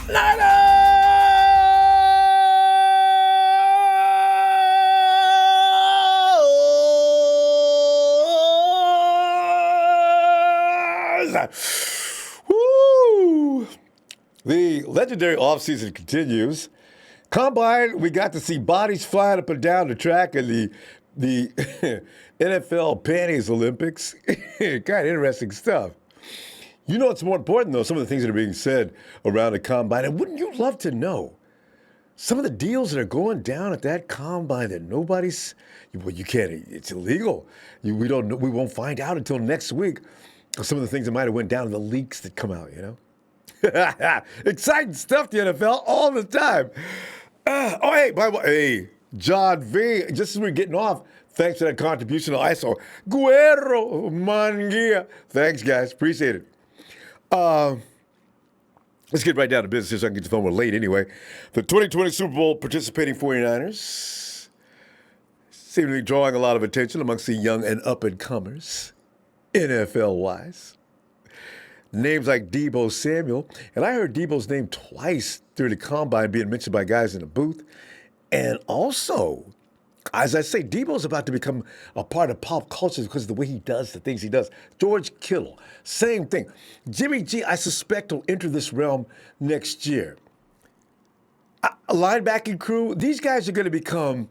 Woo! The legendary offseason continues. Combine, we got to see bodies flying up and down the track in the NFL Panties Olympics. Kind of interesting stuff. You know what's more important, though? Some of the things that are being said around the Combine. And wouldn't you love to know some of the deals that are going down at that Combine that nobody's... Well, you can't... It's illegal. We don't know, we won't find out until next week. Some of the things that might have went down in the leaks that come out, you know? Exciting stuff, the NFL, all the time. Hey, by the way, hey, John V., just as we're getting off, thanks to that contribution to ISO. Guerrero Mangia. Thanks, guys. Appreciate it. Let's get right down to business so I can get the phone. We're late anyway. The 2020 Super Bowl participating 49ers seem to be drawing a lot of attention amongst the young and up-and-comers, NFL-wise. Names like Deebo Samuel. And I heard Deebo's name twice during the Combine being mentioned by guys in the booth. And also, as I say, Deebo's about to become a part of pop culture because of the way he does the things he does. George Kittle, same thing. Jimmy G, I suspect, will enter this realm next year. A linebacking crew, these guys are going to become...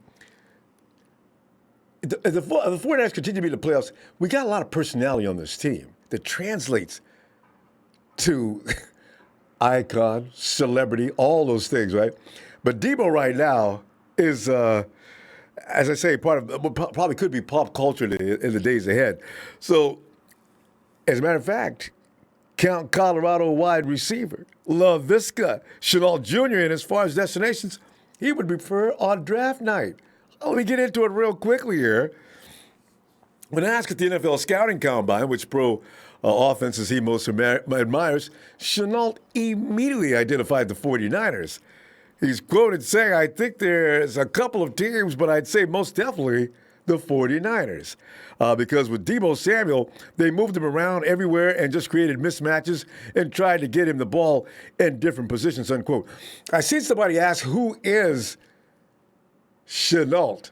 The 49ers continue to be in the playoffs. We got a lot of personality on this team that translates to icon, celebrity, all those things, right? But Deebo right now is, as I say, part of probably could be pop culture in the days ahead. So, as a matter of fact, count Colorado wide receiver Laviska Shenault Jr. in as far as destinations, he would prefer on draft night. Let me get into it real quickly here. When asked at the NFL Scouting Combine which pro offenses he most admires, Shenault immediately identified the 49ers. He's quoted saying, I think there's a couple of teams, but I'd say most definitely the 49ers. Because with Deebo Samuel, they moved him around everywhere and just created mismatches and tried to get him the ball in different positions, unquote. I seen somebody ask, who is Shenault?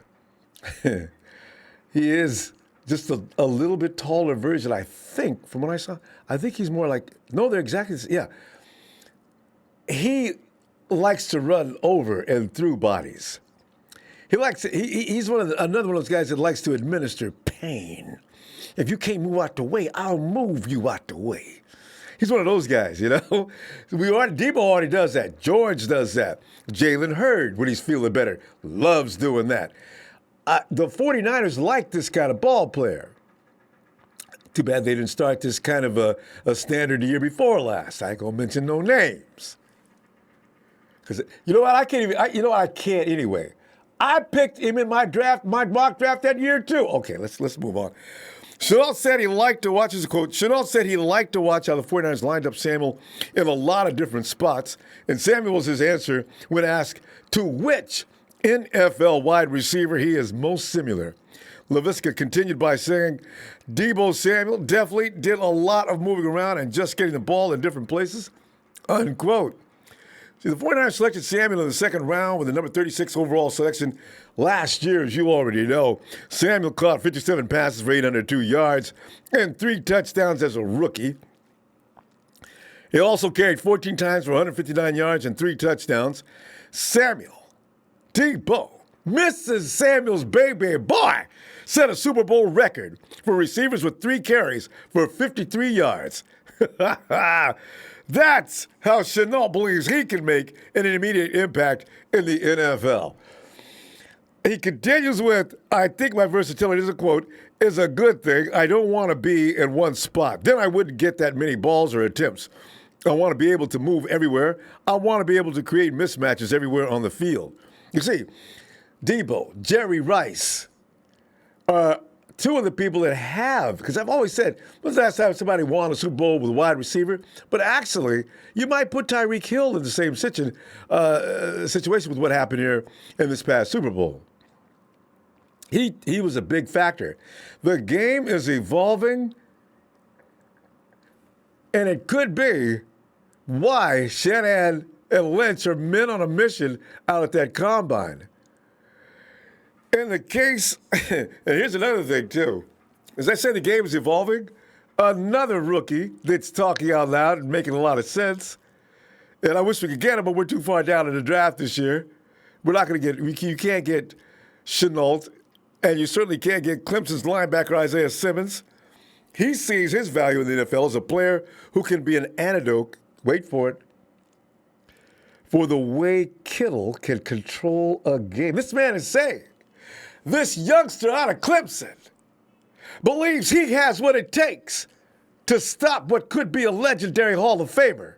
He is just a little bit taller version, I think, from what I saw. I think he's more like, no, they're exactly, yeah. He likes to run over and through bodies. He's another one of those guys that likes to administer pain. If you can't move out the way, I'll move you out the way. He's one of those guys, you know? Deebo already does that. George does that. Jalen Hurd, when he's feeling better, loves doing that. The 49ers like this kind of ball player. Too bad they didn't start this kind of a standard the year before last. I ain't gonna mention no names. Because you know what? I can't anyway. I picked him in my mock draft that year too. Okay, let's move on. Shenault said he liked to watch, as a quote, Shenault said he liked to watch how the 49ers lined up Samuel in a lot of different spots. And Samuel was his answer when asked to which NFL wide receiver he is most similar. Laviska continued by saying, Deebo Samuel definitely did a lot of moving around and just getting the ball in different places, unquote. See, the 49ers selected Samuel in the second round with the number 36 overall selection last year, as you already know. Samuel caught 57 passes for 802 yards and 3 touchdowns as a rookie. He also carried 14 times for 159 yards and 3 touchdowns. Samuel, Deebo, Mrs. Samuel's baby boy, set a Super Bowl record for receivers with 3 carries for 53 yards. That's how Shenault believes he can make an immediate impact in the NFL. He continues with, I think my versatility, is a quote, is a good thing. I don't want to be in one spot. Then I wouldn't get that many balls or attempts. I want to be able to move everywhere. I want to be able to create mismatches everywhere on the field. You see, Deebo, Jerry Rice, two of the people that have, because I've always said, when's the last time somebody won a Super Bowl with a wide receiver? But actually, you might put Tyreek Hill in the same situation with what happened here in this past Super Bowl. He was a big factor. The game is evolving, and it could be why Shanahan and Lynch are men on a mission out at that combine. In the case, and here's another thing, too. As I said, the game is evolving. Another rookie that's talking out loud and making a lot of sense. And I wish we could get him, but we're too far down in the draft this year. We're not going to get, you can't get Shenault, and you certainly can't get Clemson's linebacker Isaiah Simmons. He sees his value in the NFL as a player who can be an antidote, wait for it, for the way Kittle can control a game. This man is saying, this youngster out of Clemson believes he has what it takes to stop what could be a legendary Hall of Famer,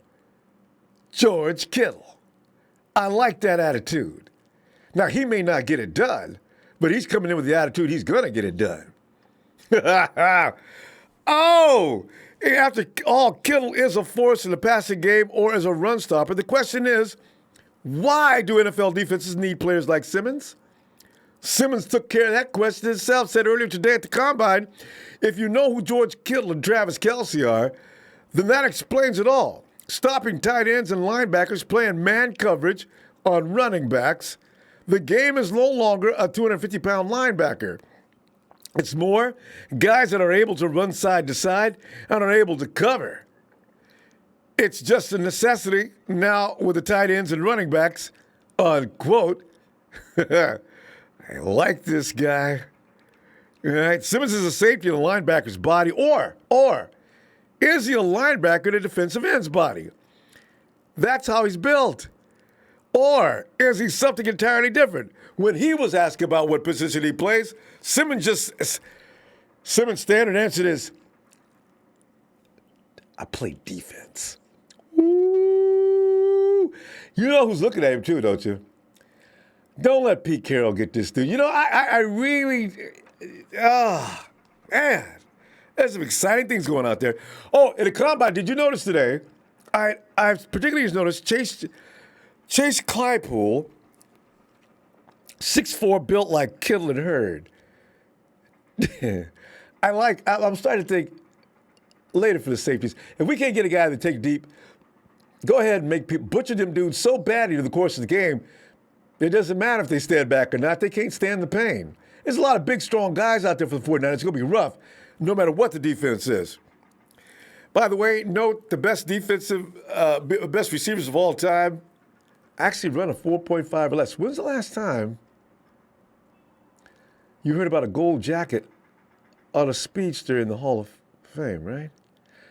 George Kittle. I like that attitude. Now, he may not get it done, but he's coming in with the attitude he's going to get it done. Oh, after all, Kittle is a force in the passing game or as a run stopper. The question is, why do NFL defenses need players like Simmons? Simmons took care of that question himself, said earlier today at the Combine, if you know who George Kittle and Travis Kelce are, then that explains it all. Stopping tight ends and linebackers, playing man coverage on running backs. The game is no longer a 250-pound linebacker. It's more guys that are able to run side to side and are able to cover. It's just a necessity now with the tight ends and running backs, unquote. I like this guy. All right, Simmons is a safety in a linebacker's body, or is he a linebacker in a defensive end's body? That's how he's built. Or is he something entirely different? When he was asked about what position he plays, Simmons' standard answer is, I play defense. Ooh. You know who's looking at him too, don't you? Don't let Pete Carroll get this dude. You know, I really, man, there's some exciting things going out there. Oh, in the Combine, did you notice today, I particularly noticed Chase Claypool, 6'4", built like Kittle and Hurd. I'm starting to think later for the safeties. If we can't get a guy to take deep, go ahead and make people butcher them dudes so badly in the course of the game, it doesn't matter if they stand back or not. They can't stand the pain. There's a lot of big, strong guys out there for the 49ers. It's going to be rough, no matter what the defense is. By the way, note the best best receivers of all time actually run a 4.5 or less. When's the last time you heard about a gold jacket on a speedster in the Hall of Fame, right?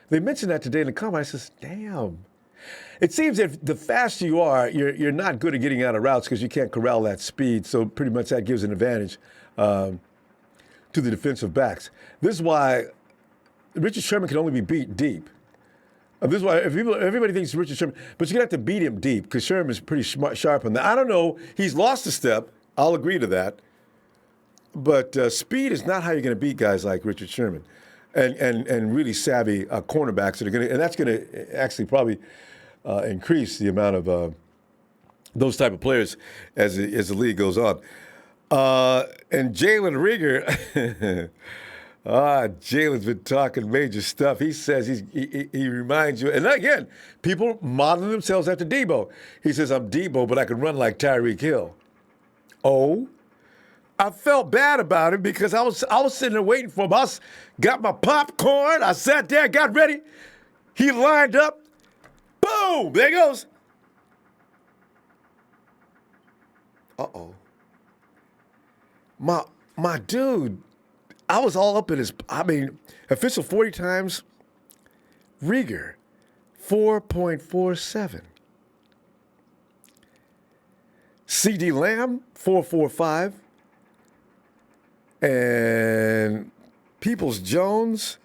They mentioned that today in the Combine. I says, damn. It seems that the faster you are, you're not good at getting out of routes because you can't corral that speed. So pretty much that gives an advantage to the defensive backs. This is why Richard Sherman can only be beat deep. This is why everybody thinks Richard Sherman, but you're going to have to beat him deep because Sherman is pretty sharp on that. I don't know. He's lost a step. I'll agree to that. But speed is not how you're going to beat guys like Richard Sherman and really savvy cornerbacks that are going to, and that's going to actually probably increase the amount of those type of players as the league goes on. And Jalen Reagor, Jalen's been talking major stuff. He says he reminds you, and again, people model themselves after Deebo. He says, I'm Deebo, but I can run like Tyreek Hill. Oh, I felt bad about him because I was sitting there waiting for him. Got my popcorn. I sat there, got ready. He lined up. Boom! There he goes. Uh-oh. My dude, I was all up in his, official 40 times. Reagor, 4.47. C.D. Lamb, 4.45. And Peoples-Jones,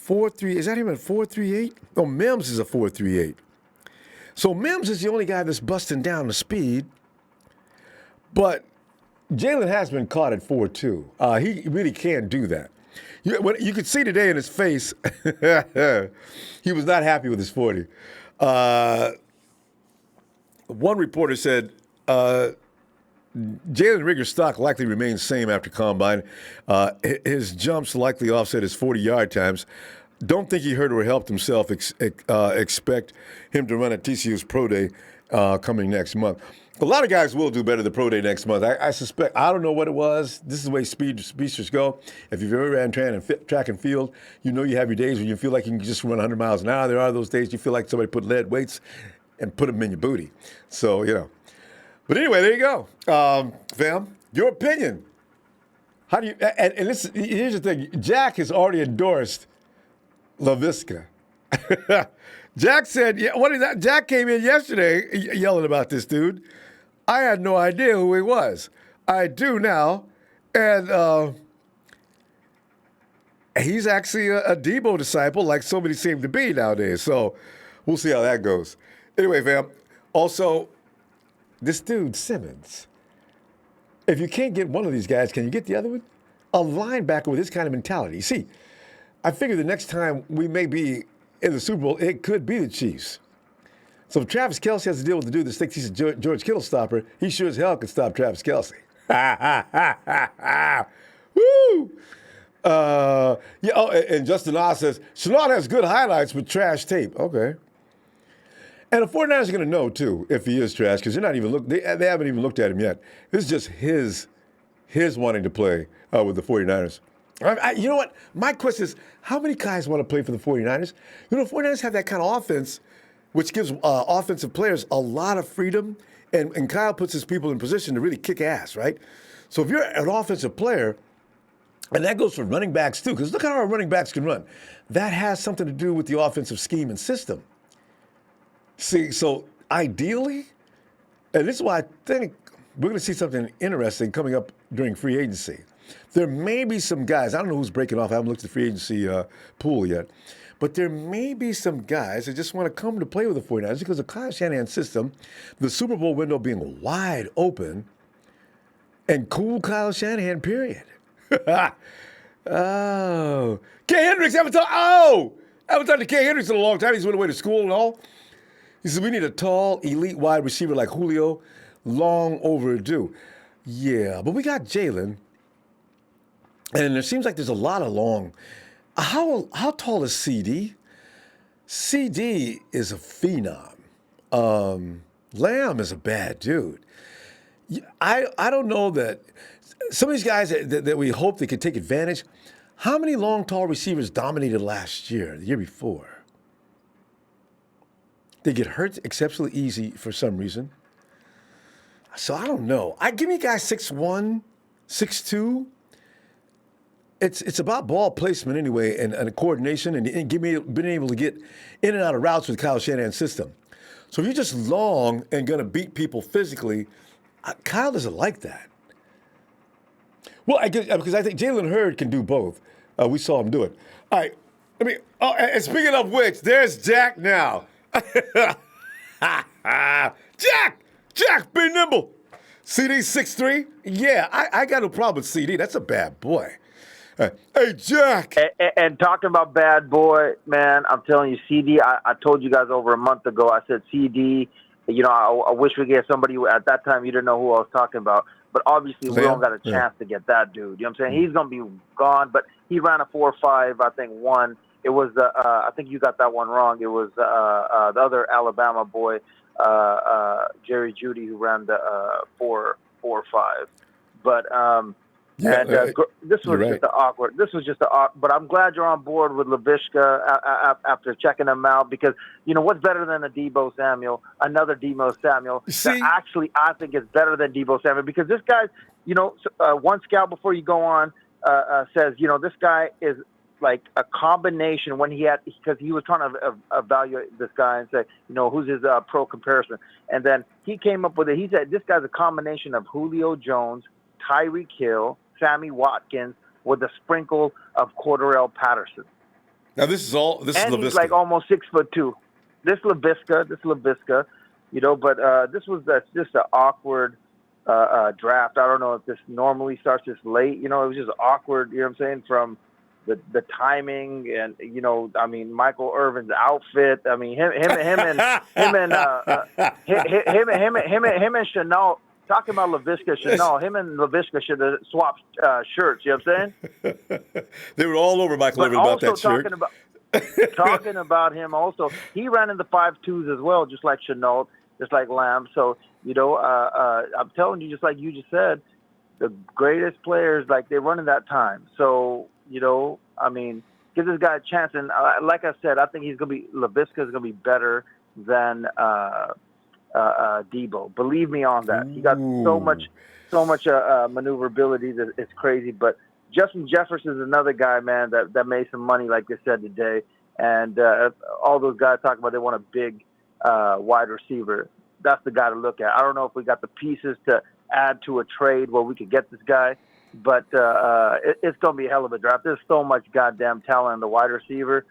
4.3. Is that him at 4.38? Oh, Mims is a 4.38. So Mims is the only guy that's busting down the speed. But Jalen has been caught at 4.2. He really can't do that. You could see today in his face, he was not happy with his 40. One reporter said, Jalen Reagor's stock likely remains same after Combine. His jumps likely offset his 40-yard times. Don't think he hurt or helped himself. Expect him to run at TCU's Pro Day coming next month. A lot of guys will do better the pro day next month. I suspect. I don't know what it was. This is the way speedsters go. If you've ever ran track and field, you know you have your days when you feel like you can just run 100 miles an hour. There are those days you feel like somebody put lead weights and put them in your booty. So, But anyway, there you go. Fam, your opinion. How do you, and this, here's the thing. Jack has already endorsed Laviska. Jack said, what is that? Jack came in yesterday yelling about this dude. I had no idea who he was. I do now. And he's actually a Deebo disciple, like so many seem to be nowadays. So we'll see how that goes. Anyway, fam, also, this dude, Simmons, if you can't get one of these guys, can you get the other one? A linebacker with this kind of mentality. See, I figure the next time we may be in the Super Bowl, it could be the Chiefs. So if Travis Kelce has to deal with the dude that thinks he's a George Kittle stopper, he sure as hell could stop Travis Kelce. Woo! And Justin Oz says, Shenault has good highlights with trash tape. Okay. And the 49ers are going to know, too, if he is trash, because they haven't even looked at him yet. This is just his wanting to play with the 49ers. You know what? My question is, how many guys want to play for the 49ers? The 49ers have that kind of offense, which gives offensive players a lot of freedom, and Kyle puts his people in position to really kick ass, right? So if you're an offensive player, and that goes for running backs, too, because look how our running backs can run. That has something to do with the offensive scheme and system. See, so ideally, and this is why I think we're going to see something interesting coming up during free agency. There may be some guys, I don't know who's breaking off, I haven't looked at the free agency pool yet, but there may be some guys that just want to come to play with the 49ers because of Kyle Shanahan's system, the Super Bowl window being wide open, and cool Kyle Shanahan, period. Oh. Kay Hendricks, haven't talked to Kay Hendricks in a long time. He's went away to school and all. He said, we need a tall, elite wide receiver like Julio. Long overdue. Yeah, but we got Jalen. And it seems like there's a lot of long. How tall is CD? CD is a phenom. Lamb is a bad dude. I don't know that some of these guys that we hope they could take advantage. How many long, tall receivers dominated last year, the year before? They get hurt exceptionally easy for some reason. So I don't know. Give me a guy 6'1", 6'2". It's about ball placement anyway, and coordination, and being able to get in and out of routes with Kyle Shanahan's system. So if you're just long and going to beat people physically, Kyle doesn't like that. Well, because I think Jalen Hurd can do both. We saw him do it. All right. And speaking of which, there's Jack now. Jack, be nimble. CD 6'3"? Yeah, I got no problem with CD. That's a bad boy. Hey, Jack. And talking about bad boy, man, I'm telling you, CD, I told you guys over a month ago, I said CD, I wish we get somebody, at that time you didn't know who I was talking about. But obviously we don't got a chance to get that dude. You know what I'm saying? He's going to be gone, but he ran a 4.5, I think, 1. It was I think you got that one wrong. It was the other Alabama boy, Jerry Jeudy, who ran the 4.5. But this was just the awkward. But I'm glad you're on board with Laviska after checking him out, because what's better than a Deebo Samuel, another Deebo Samuel? That actually I think is better than Deebo Samuel, because this guy, one scout before you go on says, this guy is like a combination because he was trying to evaluate this guy and say, who's his pro comparison. And then he came up with it. He said, this guy's a combination of Julio Jones, Tyreek Hill, Sammy Watkins, with a sprinkle of Cordarrelle Patterson. Now this is Laviska. He's like almost 6'2". This Laviska, but this was just an awkward draft. I don't know if this normally starts this late. It was just awkward, you know what I'm saying, from the timing and Michael Irvin's outfit. I mean him and Shenault. Talking about Laviska Shenault, him and Laviska should have swapped shirts. You know what I'm saying? They were all over Michael Irvin about that shirt. Talking about him also, he ran in the 5.2s as well, just like Shenault. just like Lamb. So, I'm telling you, just like you just said, the greatest players, like, they run in that time. So, give this guy a chance. And like I said, I think Laviska is going to be better than Deebo. Believe me on that. He got so much maneuverability that it's crazy. But Justin Jefferson is another guy, man, that made some money, like they said today. And all those guys talk about they want a big wide receiver. That's the guy to look at. I don't know if we got the pieces to add to a trade where we could get this guy, but it's going to be a hell of a draft. There's so much goddamn talent in the wide receiver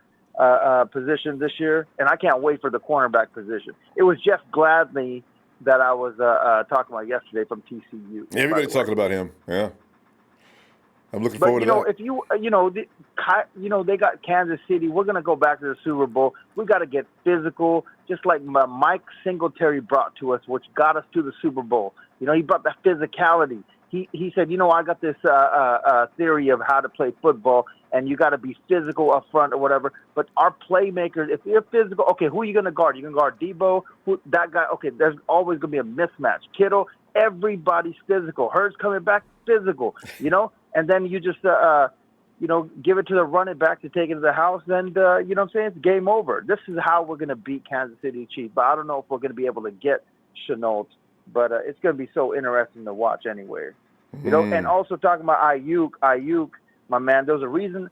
position this year, and I can't wait for the cornerback position. It was Jeff Gladney that I was talking about yesterday from TCU. Everybody's talking about him. Yeah. I'm looking forward to that. If they got Kansas City. We're going to go back to the Super Bowl. We got to get physical, just like Mike Singletary brought to us, which got us to the Super Bowl. He brought that physicality. He said, I got this theory of how to play football, and you got to be physical up front or whatever. But our playmakers, if you're physical, okay, who are you going to guard? You can guard Deebo, that guy. Okay, there's always going to be a mismatch. Kittle, everybody's physical. Hurts coming back, physical. And then you just, give it to the running back to take it to the house, and, it's game over. This is how we're going to beat Kansas City Chiefs. But I don't know if we're going to be able to get Shenault, but it's going to be so interesting to watch anyway. And also talking about Ayuk, my man, there's a reason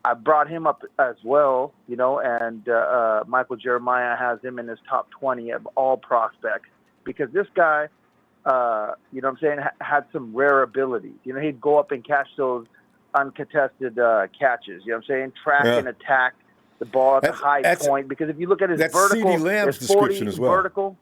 I brought him up as well, and Michael Jeremiah has him in his top 20 of all prospects because this guy, had some rare abilities. He'd go up and catch those uncontested catches. Track and attack the ball at the high point. Because if you look at his vertical, CeeDee Lamb's description as well. Vertical.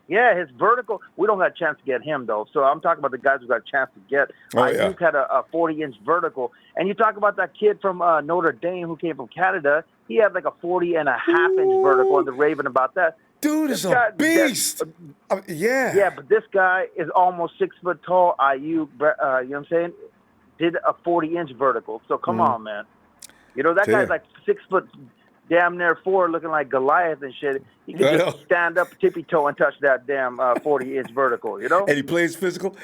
Yeah, his vertical. We don't got a chance to get him, though. So I'm talking about the guys who got a chance to get. Ayuk had a 40-inch vertical. And you talk about that kid from Notre Dame who came from Canada. He had like a 40-and-a-half-inch vertical, and the raving about that. Dude is a beast. Yeah, but this guy is almost 6 foot tall. Ayuk, did a 40-inch vertical. So come on, man. That guy's like 6 foot, damn near 4, looking like Goliath and shit. He can just stand up, tippy-toe, and touch that damn 40-inch vertical, And he plays physical,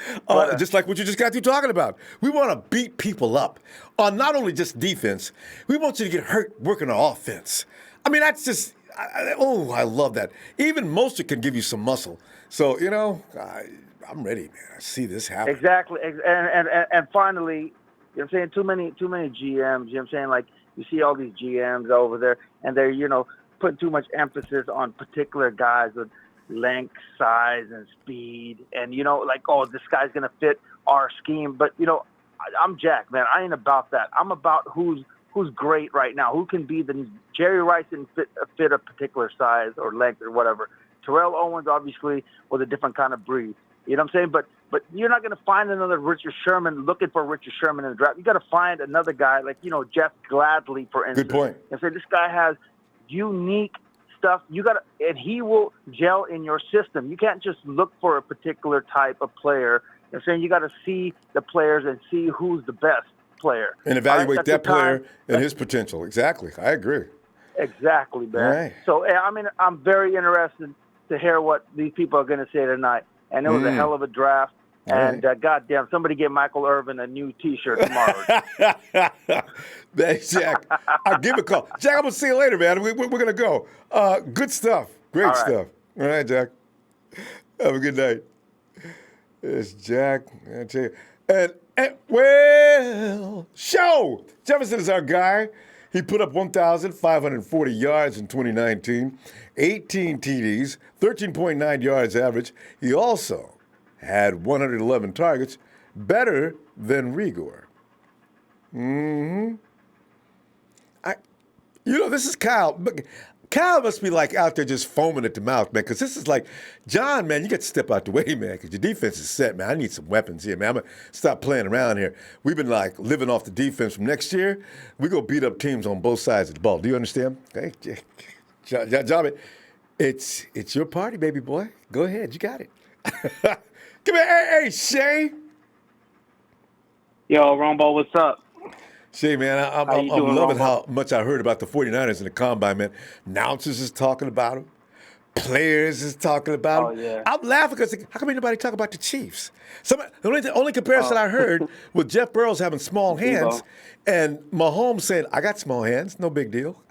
just like what you just got through talking about. We want to beat people up on not only just defense. We want you to get hurt working on offense. I mean, that's just... I love that. Even Mostert can give you some muscle. So, I'm ready, man. I see this happen. Exactly. And finally, too many GMs, like you see all these GMs over there and they're, putting too much emphasis on particular guys with length, size, and speed. And, this guy's going to fit our scheme. But, I'm Jack, man. I ain't about that. I'm about who's great right now, who can be the Jerry Rice and fit a particular size or length or whatever. Terrell Owens obviously was a different kind of breed. You know what I'm saying? But you're not going to find another Richard Sherman looking for Richard Sherman in the draft. You got to find another guy like, Jeff Gladney, for instance. Good point. And say this guy has unique stuff. And he will gel in your system. You can't just look for a particular type of player. I'm saying you got to see the players and see who's the best player. And evaluate that player and his potential. Exactly. I agree. Exactly, man. Right. So, I'm very interested to hear what these people are going to say tonight. And it was a hell of a draft. And goddamn, somebody get Michael Irvin a new T-shirt tomorrow. Thanks, Jack. I'll give a call. Jack, I'm going to see you later, man. We're going to go. Good stuff. Great stuff. All right, Jack. Have a good night. It's Jack. I tell you. And show! Jefferson is our guy. He put up 1,540 yards in 2019, 18 TDs, 13.9 yards average. He also had 111 targets, better than Rigor. This is Kyle. Kyle must be like out there just foaming at the mouth, man, because this is like, John, man, you got to step out the way, man, because your defense is set, man. I need some weapons here, man. I'm going to stop playing around here. We've been like living off the defense from next year. We're going to beat up teams on both sides of the ball. Do you understand? Okay. John, it's your party, baby boy. Go ahead. You got it. Come here. Hey, Shay. Yo, Ronbo, what's up? Shay, man, I'm loving how much I heard about the 49ers in the combine, man. Announcers is talking about them. Players is talking about Oh, him. yeah. I'm laughing because how come ain't nobody talk about the Chiefs? The only comparison I heard was Jeff Burrows having small hands, Deebo. and Mahomes saying, "I got small hands, no big deal."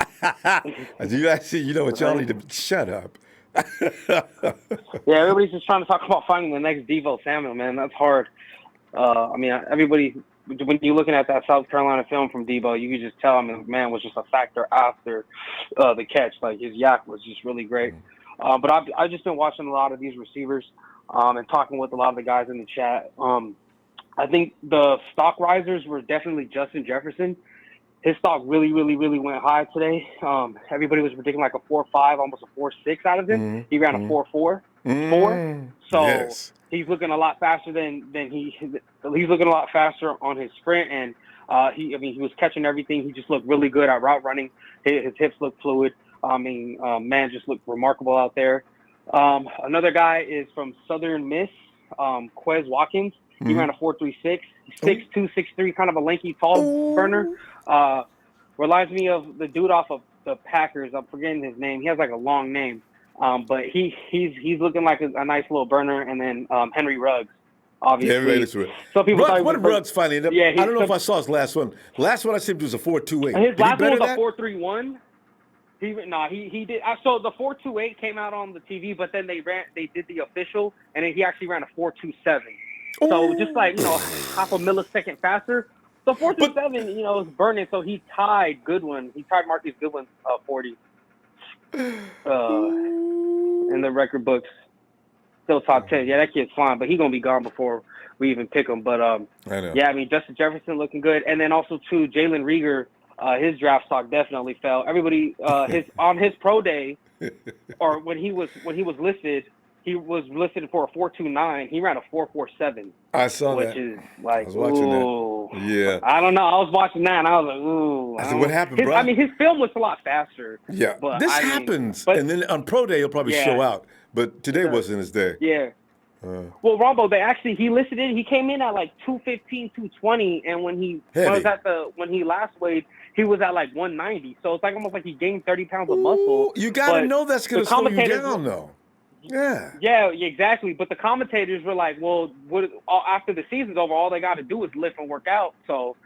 You know what? Y'all need to shut up. Yeah, everybody's just trying to talk about finding the next Deebo Samuel, man. That's hard. I mean, everybody, when you're looking at that South Carolina film from Deebo, you could just tell, I mean, man was just a factor after the catch. Like, his yak was just really great. But I've just been watching a lot of these receivers and talking with a lot of the guys in the chat. I think the stock risers were definitely Justin Jefferson. His stock really, really, really went high today. Everybody was predicting like a 4.5, almost a 4.6 out of him. He ran a 4.4. So Yes. he's looking a lot faster he's looking a lot faster on his sprint, and he was catching everything. He just looked really good at route running. His hips looked fluid. Man just looked remarkable out there. Another guy is from Southern Miss, Quez Watkins. He ran a 4.36. 6'2", 6'3", kind of a lanky, tall burner. Reminds me of the dude off of the Packers. I'm forgetting his name. He has like a long name. But he's looking like a nice little burner. And then Henry Ruggs, obviously. Yeah, some people Ruggs, what did Ruggs finally end up? Yeah, I don't know if I saw his last one. Last one I seen was a 4.28. His Did last he one was better a 4.31. He did. So the 4.28 came out on the TV, but then they did the official, and then he actually ran a 4.27. So just like half a millisecond faster. So 4.27, is burning. So he tied Goodwin. He tied Marcus Goodwin's 40 in the record books. Still top 10. Yeah, that kid's fine, but he's gonna be gone before we even pick him. But I know. yeah, I mean Justin Jefferson looking good, and then also too Jalen Reagor. His draft stock definitely fell. Everybody, on his pro day, or when he was listed, he was listed for a 4.29. He ran a 4.47. I saw which that. is like, I was watching ooh. that. Yeah. I don't know. I was watching that, and I was like, ooh. I said, what happened, bro? I mean, his film was a lot faster. Yeah. But This happens. But, and then on pro day, he'll probably show out. But today wasn't his day. Yeah. Well, Ronbo, he listed it. He came in at like 215, 220, and when he last weighed, he was at like 190. So it's like almost like he gained 30 pounds of muscle. You got to know that's going to slow you down, though. Yeah. Yeah, exactly. But the commentators were like, well, after the season's over, all they got to do is lift and work out. So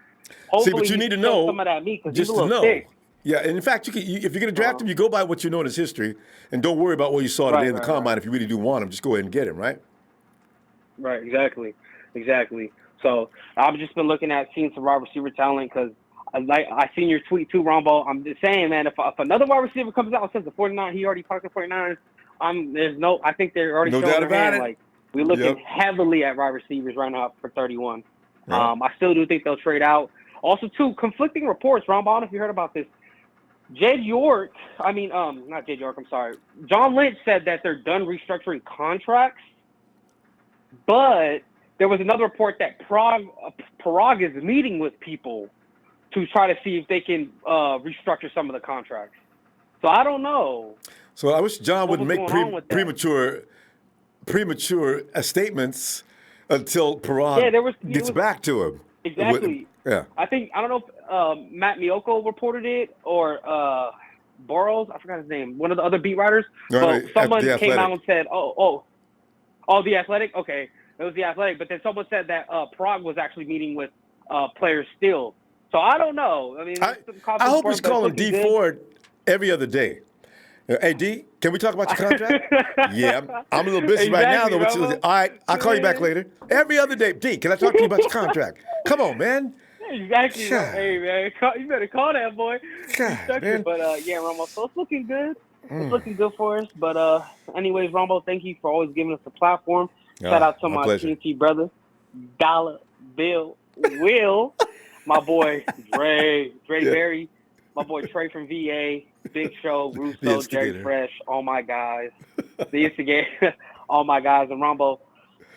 hopefully but you need to know some of that meat because just he's a little to know. thick. Yeah, and in fact, if you're going to draft him, you go by what you know in his history, and don't worry about what you saw today in the combine. If you really do want him, just go ahead and get him, right? Right, exactly. So I've just been seeing some wide receiver talent because I seen your tweet too, Ronbo. I'm just saying, man, if another wide receiver comes out and says the 49, he already talked to 49ers. I think they're already showing their hand. Like we're looking heavily at wide receivers right now for 31. Yep. I still do think they'll trade out. Also, too, conflicting reports, Ronbo. I don't know if you heard about this. Not Jed York. I'm sorry. John Lynch said that they're done restructuring contracts. But there was another report that Parag is meeting with people to try to see if they can restructure some of the contracts. So I don't know. So I wish John wouldn't make premature statements until Parag gets back to him. Exactly. Yeah. I don't know if Matt Miyoko reported it or Burrows. I forgot his name. One of the other beat writers. But someone came out and said, Oh, The Athletic? Okay. It was The Athletic. But then someone said that Prague was actually meeting with players still. So I don't know. I mean, I hope he's calling D Ford every other day. Hey, D, can we talk about your contract? Yeah, I'm a little busy right now, though. All right, I'll call you back later. Every other day. D, can I talk to you about your contract? Come on, man. Exactly. Hey, man, you better call that boy. God, man. But, Romo, so it's looking good. It's looking good for us. But anyways, Ronbo, thank you for always giving us a platform. Shout out to my TNT brother, Dollar Bill Will, my boy Dre Berry, my boy Trey from VA, Big Show, Russo, Jerry Fresh, all my guys, the instigator, all my guys. And Ronbo,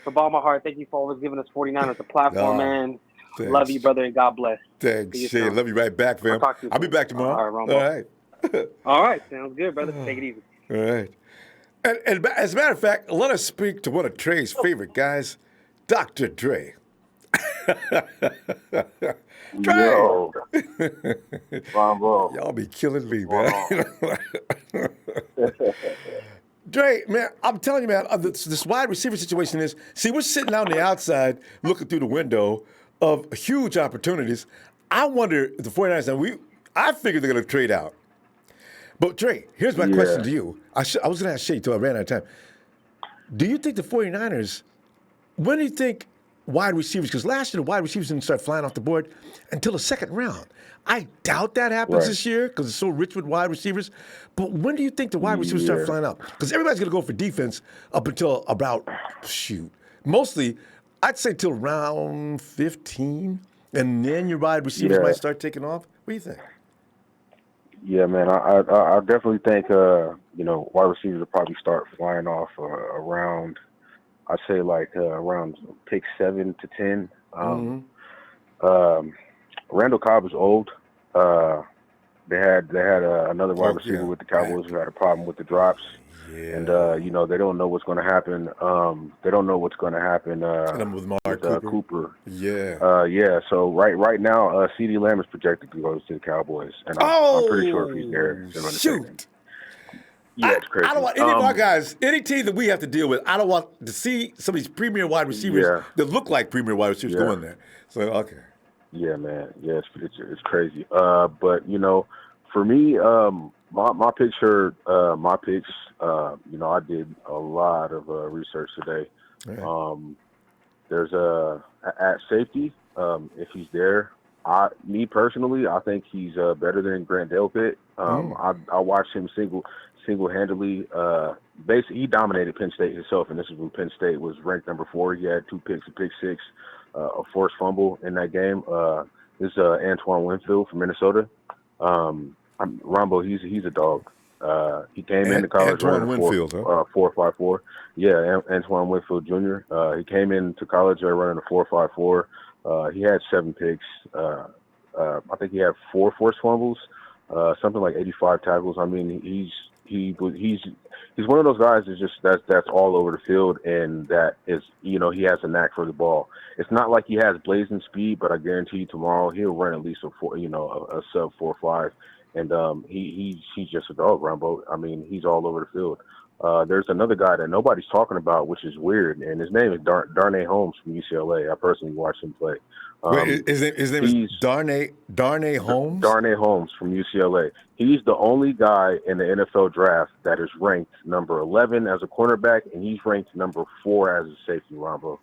from all my heart, thank you for always giving us 49 as a platform, man. Thanks. Love you, brother, and God bless. Thanks, Shane. Love you right back, fam. I'll be back tomorrow. All right, Ronbo. All right. All right, sounds good, brother. Take it easy. All right. And as a matter of fact, let us speak to one of Dre's favorite guys, Dr. Dre. Dre! Yo. Ronbo. Y'all be killing me, man. Dre, man, I'm telling you, man, this wide receiver situation is, see, we're sitting out on the outside looking through the window of huge opportunities. I wonder if the 49ers, I figured they're going to trade out. But Dre, here's my question to you. I was going to ask Shay until I ran out of time. Do you think the 49ers, when do you think wide receivers, because last year the wide receivers didn't start flying off the board until the second round. I doubt that happens this year because it's so rich with wide receivers. But when do you think the wide receivers start flying out? Because everybody's going to go for defense up until about, mostly, I'd say till round 15, and then your wide receivers might start taking off. What do you think? Yeah, man, I definitely think, wide receivers will probably start flying off around, I'd say around pick 7 to 10. Randall Cobb is old. They had another wide receiver with the Cowboys who had a problem with the drops. Yeah. And, they don't know what's going to happen. They don't know what's going to happen with Mark Cooper. Yeah. So right now, CeeDee Lamb is projected to go to the Cowboys. And I'm pretty sure if he's there, they're going to take him. Yeah, it's crazy. I don't want any of our guys, any team that we have to deal with, I don't want to see some of these premier wide receivers that look like premier wide receivers going there. So, okay. Yeah, man. Yeah, it's crazy. But, for me, my picks, I did a lot of research today. Right. There's at safety, if he's there, me personally, I think he's better than Grant Delpit. I watched him single-handedly. Basically, he dominated Penn State himself, and this is when Penn State was ranked number 4. He had 2 picks, a pick 6, a forced fumble in that game. This is Antoine Winfield from Minnesota. Ronbo, he's a dog. He came into college running 4.54. Yeah, Antoine Winfield Jr. He came into college running a 4.54. He had 7 picks. I think he had 4 forced fumbles, something like 85 tackles. I mean, he's one of those guys that's all over the field, and that is, he has a knack for the ball. It's not like he has blazing speed, but I guarantee you tomorrow he'll run at least a sub 4.5. And he's just a dog, Ronbo. I mean, he's all over the field. There's another guy that nobody's talking about, which is weird, and his name is Darnay Holmes from UCLA. I personally watched him play. His name is Darnay Holmes? Darnay Holmes from UCLA. He's the only guy in the NFL draft that is ranked number 11 as a cornerback, and he's ranked number 4 as a safety, Ronbo.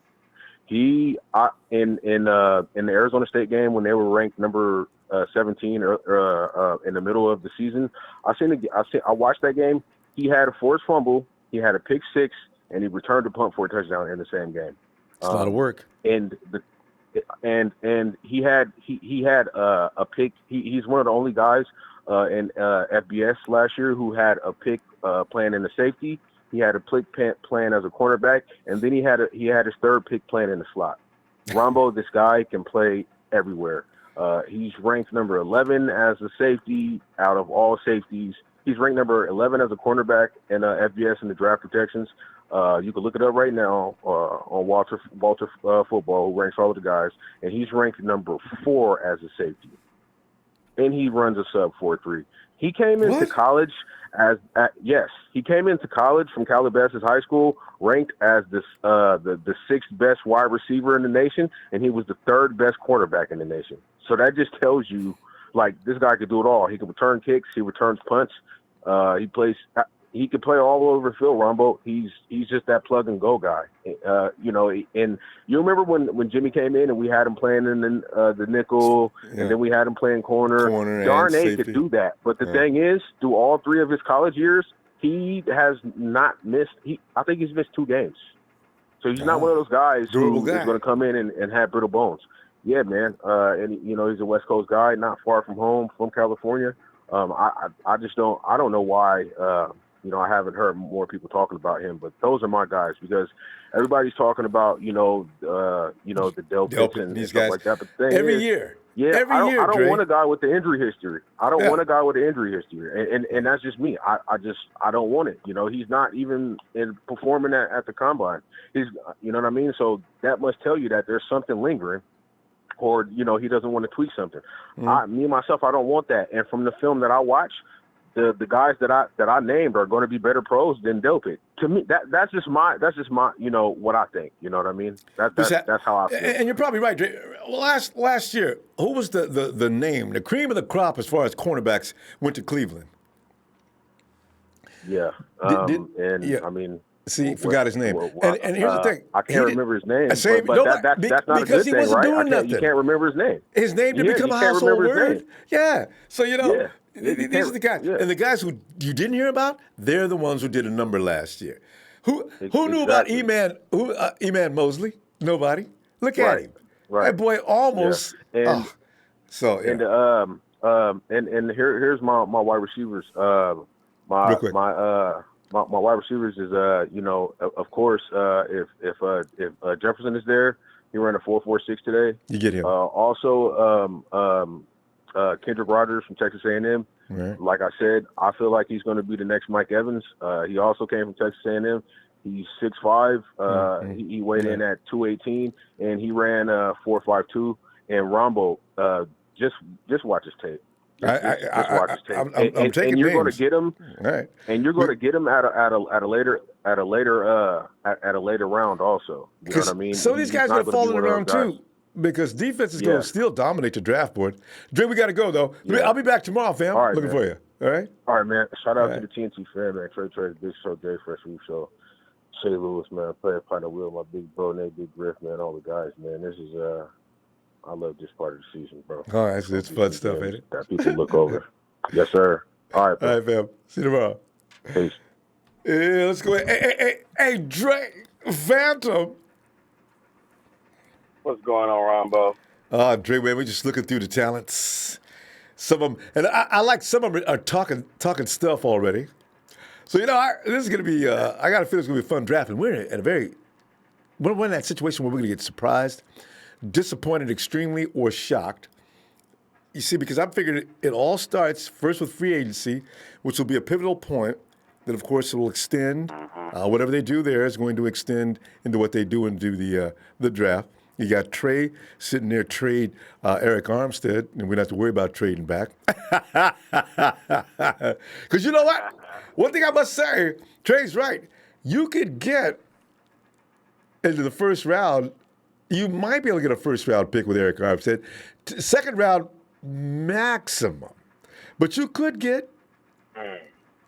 In the Arizona State game when they were ranked number 17 in the middle of the season, I watched that game. He had a forced fumble, he had a pick 6, and he returned a punt for a touchdown in the same game. It's a lot of work. And he had a pick. He's one of the only guys in FBS last year who had a pick plan in the safety. He had a pick plan as a cornerback, and then he had his third pick plan in the slot. Ronbo, this guy can play everywhere. He's ranked number 11 as a safety out of all safeties. He's ranked number 11 as a cornerback in FBS in the draft protections. You can look it up right now on Walter Football, who ranks all of the guys, and he's ranked number 4 as a safety. And he runs a sub 4.3. He came into college he came into college from Calabasas High School, ranked as the 6th best wide receiver in the nation, and he was the 3rd best quarterback in the nation. So that just tells you, this guy could do it all. He can return kicks. He returns punts. He can play all over the field, Ronbo. He's just that plug and go guy. And you remember when Jimmy came in and we had him playing in the nickel, and then we had him playing corner. Darnay could do that. But the thing is, through all 3 of his college years, he has not missed. I think he's missed 2 games. So he's not one of those guys who is going to come in and have brittle bones. Yeah, man. And he's a West Coast guy, not far from home, from California. I don't know why. I haven't heard more people talking about him, but those are my guys because everybody's talking about, the Delpits and these stuff guys like that. But the thing every is, year. Yeah, every year, I don't Dre. want a guy with the injury history. I don't want a guy with the injury history, and that's just me. I don't want it. He's not even performing at the combine. He's, you know what I mean. So that must tell you that there's something lingering, or he doesn't want to tweak something. Me myself, I don't want that. And from the film that I watched, the guys that I named are going to be better pros than they'll pick. To me, that's just my what I think. You know what I mean? That's how I feel. And you're probably right, Dre. Last year, who was the name, the cream of the crop as far as cornerbacks went to Cleveland? Yeah. Yeah. I mean. See, forgot his name. And here's the thing. I can't remember his name. But that's not a good because he thing, wasn't right? doing nothing. You can't remember his name. His name didn't become a household word. Yeah. So, these are the guys. Yeah. And the guys who you didn't hear about, they're the ones who did a number last year. Who knew about Eman Mosley? Nobody. Look at him. Right. That boy almost. Yeah. And here's my wide receivers. My wide receivers is of course if Jefferson is there, he ran a 4.46 today. You get him. Also Kendrick Rogers from Texas A&M. Right. Like I said, I feel like he's going to be the next Mike Evans. He also came from Texas A&M. He's 6'5". He weighed in at 218, and he ran 4.52. And Ronbo, just watch his tape. Just watch his tape. I'm taking and you're names. going to get him, right? And you're going to get him at a later round also. You know what I mean? So these guys are going to fall in the round too, because defense is going to still dominate the draft board. Dre, we got to go though. Yeah. I'll be back tomorrow, fam. All right, looking man. for you. All right. All right, man. Shout out to the TNT fan, man. Trey, Big Show, Jay Fresh Week Show, Shay Lewis, man. Player partner Will, my big bro, Nate, Big Griff, man. All the guys, man. This is I love this part of the season, bro. All right, it's fun stuff, ain't it? That people look over. Yes, sir. All right, bro. All right, fam. See you tomorrow. Peace. Yeah, let's go ahead. Hey, Dre, Phantom. What's going on, Ronbo? Dre, man, we're just looking through the talents. Some of them, and I like some of them are talking stuff already. So, this is going to be, I got to feel it's going to be a fun draft. And we're in that situation where we're going to get surprised, disappointed extremely, or shocked. You see, because I'm figuring it all starts first with free agency, which will be a pivotal point. Then, of course, it will extend. Whatever they do there is going to extend into what they do into the draft. You got Trey sitting there, trade Eric Armstead, and we don't have to worry about trading back. Because you know what? One thing I must say, Trey's right. You could get into the first round. You might be able to get a first-round pick with Eric Armstead. Second round, maximum. But you could get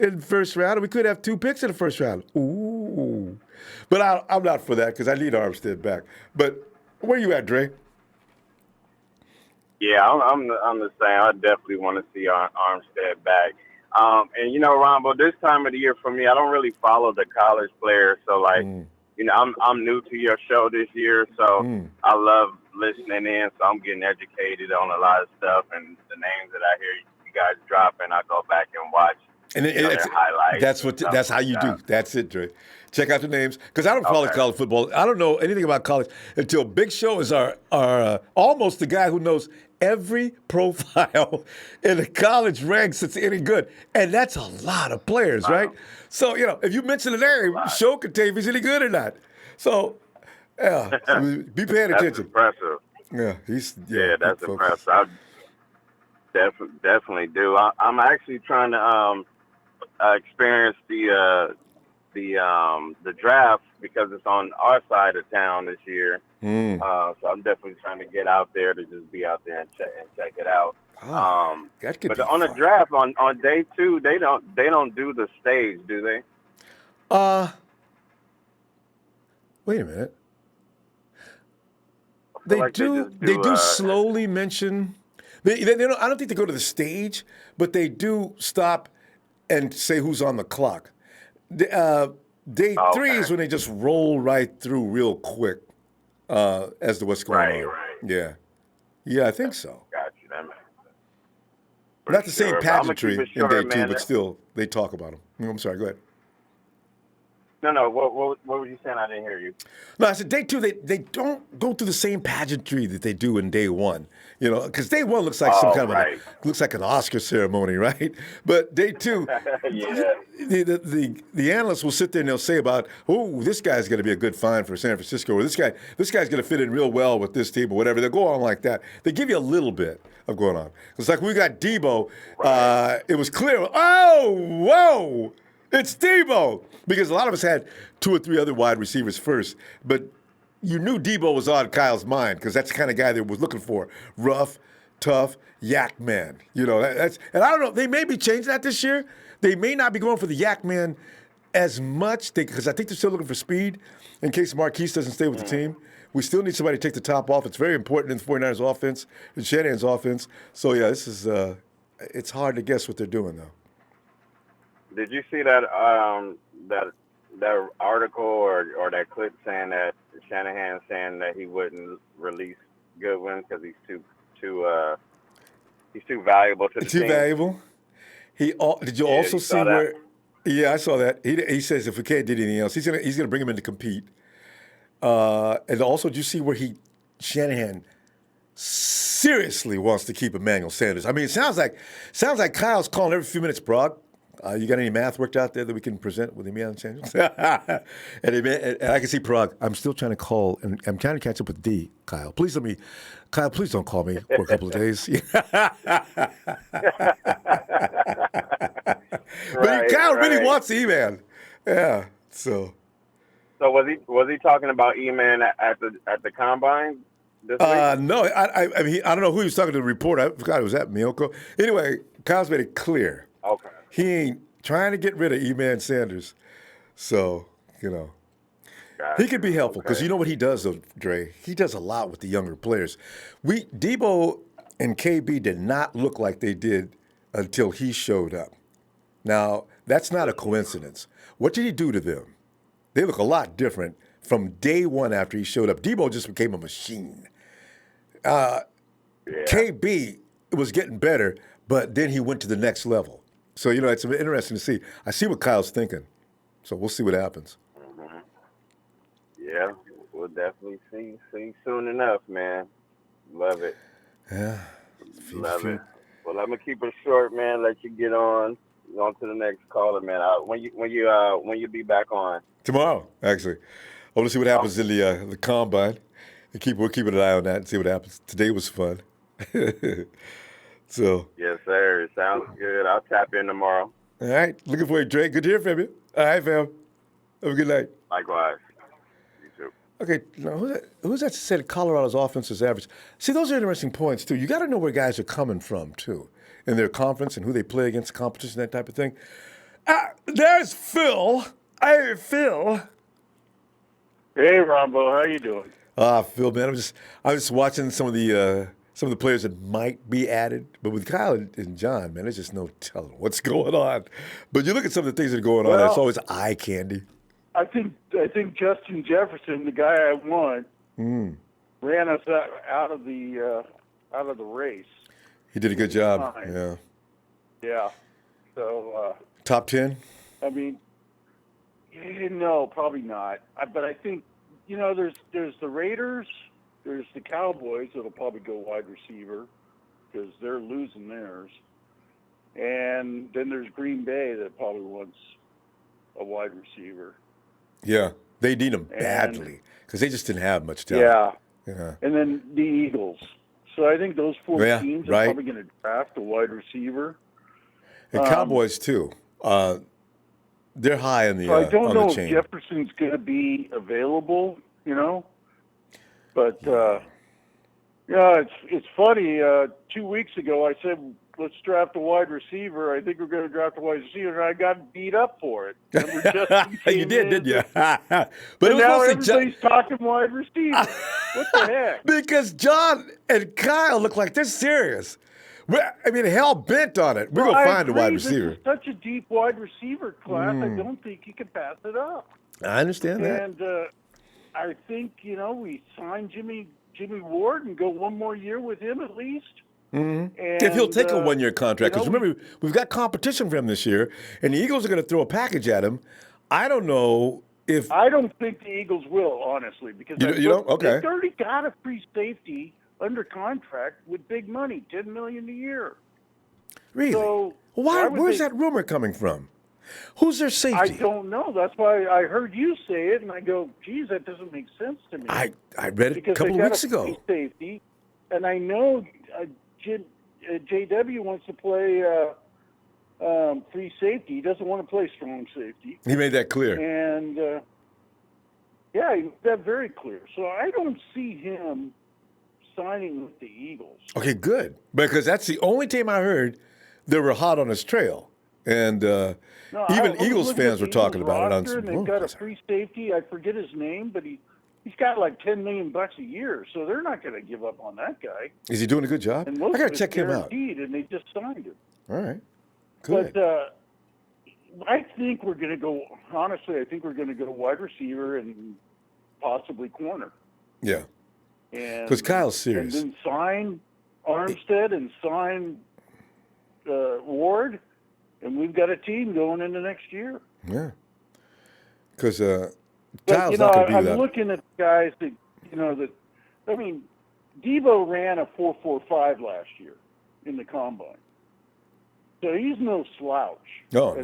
in the first round, and we could have 2 picks in the first round. Ooh. But I'm not for that because I need Armstead back. But where you at, Dre? Yeah, I'm the same. I definitely want to see Armstead back. And Rombo, this time of the year for me, I don't really follow the college players. So I'm new to your show this year, so I love listening in. So I'm getting educated on a lot of stuff, and the names that I hear you guys dropping, I go back and watch. And their highlights. That's how you do. That's it, Dre. Check out the names because I don't follow college football. I don't know anything about college until Big Show is our almost the guy who knows every profile in the college ranks that's any good, and that's a lot of players, right? So if you mention a name, Show can tell if he's any good or not. So be paying attention. That's impressive. Yeah, that's impressive. I definitely do. I'm actually trying to experience the draft because it's on our side of town this year. So I'm definitely trying to get out there to just be out there and check it out. But on the draft on day 2, they don't do the stage, do they? Wait a minute. They do slowly mention. They don't, I don't think they go to the stage, but they do stop and say who's on the clock. Day 3 is when they just roll right through real quick as to what's going on. Right. Yeah, I think so. Got you. That makes sense. Not the same pageantry in day 2, but still they talk about them. I'm sorry. Go ahead. No. What were you saying? I didn't hear you. No, I said day two, they don't go through the same pageantry that they do in day one. You know, because day one looks like some kind of looks like an Oscar ceremony, right? But day two, Yeah. the analysts will sit there and they'll say about, oh, this guy's going to be a good find for San Francisco, or this guy's going to fit in real well with this team, or whatever. They'll go on like that. They give you a little bit of going on. It's like we got Deebo. It was clear. Oh, whoa. It's Deebo, because a lot of us had 2 or 3 other wide receivers first, but you knew Deebo was on Kyle's mind because that's the kind of guy they was looking for: rough, tough, yak man. You know, and I don't know. They may be changing that this year. They may not be going for the yak man as much because I think they're still looking for speed in case Marquise doesn't stay with the team. We still need somebody to take the top off. It's very important in the 49ers offense and Shanahan's offense. So yeah, this is it's hard to guess what they're doing though. Did you see that that article or that clip saying that Shanahan saying that he wouldn't release Goodwin because he's too valuable to the team? Too valuable. Did you also see where? Yeah, I saw that. He says if we can't do anything else, he's gonna bring him in to compete. And also, did you see where Shanahan seriously wants to keep Emmanuel Sanders? I mean, it sounds like Kyle's calling every few minutes, Prague. You got any math worked out there that we can present with Emmanuel Sanders? and I can see Prague. I'm still trying to call, and I'm trying to catch up with D. Kyle, please don't call me for a couple of days. But Kyle really wants E-Man. Yeah. So was he talking about E-Man at the combine this week? No, I mean I don't know who he was talking to. The reporter. I forgot it was that Miyoko. Anyway, Kyle's made it clear. Okay. He ain't trying to get rid of E-Man Sanders. So, you know. Gotcha. He could be helpful because you know what he does, though, Dre? He does a lot with the younger players. Deebo and KB did not look like they did until he showed up. Now, that's not a coincidence. What did he do to them? They look a lot different from day one after he showed up. Deebo just became a machine. KB was getting better, but then he went to the next level. So, you know, it's interesting to see. I see what Kyle's thinking. So we'll see what happens. Mm-hmm. Yeah, we'll definitely see soon enough, man. Love it. Yeah. Love it. Well, I'm gonna keep it short, man. Let you get on to the next caller, man. When you be back on? Tomorrow, actually. I want to see what happens in the combine. And we're keeping an eye on that and see what happens. Today was fun. So. Yes, sir. Sounds good. I'll tap in tomorrow. All right. Looking for you, Drake. Good to hear from you. All right, fam. Have a good night. Likewise. You too. Okay, now who's that said Colorado's offense is average? See, those are interesting points, too. You got to know where guys are coming from, too, in their conference and who they play against, competition, that type of thing. There's Phil. Hey, Phil. Hey, Ronbo. How you doing? Phil, man, I'm just watching some of the players that might be added, but with Kyle and John, man, there's just no telling what's going on. But you look at some of the things that are going on, it's always eye candy. I think Justin Jefferson, the guy I want, ran us out of the race. He did a good job. Yeah. Yeah. So. Top 10? I mean, no, probably not. But I think there's the Raiders. There's the Cowboys that'll probably go wide receiver because they're losing theirs. And then there's Green Bay that probably wants a wide receiver. Yeah, they need them badly because they just didn't have much talent. Yeah. And then the Eagles. So I think those four teams are probably going to draft a wide receiver. And Cowboys, too. They're high in the I don't know if Jefferson's going to be available, But, it's funny. 2 weeks ago, I said, let's draft a wide receiver. I think we're going to draft a wide receiver, and I got beat up for it. You did, didn't you? But now everybody's talking wide receiver. What the heck? Because John and Kyle look like they're serious. Hell bent on it. We're going to find a wide receiver. This is such a deep wide receiver class. I don't think you can pass it up. I understand that. And I think, we sign Jimmy Ward and go one more year with him at least. Mm-hmm. If he'll take a one-year contract. Because remember, we've got competition for him this year, and the Eagles are going to throw a package at him. I don't know I don't think the Eagles will, honestly, because you don't? Okay. they've already got a free safety under contract with big money, $10 million a year. Really? So where's that rumor coming from? Who's their safety? I don't know. That's why I heard you say it, and I go, geez, that doesn't make sense to me. I read it a couple of weeks ago. Free safety, and I know JW wants to play free safety. He doesn't want to play strong safety. He made that clear. And, he made that very clear. So I don't see him signing with the Eagles. Okay, good. Because that's the only team I heard that were hot on his trail. And even Eagles fans were talking about it. And they've got a free safety. I forget his name, but he's got like $10 million a year. So they're not going to give up on that guy. Is he doing a good job? And I got to check him out. And they just signed him. All right. Good. But I think we're going to go, honestly, I think we're going to go wide receiver and possibly corner. Yeah. Because Kyle's serious. And then sign Armstead and sign Ward, and we've got a team going into next year. Yeah. Because Kyle's not going to be that. I'm looking at guys that, Deebo ran a 4.45 last year in the combine. So he's no slouch. No.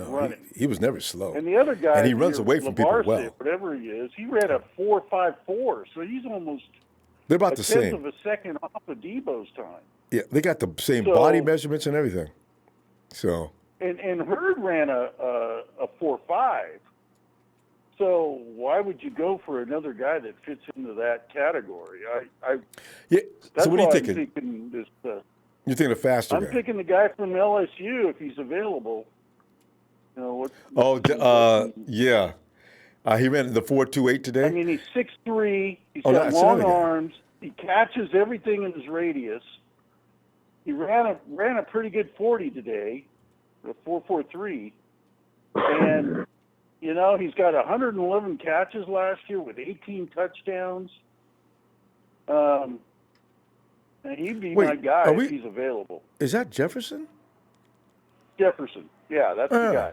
He was never slow. And the other guy, and he runs away from people well. Whatever he is, he ran a 4.54. So he's almost they're about the same. A tenth of a second off of Deebo's time. Yeah, they got the same body measurements and everything. So. And Hurd ran a 4.5. So why would you go for another guy that fits into that category? So what are you thinking? I'm thinking this. You're thinking a faster guy. I'm picking the guy from LSU if he's available. Yeah. He ran the 4.28 today. I mean, he's 6'3". He's got long arms. He catches everything in his radius. He ran a pretty good 40 today, a 4.43, and he's got 111 catches last year with 18 touchdowns. And he'd be my guy if he's available. Is that Jefferson? Jefferson. Yeah, that's the guy.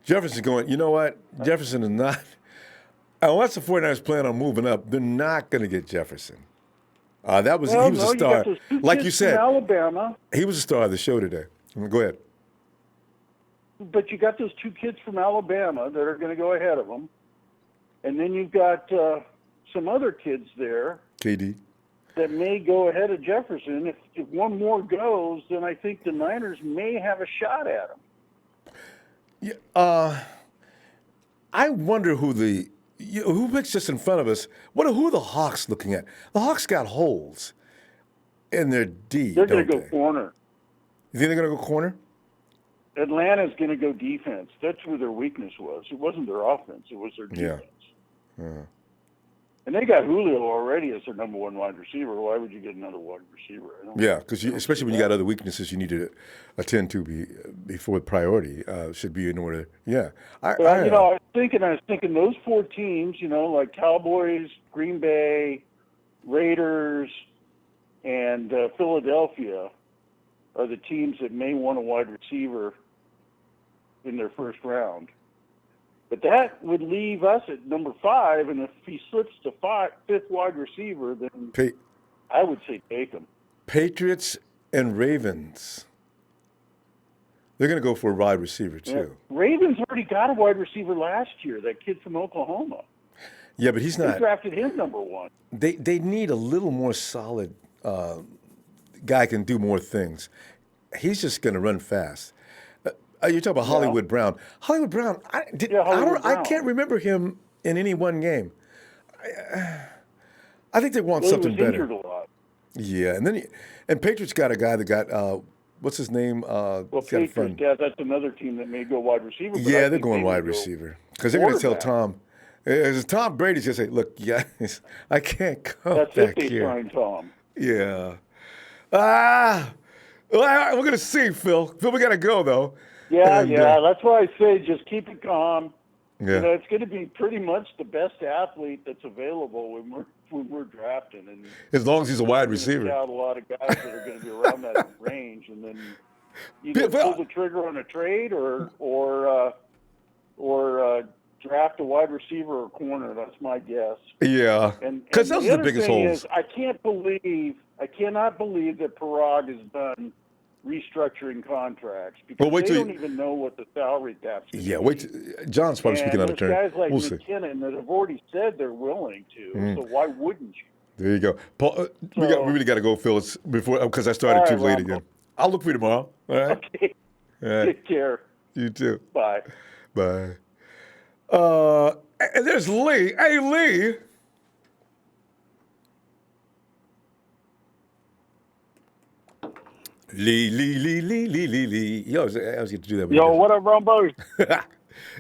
Jefferson's going, you know what? Jefferson is not. Unless the 49ers plan on moving up, they're not going to get Jefferson. He was a star. Like you said, Alabama. He was a star of the show today. Go ahead. But you got those two kids from Alabama that are going to go ahead of them. And then you've got some other kids there. KD. That may go ahead of Jefferson. If one more goes, then I think the Niners may have a shot at him. Yeah, I wonder who picks just in front of us. Who are the Hawks looking at? The Hawks got holes in their D. They're going to go corner. You think they're going to go corner? Atlanta's going to go defense. That's where their weakness was. It wasn't their offense. It was their defense. Yeah. And they got Julio already as their number one wide receiver. Why would you get another wide receiver? Because especially when you got other weaknesses you need to attend to before priority should be in order. Yeah. I was thinking those four teams, like Cowboys, Green Bay, Raiders, and Philadelphia are the teams that may want a wide receiver in their first round. But that would leave us at number 5, and if he slips to fifth wide receiver, then I would say take him. Patriots and Ravens. They're going to go for a wide receiver, too. Yeah. Ravens already got a wide receiver last year, that kid from Oklahoma. Yeah, but he's not. They drafted him number 1. They need a little more solid guy can do more things. He's just going to run fast. You're talking about Hollywood Brown. Hollywood Brown, I can't remember him in any one game. I think they want something better. He was injured a lot. Yeah, and Patriots got a guy that got what's his name? Patriots, that's another team that may go wide receiver. Yeah, they're going wide receiver because they're going to tell Tom. Tom Brady's going to say, "Look, guys, I can't come back here." That's if they sign Tom. Yeah. We're going to see, Phil. Phil, we got to go though. Yeah, that's why I say just keep it calm. Yeah. It's going to be pretty much the best athlete that's available when we're drafting, and as long as he's a wide receiver. Out a lot of guys that are going to be around that range, and then either pull the trigger on a trade or draft a wide receiver or corner. That's my guess. Yeah, because those are the biggest holes. I cannot believe that Parag has done restructuring contracts because they don't even know what the salary cap's going to be. John's probably speaking out of turn. There's guys like we'll McKinnon that have already said they're willing to, so why wouldn't you? There you go. Paul, we really got to go, Phyllis, because I started too late again. I'll look for you tomorrow. All right? Okay. All right. Take care. You too. Bye. Bye. And there's Lee. Hey, Lee. Lee. Yo, I was going to do that. Yo, what up, Ronbo?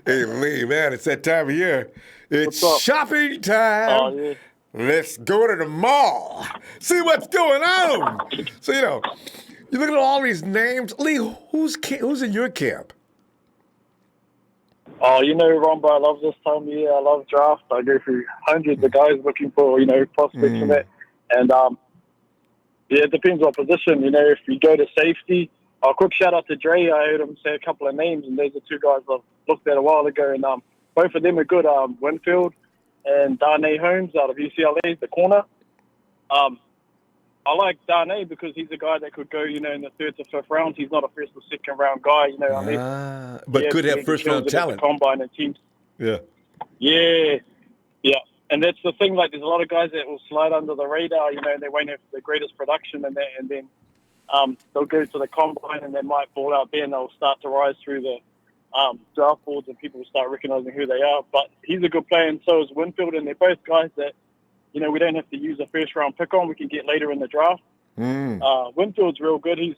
Hey, Lee, man, it's that time of year. It's shopping time. Oh, yeah. Let's go to the mall. See what's going on. So, you look at all these names. Lee, who's in your camp? Oh, Ronbo, I love this time of year. I love draft. I go through hundreds of guys looking for, prospects in it. And, it depends on position. If you go to safety, a quick shout out to Dre. I heard him say a couple of names, and those are two guys I've looked at a while ago. And both of them are good. Winfield and Darnay Holmes out of UCLA, the corner. I like Darnay because he's a guy that could go, in the third to fifth round. He's not a first or second round guy, but could have first round talent. Combine and teams. Yeah. Yeah. And that's the thing. Like, there's a lot of guys that will slide under the radar, and they won't have the greatest production, and then they'll go to the combine and they might fall out there, and they'll start to rise through the draft boards, and people will start recognizing who they are. But he's a good player, and so is Winfield, and they're both guys that, we don't have to use a first-round pick on. We can get later in the draft. Winfield's real good. His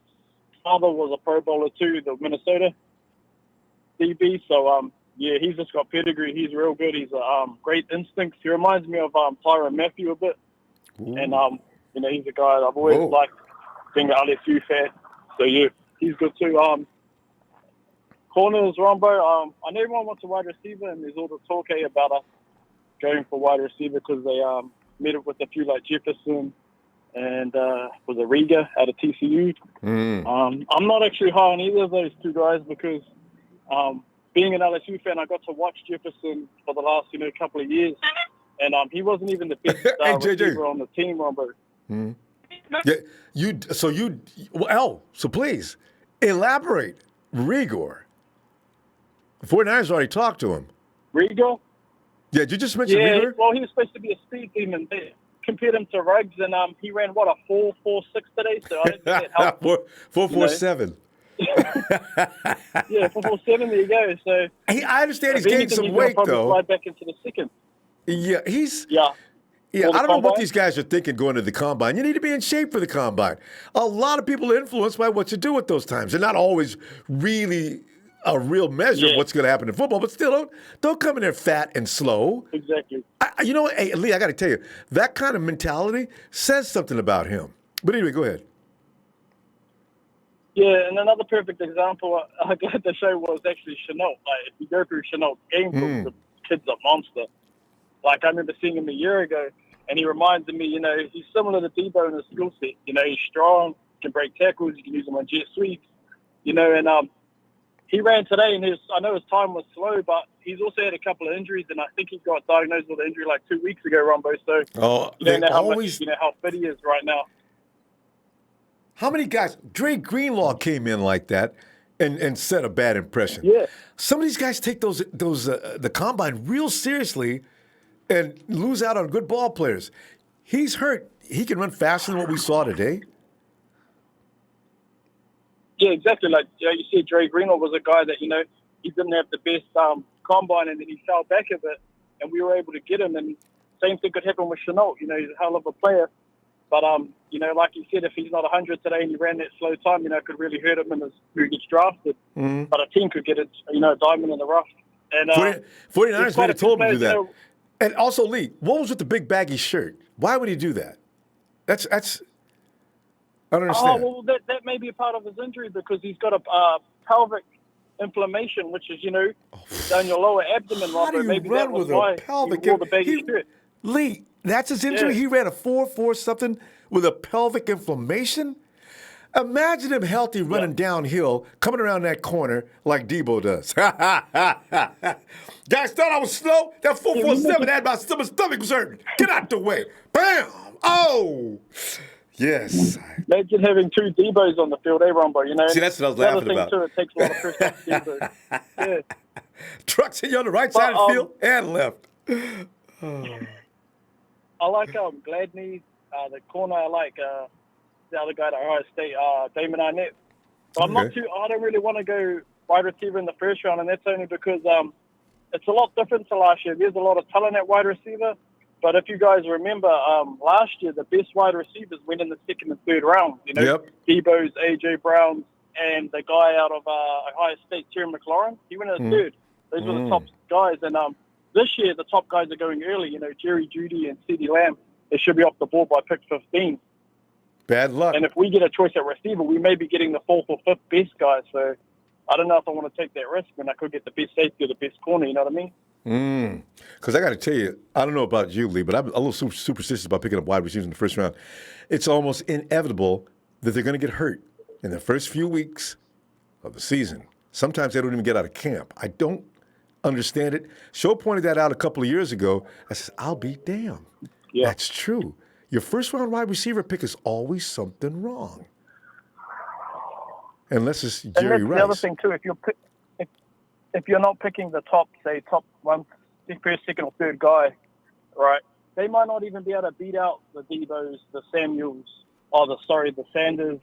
father was a Pro Bowler too, the Minnesota DB. So, he's just got pedigree. He's real good. He's great instincts. He reminds me of Tyrann Mathieu a bit. Ooh. And, he's a guy I've always liked being an LSU fan. So, he's good too. Corners, Ronbo. I know everyone wants a wide receiver, and there's all the talk about us going for wide receiver because they met up with a few like Jefferson and was a Riga out of TCU. I'm not actually high on either of those two guys because being an LSU fan, I got to watch Jefferson for the last couple of years, and he wasn't even the best receiver on the team, Ronbo. Yeah, so please elaborate. Rigor. The 49ers already talked to him. Riga? Yeah, did you just mention Rigor? Well, he was supposed to be a speed demon. They compared him to Ruggs, and he ran, a 4.46 today, so I didn't think that helped. 4.47. Yeah, 4.47, there you go. So I understand he's gained some weight, though. Slide back into the second. Yeah, Yeah, I don't know what these guys are thinking going to the combine. You need to be in shape for the combine. A lot of people are influenced by what you do at those times. They're not always really a real measure of what's going to happen in football, but still don't come in there fat and slow. Exactly. Hey, Lee, I got to tell you, that kind of mentality says something about him. But anyway, go ahead. Yeah, and another perfect example I got to show was actually Shenault. Like, if you go through Shenault's game, the kid's a monster. Like, I remember seeing him a year ago, and he reminded me, he's similar to Deebo in his skill set. He's strong, can break tackles, you can use him on jet sweeps, and he ran today, and I know his time was slow, but he's also had a couple of injuries, and I think he got diagnosed with an injury like 2 weeks ago, Ronbo. So you don't know how fit he is right now. How many guys? Dre Greenlaw came in like that and set a bad impression. Yeah. Some of these guys take the combine real seriously and lose out on good ball players. He's hurt. He can run faster than what we saw today. Yeah, exactly. Like you said, Dre Greenlaw was a guy that, he didn't have the best combine, and then he fell back a bit, and we were able to get him. And same thing could happen with Shenault. He's a hell of a player. But, like you said, if he's not 100 today and he ran that slow time, it could really hurt him who gets drafted. Mm-hmm. But a team could get a diamond in the rough. And 49ers might have told him to do that. And also, Lee, what was with the big baggy shirt? Why would he do that? That's I don't understand. Oh, well, that may be a part of his injury because he's got a pelvic inflammation, which is, down your lower abdomen. How do you maybe run that was with why a pelvic he wore the baggy shirt. Lee, that's his injury? Yeah. He ran a 4.4 something with a pelvic inflammation? Imagine him healthy running downhill, coming around that corner like Deebo does. Guys thought I was slow. That 447 had my stomach was hurting. Get out the way. Bam! Oh! Yes. Imagine having 2 Deebos on the field, Ronbo, you know? See, that's what I was laughing about. The other thing, too, it takes a lot of pressure off Deebo. Yeah. Trucks hit you on the right side of the field and left. I like Gladney, the corner. I like the other guy at Ohio State, Damon Arnett. But I don't really want to go wide receiver in the first round, and that's only because it's a lot different to last year. There's a lot of talent at wide receiver. But if you guys remember, last year, the best wide receivers went in the second and third round. You know, Deebo's, A.J. Brown's, and the guy out of Ohio State, Terry McLaurin, he went in the third. Those were the top guys. And this year, the top guys are going early. You know, Jerry Jeudy and CeeDee Lamb, they should be off the board by pick 15. Bad luck. And if we get a choice at receiver, we may be getting the 4th or 5th best guy. So I don't know if I want to take that risk when I could get the best safety or the best corner. You know what I mean? Because I got to tell you, I don't know about you, Lee, but I'm a little superstitious about picking up wide receivers in the first round. It's almost inevitable that they're going to get hurt in the first few weeks of the season. Sometimes they don't even get out of camp. I don't understand it. Show pointed that out a couple of years ago. I said, I'll be damned. Yeah. That's true. Your first round wide receiver pick is always something wrong. Unless it's Jerry Rice. The other thing, too, if you're not picking the top 1, first, second, or third guy, right, they might not even be able to beat out the Deebos, the Samuels, the Sanders,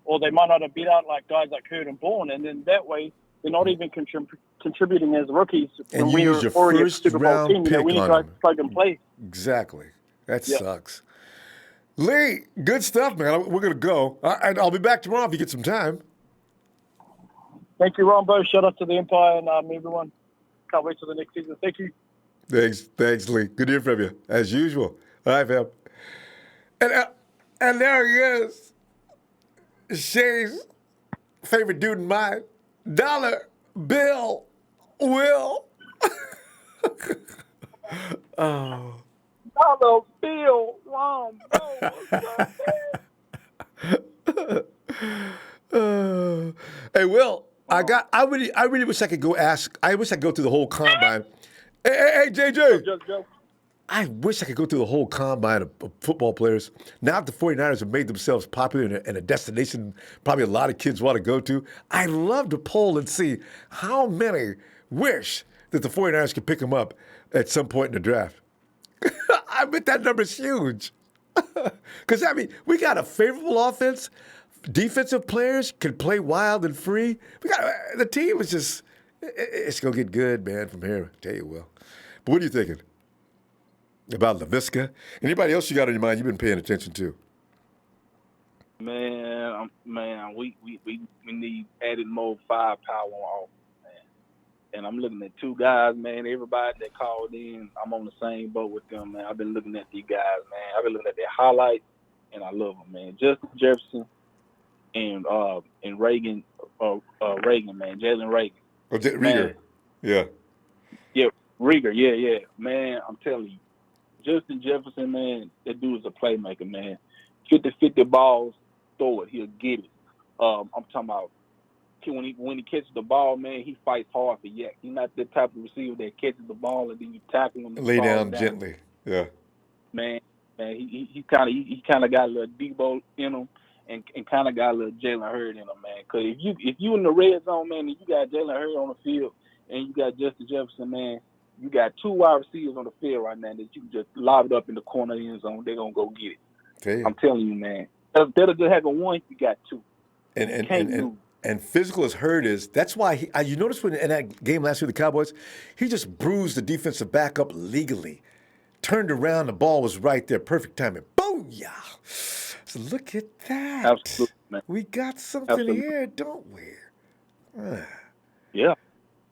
or they might not have beat out like guys like Hurd and Bourne, and then that way they're not even contributing as rookies. And you use your first round team, pick we need on guys them. To plug and play. Exactly. That sucks. Lee, good stuff, man. We're going to go. I'll be back tomorrow if you get some time. Thank you, Ronbo. Shout out to the Empire and everyone. Can't wait till the next season. Thank you. Thanks, Lee. Good to hear from you, as usual. All right, fam. And there he is. Shay's favorite dude in mine, Dollar Bill Will. Dollar Bill Ronbo. Hey, Will. I really wish I could go ask. I wish I could go through the whole combine. Hey, JJ. I wish I could go through the whole combine of football players. Now that the 49ers have made themselves popular and a destination probably a lot of kids want to go to, I'd love to poll and see how many wish that the 49ers could pick them up at some point in the draft. I bet that number's huge. Because, I mean, we got a favorable offense. Defensive players can play wild and free. The team is just, it's going to get good, man, from here. I tell you, Will. But what are you thinking about Laviska? Anybody else you got on your mind you've been paying attention to? Man, we need added more firepower on offense, man. And I'm looking at 2 guys, man. Everybody that called in, I'm on the same boat with them, man. I've been looking at these guys, man. I've been looking at their highlights, and I love them, man. Justin Jefferson and Reagan, man, Jalen Reagan. Oh, Rieger. Yeah. Yeah, Rieger, yeah. Man, I'm telling you, Justin Jefferson, man, that dude is a playmaker, man. 50-50 balls, throw it, he'll get it. I'm talking about when he catches the ball, man, he fights hard for yak. He's not the type of receiver that catches the ball and then you tackle him. Lay down gently. Yeah. Man, he kind of got a little Deebo in him. And kind of got a little Jalen Hurd in him, man. Because if you in the red zone, man, and you got Jalen Hurd on the field and you got Justin Jefferson, man, you got 2 wide receivers on the field right now that you can just lob it up in the corner of the end zone. They're going to go get it. I'm telling you, man. Instead of just having 1, you got 2. And physical as Hurd is, that's why you notice when in that game last year, the Cowboys, he just bruised the defensive back up legally. Turned around, the ball was right there. Perfect timing. Booyah! So look at that. Absolutely, man. We got something here, don't we? Yeah.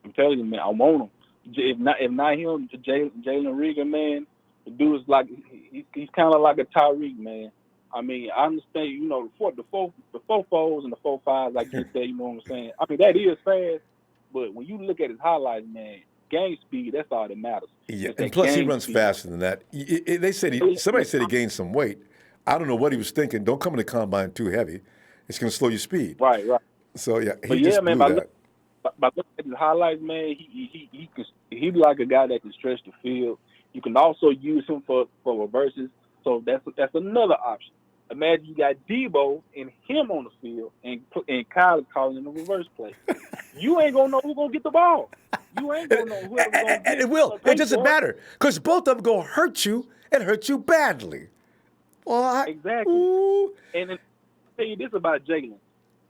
I'm telling you, man, I want him. If not him, Jalen Rieger, man, the dude is like, he's kind of like a Tyreek, man. I mean, I understand, you know, the 4.4s and the 4.5s, like you say, you know what I'm saying? I mean, that is fast, but when you look at his highlights, man, game speed, that's all that matters. Yeah, and plus he runs faster than that. They said somebody said he gained some weight. I don't know what he was thinking. Don't come in the combine too heavy. It's going to slow your speed. Right. So yeah, But he just man, blew that. by looking at his highlights, man, he's like a guy that can stretch the field. You can also use him for reverses. So that's another option. Imagine you got Deebo and him on the field, and Kyle is calling in a reverse play. You ain't gonna know who's gonna get the ball. You ain't gonna know whoever's gonna get And it will. It doesn't matter because both of them gonna hurt you and hurt you badly. Well, exactly. Ooh. And then I'll tell you this about Jalen.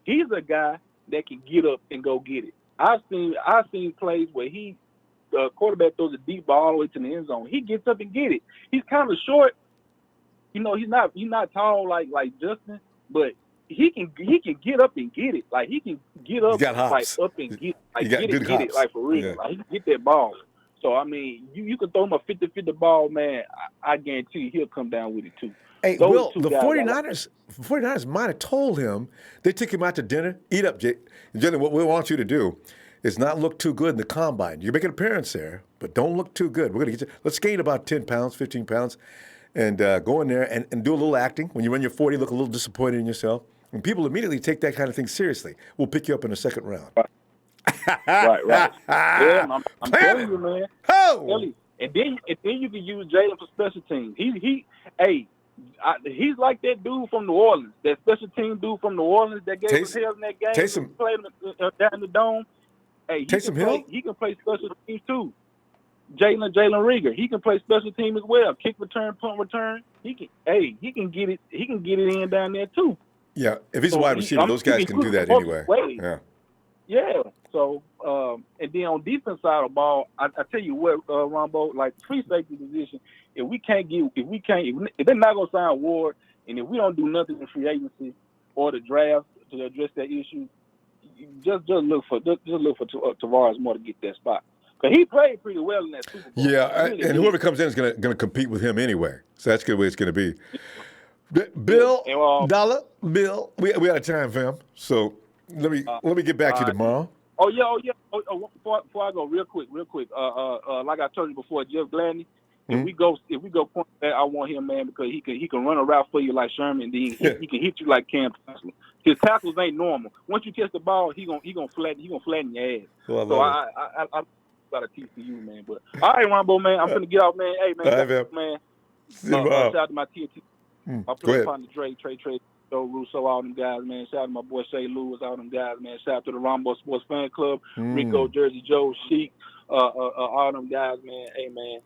He's a guy that can get up and go get it. I've seen plays where the quarterback throws a deep ball all the way to the end zone. He gets up and get it. He's kind of short. You know, he's not tall like Justin, but he can get up and get it. Like he can get up, up and get it, like for real. Yeah. Like he can get that ball. So I mean, you can throw him a 50-50 ball, man. I guarantee you he'll come down with it too. Hey, Will, the 49ers might have told him. They took him out to dinner. Eat up, Jalen. What we want you to do is not look too good in the combine. You make an appearance there, but don't look too good. We're gonna get you. Let's gain about 10 pounds, 15 pounds, and go in there and do a little acting. When you run your 40, look a little disappointed in yourself. And people immediately take that kind of thing seriously. We'll pick you up in the second round. Right. Yeah, I'm telling you, man. Oh! And then you can use Jalen for special teams. He's like that dude from New Orleans, that special team dude from New Orleans that gave us hell in that game. Taysom played down in the dome. Hey, he can play special teams too. Jalen Rieger, he can play special team as well. Kick return, punt return. He can get it. He can get it in down there too. Yeah, if he's a wide receiver, those guys can do that anyway. Yeah. So, and then on defense side of the ball, I tell you what, Ronbo, like free safety position, if they're not gonna sign Ward, and if we don't do nothing in free agency or the draft to address that issue, just look for Tavares Moore to get that spot. Because he played pretty well in that Super Bowl. Yeah, and whoever comes in is gonna compete with him anyway. So that's the way it's gonna be. Bill, Bill, we out of time, fam. So let me get back to you tomorrow. Before I go, real quick. Like I told you before, Jeff Gladney. If we go point back, I want him, man, because he can run a route for you like Sherman, and then he can hit you like Cam Chancellor. His tackles ain't normal. Once you catch the ball, he gonna flatten your ass. Well, so I got a TCU, man. But all right, Ronbo, man, I'm finna get off, man. Hey, man, shout out to my TNT. My play partner Trey, Joe Russo, all them guys, man. Shout out to my boy Shay Lewis, all them guys, man. Shout out to the Ronbo Sports Fan Club, Rico, Jersey Joe, Sheik, all them guys, man. Hey, man.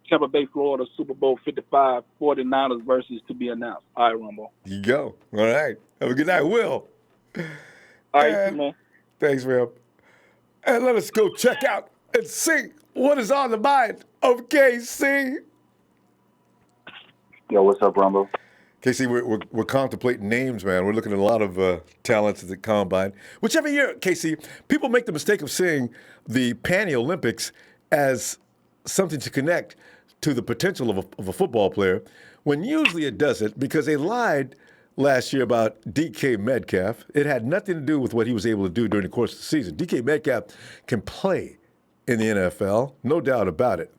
Tampa Bay, Florida, Super Bowl 55, 49ers versus to be announced. All right, Ronbo. You go. All right. Have a good night, Will. All right, man. Thanks, man. And let us go check out and see what is on the mind of KC. Yo, what's up, Ronbo? KC, we're contemplating names, man. We're looking at a lot of talents at the Combine. Whichever year, KC, people make the mistake of seeing the Panty Olympics as something to connect to the potential of a football player, when usually it doesn't, because they lied last year about DK Metcalf. It had nothing to do with what he was able to do during the course of the season. DK Metcalf can play in the NFL, no doubt about it.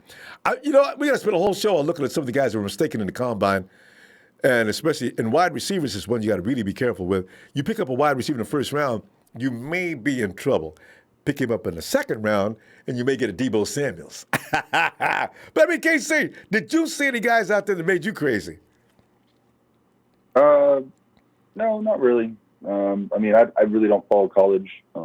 We got to spend a whole show on looking at some of the guys who were mistaken in the Combine, and especially in wide receivers is one you got to really be careful with. You pick up a wide receiver in the first round, you may be in trouble. Pick him up in the second round, and you may get a Deebo Samuel. But I mean, KC, did you see any guys out there that made you crazy? No, not really. I mean, I really don't follow college. I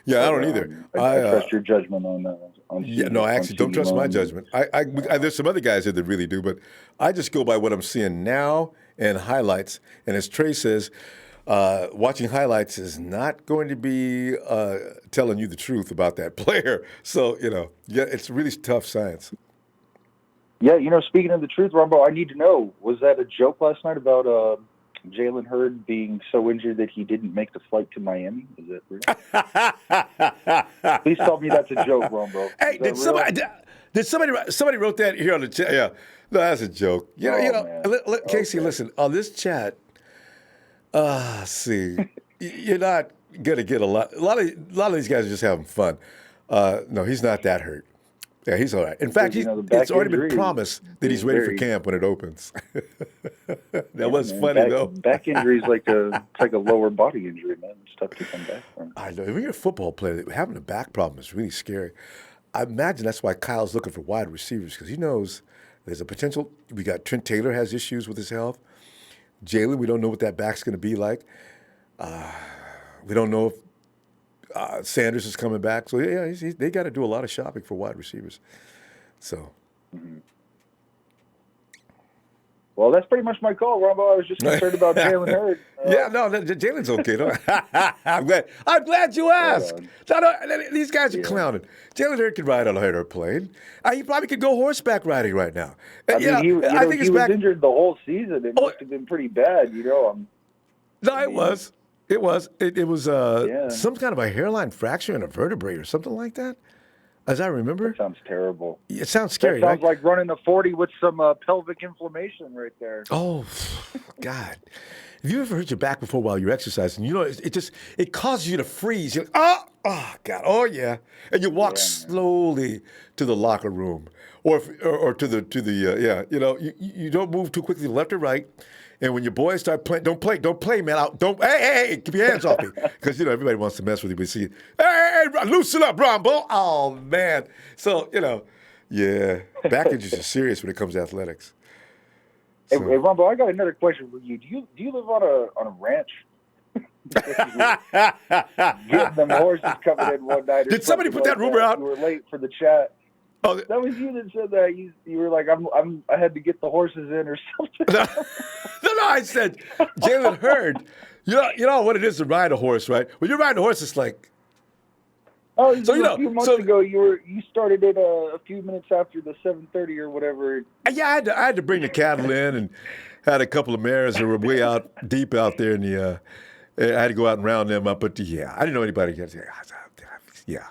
don't either. I trust your judgment on I actually don't trust my judgment. There's some other guys here that really do, but I just go by what I'm seeing now and highlights. And as Trey says, watching highlights is not going to be telling you the truth about that player. So, it's really tough science. Yeah, speaking of the truth, Ronbo, I need to know, was that a joke last night about Jalen Hurd being so injured that he didn't make the flight to Miami? Is that real? Please tell me that's a joke, Ronbo. Hey, did somebody wrote that here on the chat? Yeah, no, that's a joke. Casey, listen, on this chat, see, you're not gonna get a lot of these guys are just having fun. No, he's not that hurt. Yeah, he's all right. In fact, the back it's already been injury promised that he's is ready for very- camp when it opens. That Yeah, was man, funny, though. Back injury is like a lower body injury, man. It's tough to come back from. I know. When you're a football player, having a back problem is really scary. I imagine that's why Kyle's looking for wide receivers, because he knows there's a potential. We got Trent Taylor has issues with his health. Jalen, we don't know what that back's going to be like. We don't know if Sanders is coming back. So, yeah, they got to do a lot of shopping for wide receivers. So. Mm-hmm. Well, that's pretty much my call, Ronbo. I was just concerned about Jalen Hurd. Yeah, no, Jalen's okay. No? I'm glad you asked. No, these guys are clowning. Jalen Hurd could ride on a plane. He probably could go horseback riding right now. I mean, he was injured the whole season. It must have been pretty bad, No, it was. It was some kind of a hairline fracture in a vertebrae or something like that, as I remember. That sounds terrible. It sounds scary, That sounds right? like running a 40 with some pelvic inflammation right there. Oh, God. Have you ever hurt your back before while you're exercising? It causes you to freeze. You're like, oh, God, oh, yeah. And you walk slowly to the locker room or to the you don't move too quickly left or right. And when your boys start playing, don't play, man. Hey, keep your hands off me. Because, everybody wants to mess with you. But see, hey, loosen up, Ronbo. Oh, man. So, yeah, back injuries are serious when it comes to athletics. So. Hey, Ronbo, I got another question for you. Do you live on a ranch? Getting them horses coming in one night. Did somebody put that rumor out? You were late for the chat. Oh, that was you that said that. You were like, I had to get the horses in or something. No, I said Jalen Hurd. You know what it is to ride a horse, right? When you're riding a horse, it's like. Oh, so a few months ago, you started it a few minutes after the 7:30 or whatever. Yeah, I had to bring the cattle in and had a couple of mares that were way out deep out there in the. I had to go out and round them up, but I didn't know anybody. Yeah.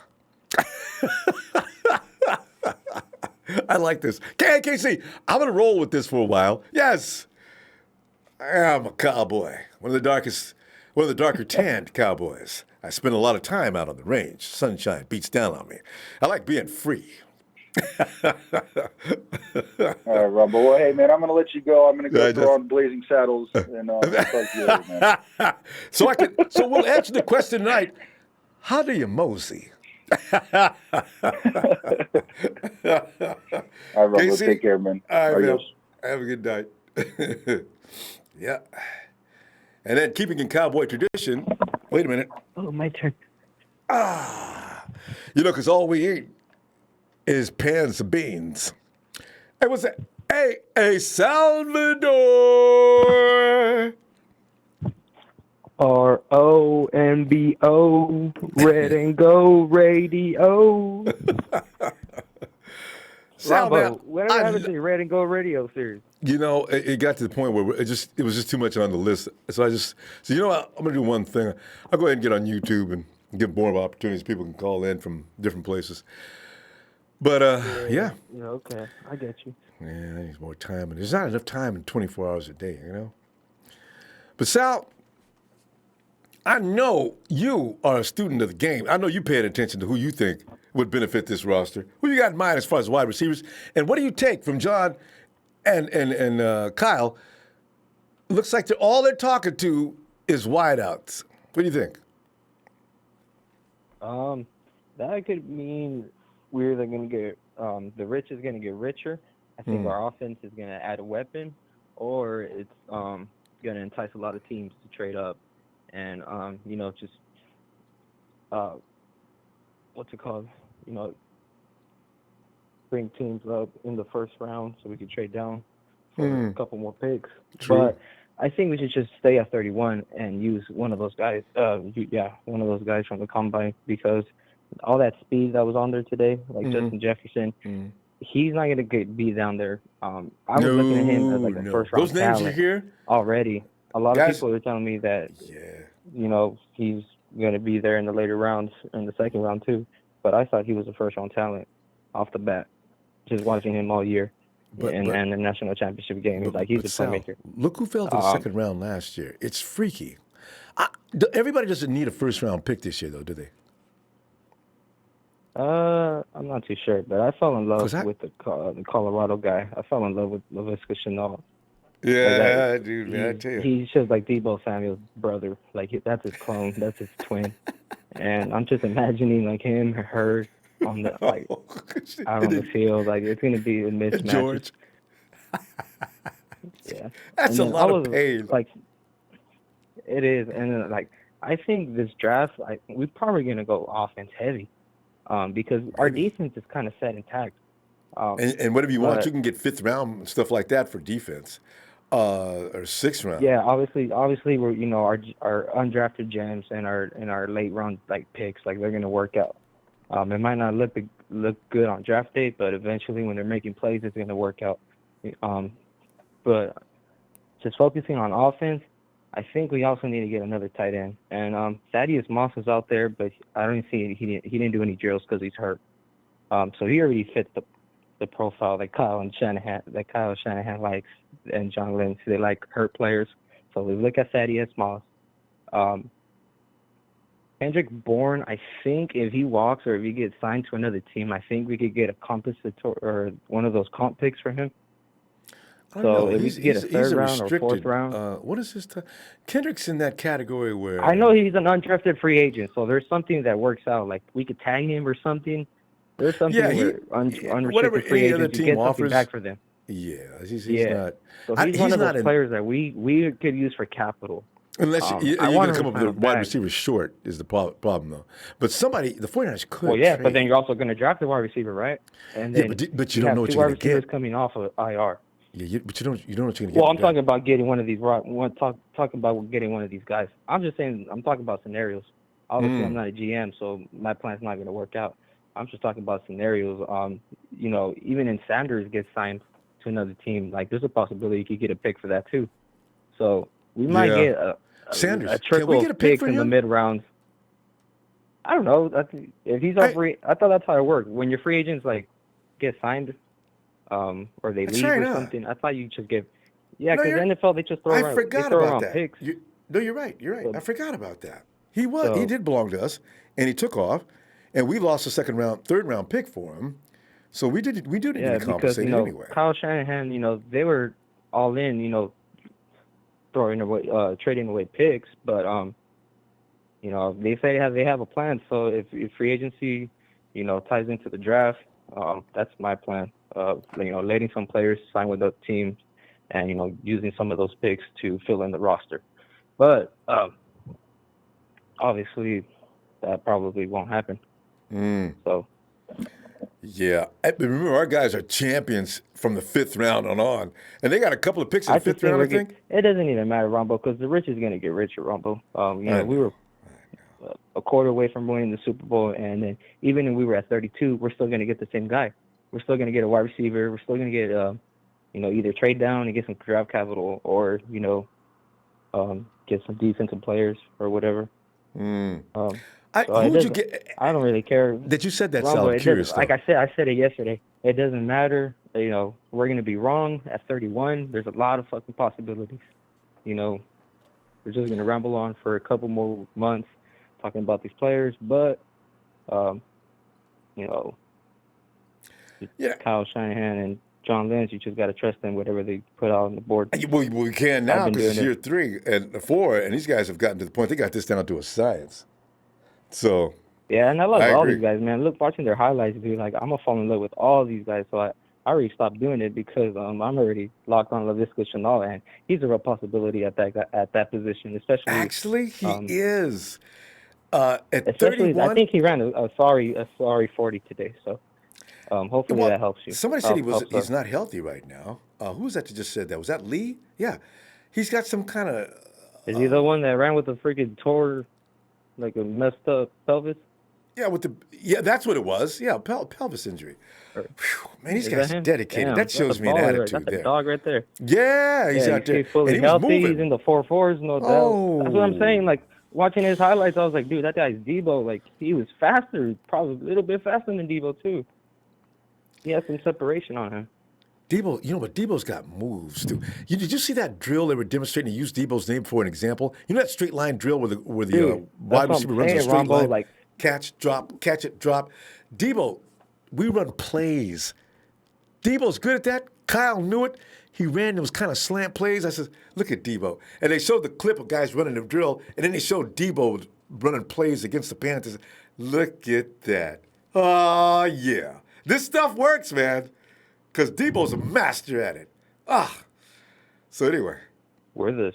I like this. KC, I'm going to roll with this for a while. Yes, I'm a cowboy. One of the darker tanned cowboys. I spend a lot of time out on the range. Sunshine beats down on me. I like being free. All right, Rob. Well, hey, man, I'm going to let you go. I'm going to go throw on Blazing Saddles and talk to you later, man. So we'll answer the question tonight. How do you mosey? All right, Rob. Take care, man. All right, have a good night. Yeah. And then keeping in cowboy tradition, wait a minute. Oh, my turn. Because all we eat is pans of beans. Hey, what's that? Hey, Salvador. RONBO, Red and Go Radio. Ronbo, whatever happened to your Red and Go Radio series? It got to the point where it was just too much on the list. So you know what? I'm going to do one thing. I'll go ahead and get on YouTube and give more opportunities. People can call in from different places. But, yeah. Yeah, okay. I get you. Yeah, I need more time. And there's not enough time in 24 hours a day, But, Sal, I know you are a student of the game. I know you paid attention to who you think would benefit this roster. Who you got in mind as far as wide receivers? And what do you take from John and Kyle? Looks like all they're talking to is wideouts. What do you think? That could mean we're either going to get the rich is going to get richer. I think our offense is going to add a weapon, or it's going to entice a lot of teams to trade up and just what's it called? Bring teams up in the first round so we could trade down for a couple more picks. True. But I think we should just stay at 31 and use one of those guys. One of those guys from the combine, because all that speed that was on there today, like Justin Jefferson, he's not going to be down there. I was looking at him as like a first round Those names talent you hear already. A lot of people are telling me that he's going to be there in the later rounds, in the second round too. But I thought he was a first round talent off the bat. Just watching him all year. And the national championship game. He's a playmaker. Look who fell to the second round last year. It's freaky. Everybody doesn't need a first round pick this year, though, do they? I'm not too sure, but I fell in love 'Cause I with the Colorado guy. I fell in love with Laviska Shenault. yeah, dude, man, I tell you. He's just like Deebo Samuel's brother. Like that's his clone. That's his twin. And I'm just imagining like him or her on the like out on the field. Like it's gonna be a mismatch. George, Yeah. that's And a then I lot of was pain. like, it is, and then, like I think this draft, like we're probably gonna go offense heavy, because our Maybe. defense is kind of set intact. And whatever you want, But you can get 5th round and stuff like that for defense, or 6th round. yeah, obviously we're our undrafted gems and our late round like picks, like they're gonna work out. It might not look good on draft day, but eventually when they're making plays, it's gonna work out. But just focusing on offense, I think we also need to get another tight end. And Thaddeus Moss is out there, but I don't see he didn't do any drills because he's hurt. So he already fits the profile that Kyle Shanahan likes, and John Lynch. They like hurt players. So we look at Thaddeus Moss. Kendrick Bourne, I think if he walks or if he gets signed to another team, I think we could get a compensatory or one of those comp picks for him. I don't know. So if we could get a third round or fourth round. What is his Kendrick's in that category where I know he's an undrafted free agent, so there's something that works out. Like we could tag him or something. There's something where whatever unrestricted free any other agents, you team get something offers, back for them. yeah, he's Yeah. not. So he's one of those players that we could use for capital. Unless you're I going want to come him up to with a sign wide back. receiver short is the problem, though. But the 49ers could Well, yeah, trade. but then you're also going to draft a wide receiver, right? And Yeah, then but you don't have know what two you're wide going to receivers get. coming off of IR. Yeah, but you don't know what you're going to get. Well, I'm talking about getting one of these. Talking about getting one of these guys. I'm just saying. I'm talking about scenarios. Obviously, I'm not a GM, so my plan's not going to work out. I'm just talking about scenarios. Even if Sanders gets signed to another team, like there's a possibility you could get a pick for that too. So we might get Sanders. a trickle Can we get a of pick picks for in the him? mid rounds. I don't know. If he's our free, I thought that's how it worked. When your free agents like get signed, or they leave or something, I thought you just give. Yeah, because NFL they just throw around. I forgot they throw about around that. picks. No, you're right. You're right. I forgot about that. He So- did belong to us, and he took off, and we lost a 2nd round, 3rd round pick for him. So we do need to be because compensated anyway. Kyle Shanahan, they were all in, throwing away, trading away picks, but they say they have a plan. So if free agency, ties into the draft, that's my plan. Letting some players sign with other teams, and using some of those picks to fill in the roster. But obviously, that probably won't happen. So. Yeah, but remember our guys are champions from the 5th round on, and they got a couple of picks in the 5th round. I think it doesn't even matter, Ronbo, because the rich is going to get richer, Ronbo. We were a quarter away from winning the Super Bowl, and then even if we were at 32, we're still going to get the same guy. We're still going to get a wide receiver. We're still going to get, either trade down and get some draft capital, or get some defensive players or whatever. Who would you get? I don't really care. That you said that, Ronbo, Sal. I'm curious. Like I said it yesterday. It doesn't matter. We're going to be wrong at 31. There's a lot of fucking possibilities. We're just going to ramble on for a couple more months talking about these players. But, Kyle Shanahan and John Lynch, you just got to trust them, whatever they put out on the board. Well, we can now because it's year 3 and 4, and these guys have gotten to the point they got this down to a science. So yeah, and I love all these guys, man. Look, watching their highlights, dude. Like I'm gonna fall in love with all these guys. So I already stopped doing it because I'm already locked on Laviska Shenault, and he's a real possibility at that position, especially. Actually, he is. At especially, 31, I think he ran a sorry 40 today. So hopefully that helps you. Somebody said he's not healthy right now. Who was that that just said that? Was that Lee? Yeah, he's got some kind of. Is he the one that ran with the freaking tore? Like a messed up pelvis? Yeah, that's what it was. Yeah, pelvis injury. Whew, man, these guys are dedicated. Damn, that shows me an attitude that's a dog right there. Yeah, he's out there. He's fully healthy. He's in the 4.4s, no doubt. That's what I'm saying. Like, watching his highlights, I was like, dude, that guy's Deebo. Like, he was faster, probably a little bit faster than Deebo, too. He has some separation on him. Deebo, but Deebo's got moves too. Did you see that drill they were demonstrating to use Deebo's name for an example? You know that straight line drill where the wide receiver runs a straight line, like catch, drop, catch it, drop. Deebo, we run plays. Deebo's good at that. Kyle knew it. He ran those kind of slant plays. I said, look at Deebo. And they showed the clip of guys running the drill, and then they showed Deebo running plays against the Panthers. Look at that. Oh, yeah. This stuff works, man, because Deebo's a master at it. So anyway. We're the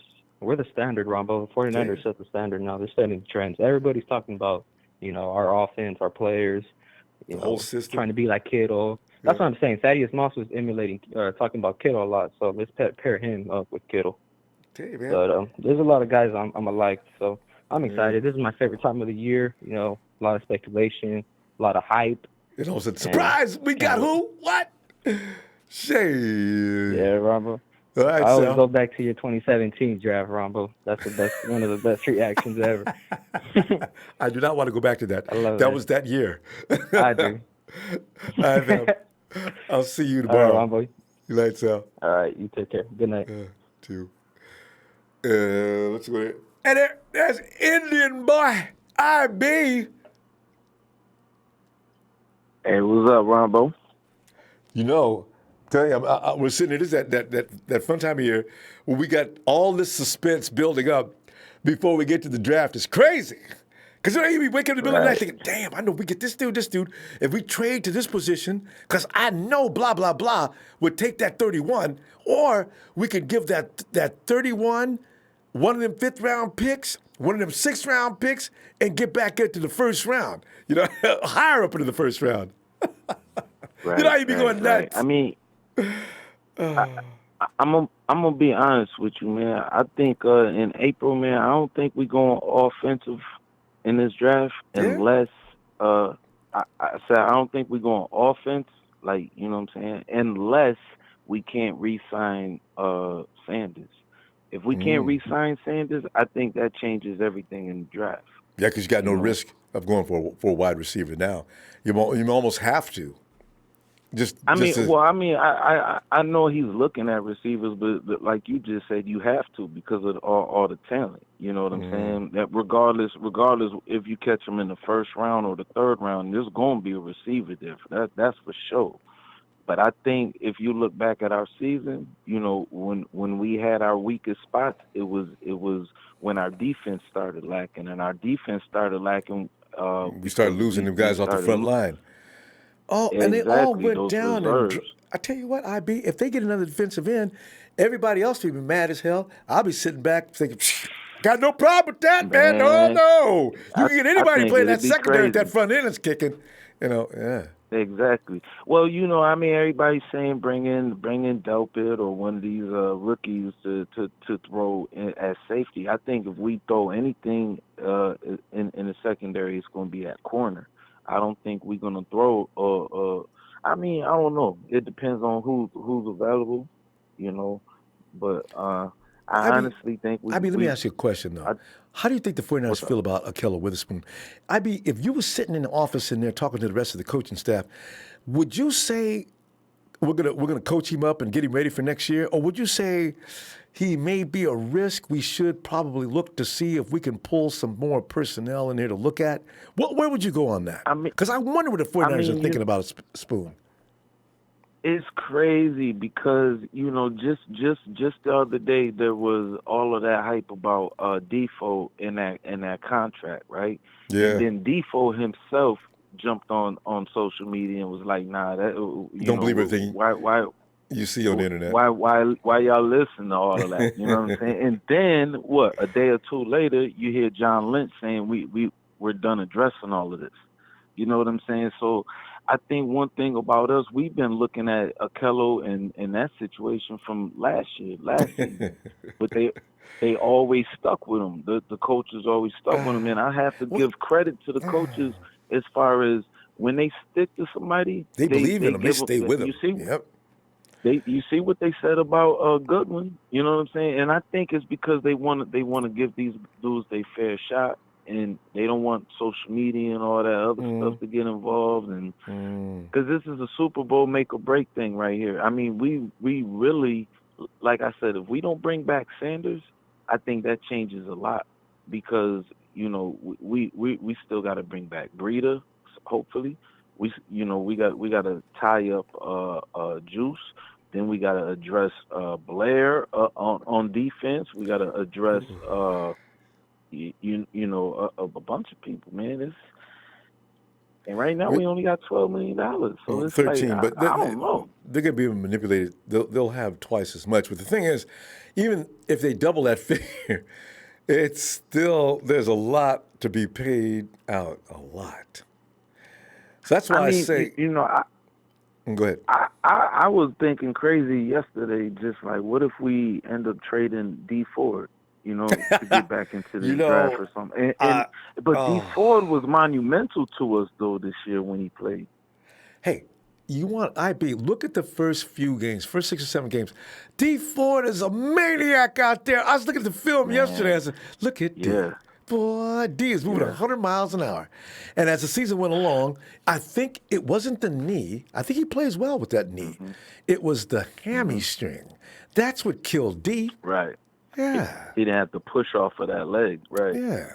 standard, Ronbo. The 49ers set the standard now. They're setting trends. Everybody's talking about, our offense, our players, the whole system. Trying to be like Kittle. That's what I'm saying. Thaddeus Moss was emulating, talking about Kittle a lot. So let's pair him up with Kittle. Hey, man. But there's a lot of guys I'm alike. So I'm excited. This is my favorite time of the year. A lot of speculation, a lot of hype. It all said, surprise, we got who? What? Shade. Yeah, Ronbo. All right, I always go back to your 2017 draft, Ronbo. That's one of the best reactions ever. I do not want to go back to that. I love that was that year. I do. I'll see you tomorrow. All right, Ronbo. You lights out. All right, you take care. Good night. Too. Let's go there. And there's Indian boy, IB. Hey, what's up, Ronbo? Tell you, we're sitting here. This is that fun time of year where we got all this suspense building up before we get to the draft. It's crazy. Because you be waking up in the middle of the night thinking, damn, I know we get this dude. If we trade to this position, because I know blah, blah, blah would take that 31, or we could give that 31, one of them 5th round picks, one of them 6th round picks, and get back into the first round. Higher up into the first round. Right, how you be going nuts. I mean, I'm gonna be honest with you, man. I think in April, man, I don't think we're going offensive in this draft unless I said I don't think we're going offense, like, you know what I'm saying, unless we can't re-sign Sanders. If we can't re-sign Sanders, I think that changes everything in the draft. Yeah, because you got no risk of going for a wide receiver now. You almost have to. I know he's looking at receivers, but like you just said, you have to because of all the talent. You know what I'm saying? That regardless if you catch him in the first round or the third round, there's going to be a receiver there. That's for sure. But I think if you look back at our season, when we had our weakest spots, it was when our defense started lacking, and our defense started lacking. We started losing them guys off the front line. Oh, and they all went down. And I tell you what, IB, if they get another defensive end, everybody else will be mad as hell. I'll be sitting back thinking, got no problem with that, man. No. You can get anybody playing that secondary if that front end is kicking. Yeah. Exactly. Well, everybody's saying bring in Delpit or one of these rookies to throw as safety. I think if we throw anything in the secondary, it's going to be at corner. I don't think we're going to throw. I don't know. It depends on who's available, But I honestly think we. let me ask you a question though. How do you think the 49ers feel about Ahkello Witherspoon? If you were sitting in the office in there talking to the rest of the coaching staff, would you say we're gonna coach him up and get him ready for next year, or would you say he may be a risk? We should probably look to see if we can pull some more personnel in there to look at. Where would you go on that? Because I wonder what the 49ers are thinking about Spoon. It's crazy because, just the other day there was all of that hype about Defoe in that contract, right? Yeah. And then Defoe himself jumped on social media and was like, "Nah, that don't believe everything. Why you see on the internet? Why y'all listen to all of that? You know what I'm saying?" And then a day or two later, you hear John Lynch saying we're done addressing all of this. You know what I'm saying? So I think one thing about us, we've been looking at Ahkello and that situation from last season, but they always stuck with him. The coaches always stuck with him, and I have to give credit to the coaches as far as when they stick to somebody, they believe in them. They stay with them. You see what they said about Goodwin. You know what I'm saying? And I think it's because they want to give these dudes their fair shot. And they don't want social media and all that other stuff to get involved, and because this is a Super Bowl make or break thing right here. We really, like I said, if we don't bring back Sanders, I think that changes a lot because we still got to bring back Breida, hopefully. we got to tie up Juice. Then we got to address Blair on defense. We got to address a bunch of people, man. And right now we only got $12 million, so it's 13, like but I don't know. They're going to be manipulated. They'll have twice as much. But the thing is, even if they double that figure, it's still there's a lot to be paid out. A lot. So that's why I say, go ahead. I was thinking crazy yesterday. Just like, what if we end up trading D Ford? To get back into the draft or something. But D Ford was monumental to us though this year when he played. Hey, you want IB? Look at the first few games, first 6 or 7 games. D Ford is a maniac out there. I was looking at the film yesterday. I said, look at D. Boy, D is moving 100 miles an hour. And as the season went along, I think it wasn't the knee. I think he plays well with that knee. Mm-hmm. It was the hamstring. That's what killed D. Right. Yeah. He didn't have to push off of that leg, right? Yeah.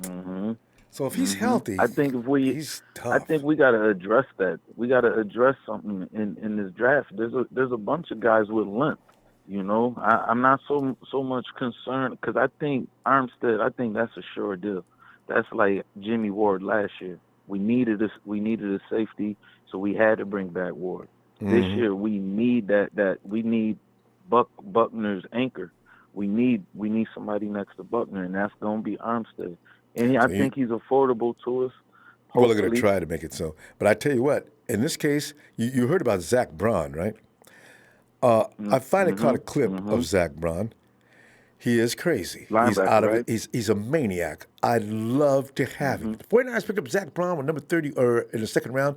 Mm-hmm. So if he's healthy, I think he's tough. I think we got to address that. We got to address something in this draft. There's a bunch of guys with limp. I'm not so much concerned because I think Armstead. I think that's a sure deal. That's like Jimmy Ward last year. We needed a safety, so we had to bring back Ward. Mm-hmm. This year we need that we need Buckner's anchor. We need somebody next to Buckner, and that's going to be Armstead. And I think he's affordable to us. Well, they're going to try to make it so. But I tell you what, in this case, you heard about Zach Braun, right? I finally caught a clip of Zach Braun. He is crazy. He's out of it. He's a maniac. I'd love to have him. The 49ers picked up Zach Braun with number 30 or in the second round.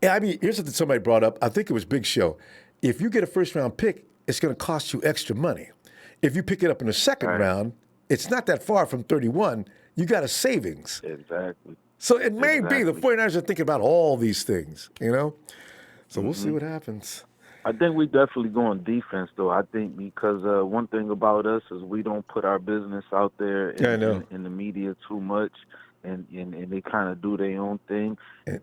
I mean, here's something somebody brought up. I think it was Big Show. If you get a first-round pick, it's going to cost you extra money. If you pick it up in the second round, it's not that far from 31. You got a savings. Exactly. So it may be the 49ers are thinking about all these things, So we'll see what happens. I think we definitely go on defense, though. I think because one thing about us is we don't put our business out there in the media too much, and they kind of do their own thing. And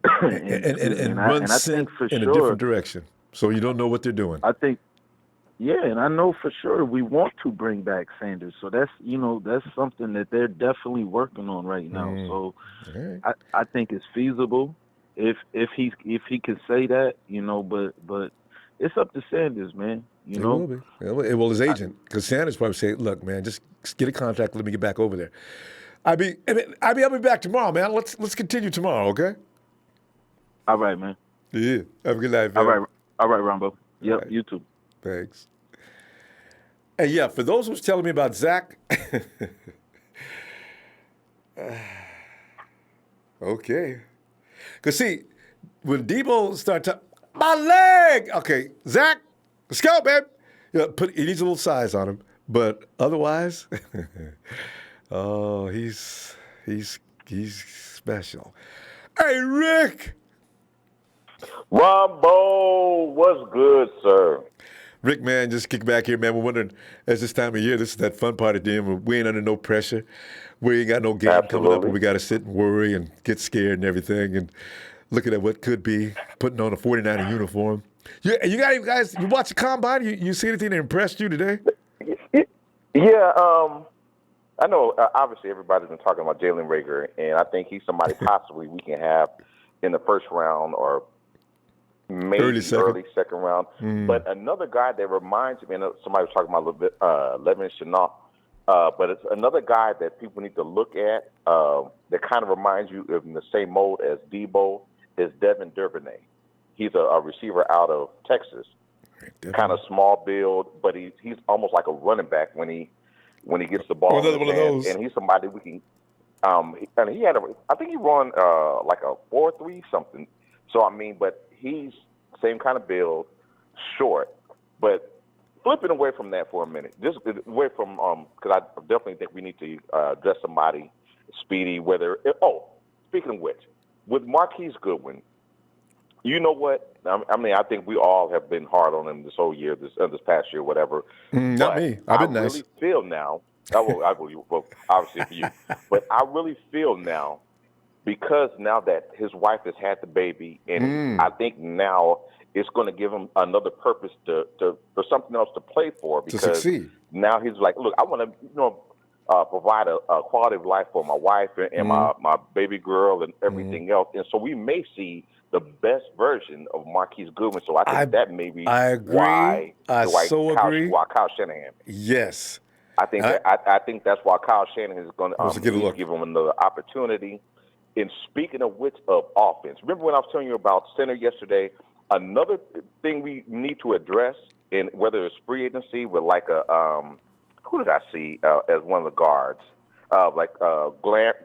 run I think for in a different direction. So you don't know what they're doing. I think. Yeah, and I know for sure we want to bring back Sanders. So that's something that they're definitely working on right now. So I think it's feasible if he can say that, but it's up to Sanders, man. It will be. Well, his agent, because Sanders probably say, "Look, man, just get a contract. Let me get back over there." I'll be back tomorrow, man. Let's continue tomorrow, okay? All right, man. Yeah. Have a good night, man. All right, Ronbo. Yep, right. You too. Thanks. And yeah, for those who's telling me about Zach, okay. Because see, when Deebo started talking, my leg! Okay, Zach, let's go, babe. He needs a little size on him. But otherwise, he's special. Hey, Rick! Ronbo, what's good, sir? Rick, man, just kick back here, man. We're wondering, as this time of year, this is that fun part of the game. We ain't under no pressure. We ain't got no game coming up where we got to sit and worry and get scared and everything and looking at what could be, putting on a 49er uniform. You guys, you watch the Combine? You see anything that impressed you today? Yeah, I know, obviously, everybody's been talking about Jalen Reagor, and I think he's somebody possibly we can have in the first round or maybe early second round. But another guy that reminds me, and somebody was talking about a little bit, Laviska Shenault, but it's another guy that people need to look at that kind of reminds you of in the same mode as Deebo is Devin Duvernay. He's a receiver out of Texas, kind of small build, but he's almost like a running back when he gets the ball. Another one of those. And he's somebody we can. And he had I think he run like a 4.3 something. So I mean, but he's same kind of build, short, but flipping away from that for a minute, just away from because I definitely think we need to address somebody speedy. Speaking of which, with Marquise Goodwin, you know what? I mean, I think we all have been hard on him this whole year, this past year, whatever. Not me. I've been nice. I really feel now. Well, obviously for you, but I really feel now because now that his wife has had the baby, and I think now it's going to give him another purpose for something else to play for, because to succeed. Now he's like, look, I want to provide a quality of life for my wife and my baby girl and everything else. And so we may see the best version of Marquise Goodwin. So I think that may be why Kyle Shanahan. Yes. I think I think that's why Kyle Shanahan is going to give him another opportunity. And speaking of which, of offense, remember when I was telling you about center yesterday? Another thing we need to address, and whether it's free agency with like who did I see as one of the guards,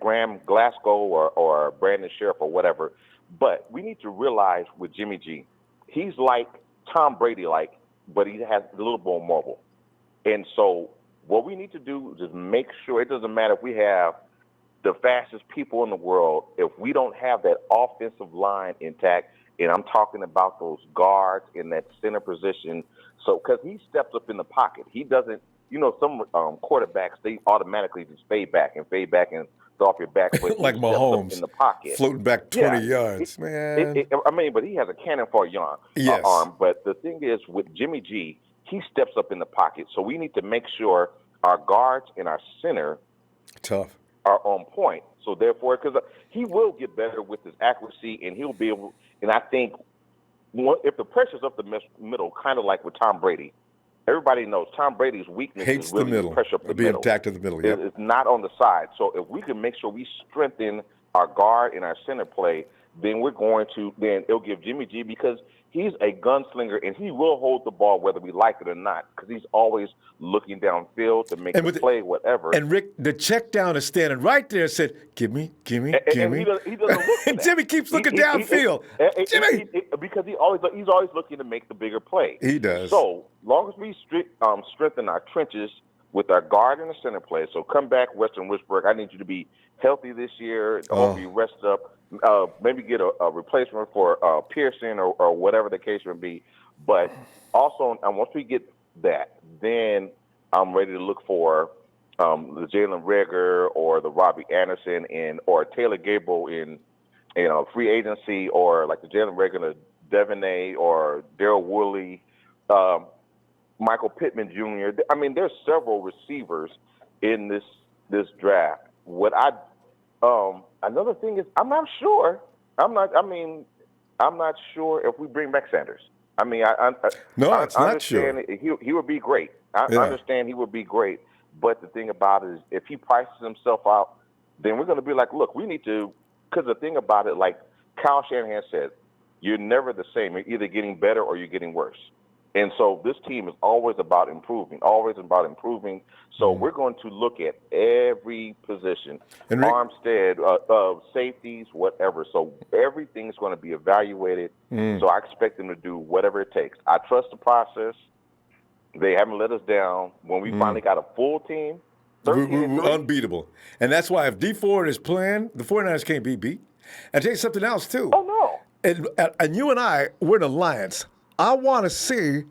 Graham Glasgow or Brandon Sheriff or whatever. But we need to realize with Jimmy G, he's like Tom Brady, but he has a little more mobile. And so what we need to do is just make sure, it doesn't matter if we have the fastest people in the world, if we don't have that offensive line intact, and I'm talking about those guards in that center position. So, because he steps up in the pocket, he doesn't. Some quarterbacks, they automatically just fade back and throw off your back. But like Mahomes in the pocket, floating back 20 yards, man. But he has a cannon for a yes. arm. But the thing is, with Jimmy G, he steps up in the pocket. So we need to make sure our guards and our center are on point. So therefore, because he will get better with his accuracy, and he'll be able. And I think if the pressure's up the middle, kind of like with Tom Brady, everybody knows Tom Brady's weakness is really the pressure up the middle. Attacked in the middle. Yep. It's not on the side. So if we can make sure we strengthen our guard and our center play, then it'll give Jimmy G, because he's a gunslinger and he will hold the ball whether we like it or not, because he's always looking downfield to make the play, whatever. And Rick, the check down is standing right there, said, give me. And he doesn't look for that. Jimmy keeps looking downfield. Jimmy! Because he's always looking to make the bigger play. He does. So long as we strengthen our trenches with our guard and the center play, so come back, Western Whisper, I need you to be healthy this year, be rested up. Maybe get a replacement for Pearson or whatever the case may be. But also, once we get that, then I'm ready to look for the Jalen Reagor or the Robbie Anderson or Taylor Gabriel in free agency, or like the Jalen Reagor, Devonay or Darryl Woolley, Michael Pittman Jr. I mean, there's several receivers in this draft. Another thing is, I'm not sure if we bring back Sanders. I mean, I not sure. He would be great. I understand he would be great, but the thing about it is, if he prices himself out, then we're going to be like, look, we need to. Because the thing about it, like Kyle Shanahan said, you're never the same. You're either getting better or you're getting worse. And so this team is always about improving. So we're going to look at every position, Armstead, safeties, whatever. So everything's going to be evaluated. So I expect them to do whatever it takes. I trust the process. They haven't let us down. When we finally got a full team, we're unbeatable. And that's why if D4 is playing, the 49ers can't be beat. And I'll tell you something else, too. Oh, no. And you and I, we're an alliance. I want to see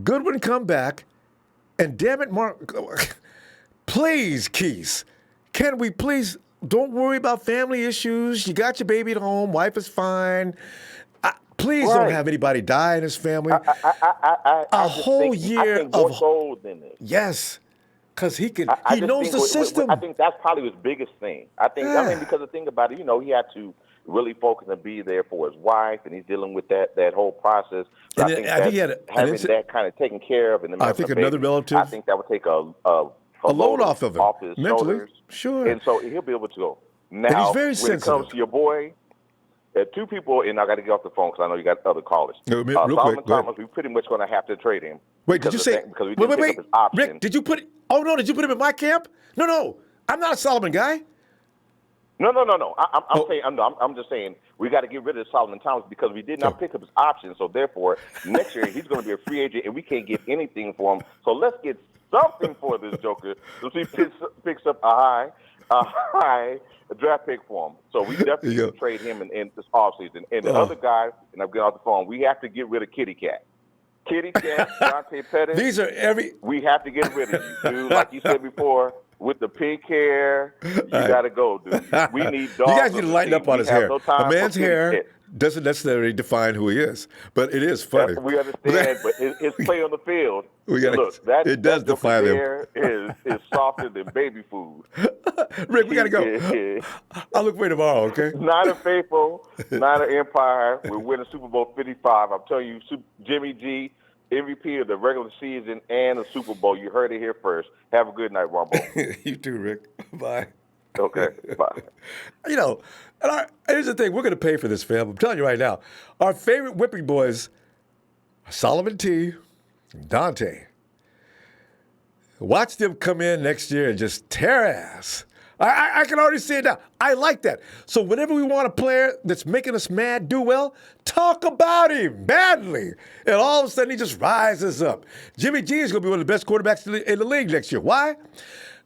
Goodwin come back, and damn it, Mark, please, Keith, can we please don't worry about family issues. You got your baby at home, wife is fine. Please don't have anybody die in his family. A whole year of more so than this. Yes, because he knows the system. I think that's probably his biggest thing. I mean, because the thing about it, he had to really focus and be there for his wife, and he's dealing with that whole process. So I think having that kind of taken care of, and I think another relative. I think that would take a load off of him, off his mentally. Shoulders. Sure. And so he'll be able to go. Now, and he's very when sensitive. it comes to your boy, two people, and I got to get off the phone because I know you got other callers. Real Solomon quick, Thomas, we're pretty much going to have to trade him. Wait, did you say? Because we didn't pick up his option. Rick, did you put? Oh no, did you put him in my camp? No, I'm not a Solomon guy. No. I'm just saying we got to get rid of Solomon Thomas because we did not pick up his option. So therefore, next year he's going to be a free agent, and we can't get anything for him. So let's get something for this joker. So he picks up a high draft pick for him. So we definitely can trade him in this offseason. And the other guy, and I'm getting off the phone, we have to get rid of Kitty Cat. Dante Pettis. These are we have to get rid of you, dude. Like you said before, with the pink hair. You right. got to go, dude. We need dogs. You guys need to lighten up on his hair. No A man's hair doesn't necessarily define who he is, but it is funny. We understand, but his play on the field. Look, it does define him. Hair is softer than baby food. Rick, we got to go. I'll look for you tomorrow, okay? Niner faithful, Niner Empire. We're winning Super Bowl 55. I'm telling you, Jimmy G, MVP of the regular season and the Super Bowl. You heard it here first. Have a good night, Ronbo. You too, Rick. Bye. Okay, bye. Here's the thing. We're going to pay for this, fam. I'm telling you right now. Our favorite whipping boys are Solomon T. and Dante. Watch them come in next year and just tear ass. I can already see it now. I like that. So whenever we want a player that's making us mad do well, talk about him badly. And all of a sudden he just rises up. Jimmy G is going to be one of the best quarterbacks in the league next year. Why?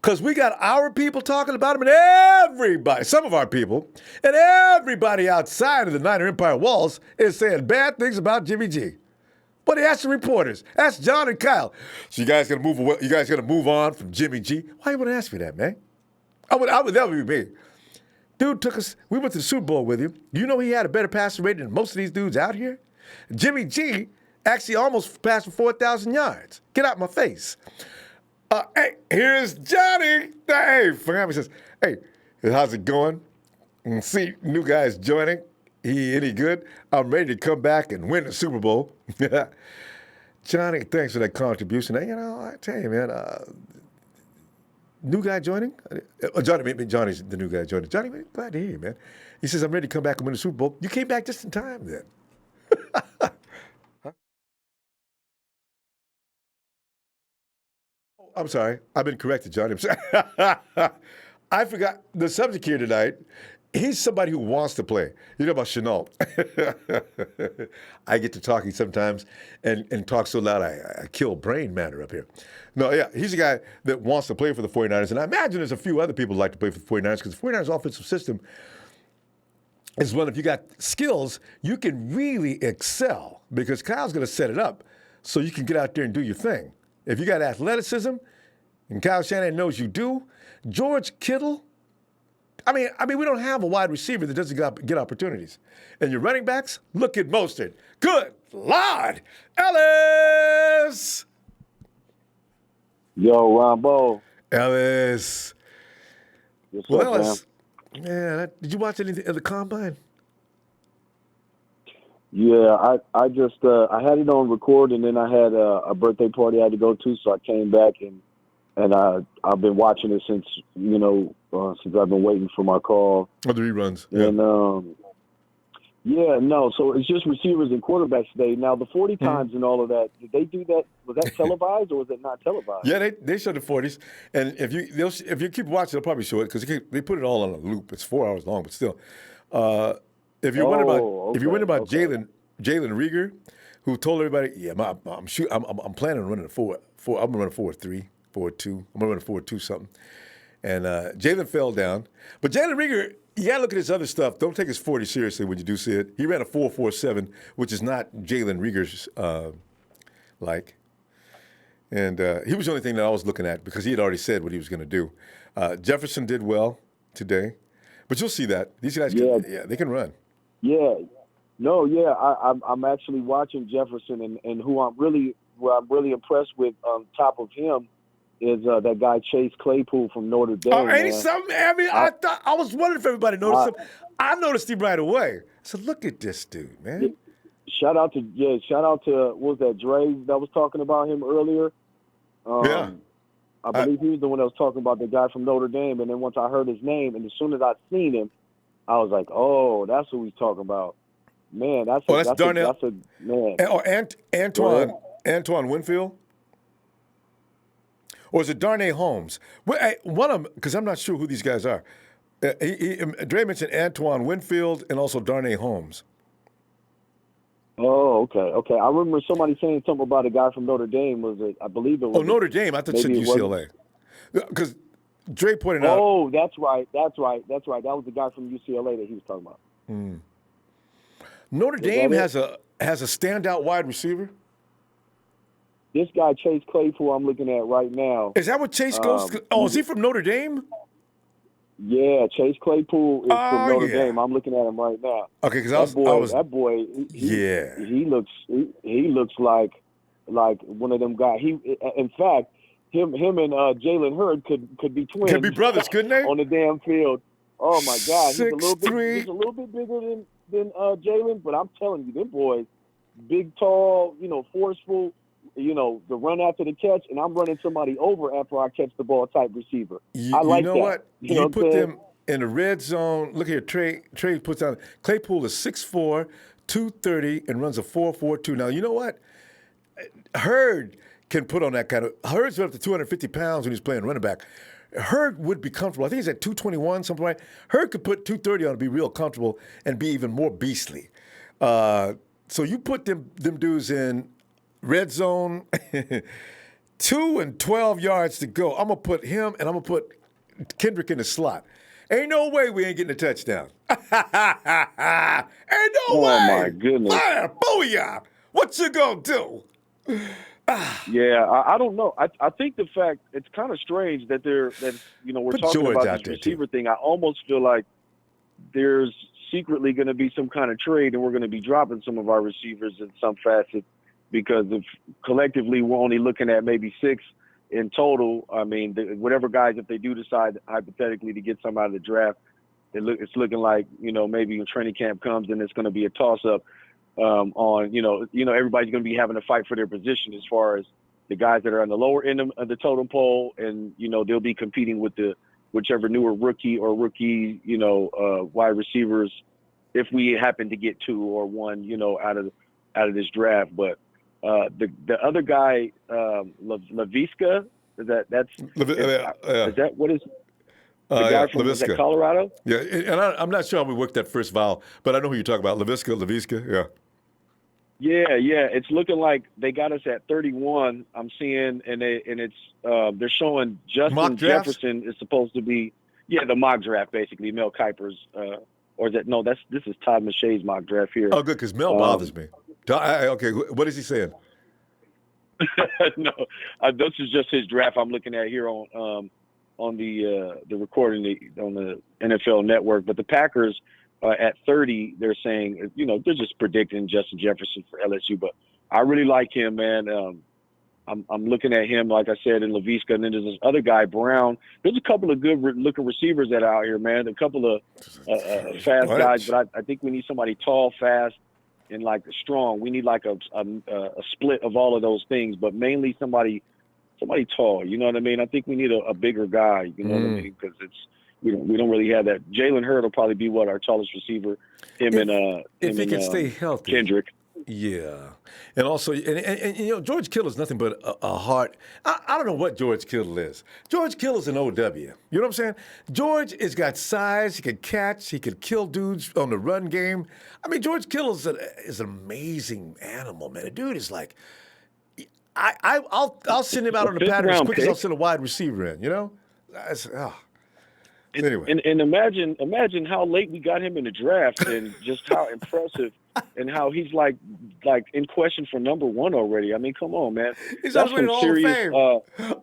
Because we got our people talking about him and everybody, some of our people, and everybody outside of the Niner Empire walls is saying bad things about Jimmy G. But he asked the reporters. Ask John and Kyle. So you guys gonna move on from Jimmy G? Why you want to ask me that, man? That would be me. Dude we went to the Super Bowl with him. You know he had a better passing rate than most of these dudes out here? Jimmy G actually almost passed for 4,000 yards. Get out my face. Hey, here's Johnny. Hey, family says, hey, how's it going? And see, new guys joining. He any good? I'm ready to come back and win the Super Bowl. Johnny, thanks for that contribution. I tell you, man, new guy joining? Johnny's the new guy joining. Johnny, man, glad to hear you, man. He says, I'm ready to come back and win the Super Bowl. You came back just in time then. Huh? I'm sorry. I've been corrected, Johnny. I'm sorry. I forgot the subject here tonight. He's somebody who wants to play. You know about Shenault. I get to talking sometimes and talk so loud I kill brain matter up here. No, yeah, he's a guy that wants to play for the 49ers. And I imagine there's a few other people who like to play for the 49ers because the 49ers offensive system is one, if you got skills, you can really excel because Kyle's going to set it up so you can get out there and do your thing. If you got athleticism, and Kyle Shanahan knows you do, George Kittle, I mean, we don't have a wide receiver that doesn't get opportunities. And your running backs, look at Mostert. Good Lord, Ellis! Yo, Ronbo. Ellis. What's well, up, Ellis, man, did you watch anything of the Combine? Yeah, I just I had it on record, and then I had a birthday party I had to go to, so I came back and I've been watching it since since I've been waiting for my call. Oh, the reruns. Yeah. And so it's just receivers and quarterbacks today. Now the 40 times and all of that, did they do that? Was that televised or was it not televised? Yeah, they showed the 40s, and if you keep watching, they'll probably show it because they put it all on a loop. It's 4 hours long, but still. If you're wondering about Jalen Rieger, who told everybody, yeah, I'm planning on running a 4. I'm gonna run a 4.3, 4.2. I'm gonna run a 4.2 something. And Jalen fell down, but Jalen Rieger, you gotta look at his other stuff. Don't take his 40 seriously when you do see it. He ran a 4.47, which is not Jalen Rieger's like. And he was the only thing that I was looking at because he had already said what he was going to do. Jefferson did well today, but you'll see that these guys, they can run. Yeah, no, yeah, I'm actually watching Jefferson, and who I'm really impressed with on top of him is that guy Chase Claypool from Notre Dame. Oh, ain't he something? I mean, I was wondering if everybody noticed him. I noticed him right away. I said, "Look at this dude, man." Shout out to what was that Dre that was talking about him earlier? I believe he was the one that was talking about the guy from Notre Dame. And then once I heard his name, and as soon as I seen him, I was like, "Oh, that's who he's talking about." Man, that's Darnell. Antoine Winfield. Or is it Darnay Holmes? One of them, because I'm not sure who these guys are. Dre mentioned Antoine Winfield and also Darnay Holmes. Oh, okay. I remember somebody saying something about a guy from Notre Dame. I believe it was. Oh, Notre Dame. I thought you said UCLA. Because Dre pointed out. Oh, that's right. That was the guy from UCLA that he was talking about. Notre Dame has a standout wide receiver. This guy Chase Claypool, I'm looking at right now. Is that what Chase goes? Is he from Notre Dame? Yeah, Chase Claypool is from Notre Dame. I'm looking at him right now. Okay, because that boy, he looks like one of them guys. In fact, him and Jalen Hurd could be twins. Could be brothers, couldn't they? On the damn field. Oh my God, he's a little bit 6'3". bigger than Jalen, but I'm telling you, them boys, big, tall, forceful. The run after the catch, and I'm running somebody over after I catch the ball type receiver. I like that. What? You put them in the red zone. Look here, Trey puts down. Claypool is 6'4", 230, and runs a 4.42. Now, you know what? Hurd can put on that kind of. Hurd's up to 250 pounds when he's playing running back. Hurd would be comfortable. I think he's at 221, something like that. Hurd could put 230 on and be real comfortable and be even more beastly. So you put them dudes in red zone, 2 and 12 yards to go. I'm going to put him and I'm going to put Kendrick in the slot. Ain't no way we ain't getting a touchdown. Ain't no way. Oh, my goodness. Booyah. What you going to do? Yeah, I don't know. I think the fact it's kind of strange that we're Put talking George about out this there, receiver thing. I almost feel like there's secretly going to be some kind of trade, and we're going to be dropping some of our receivers in some facet because if collectively we're only looking at maybe 6 in total. I mean, whatever guys, if they do decide hypothetically to get some out of the draft, it's looking like maybe when training camp comes, then it's going to be a toss-up. On everybody's going to be having to fight for their position as far as the guys that are on the lower end of the totem pole, and they'll be competing with whichever newer rookie wide receivers, if we happen to get 2 or 1 out of this draft. But the other guy, Laviska, is that what is? The guy from Laviska. Colorado? Yeah, and I'm not sure how we worked that first vowel, but I know who you're talking about. Laviska, yeah. Yeah. It's looking like they got us at 31. I'm seeing, and they're showing Justin Jefferson is supposed to be, the mock draft basically. Mel Kiper's, or is that no? This is Todd McShay's mock draft here. Oh, good, because Mel bothers me. Okay, what is he saying? No, this is just his draft I'm looking at here on the recording on the NFL Network. But the Packers at 30, they're saying, they're just predicting Justin Jefferson for LSU. But I really like him, man. I'm looking at him, like I said, in Laviska, and then there's this other guy, Brown. There's a couple of good-looking receivers that are out here, man. A couple of fast guys, but I think we need somebody tall, fast, and strong. We need a split of all of those things, but mainly somebody tall. You know what I mean? I think we need a bigger guy. You know what I mean? Because we don't really have that. Jalen Hurd will probably be our tallest receiver. If he can stay healthy, Kendrick. Yeah, and also, and George Kittle's nothing but a heart. I don't know what George Kittle is. George Kittle's an OW. You know what I'm saying? George has got size. He can catch. He can kill dudes on the run game. I mean, George Kittle is an amazing animal, man. The dude is like, I'll send him out on the pattern as quick as I'll send a wide receiver in. Anyway. And imagine how late we got him in the draft, and just how impressive, and how he's like in question for number 1 already. I mean, come on, man. He's on the Hall of Fame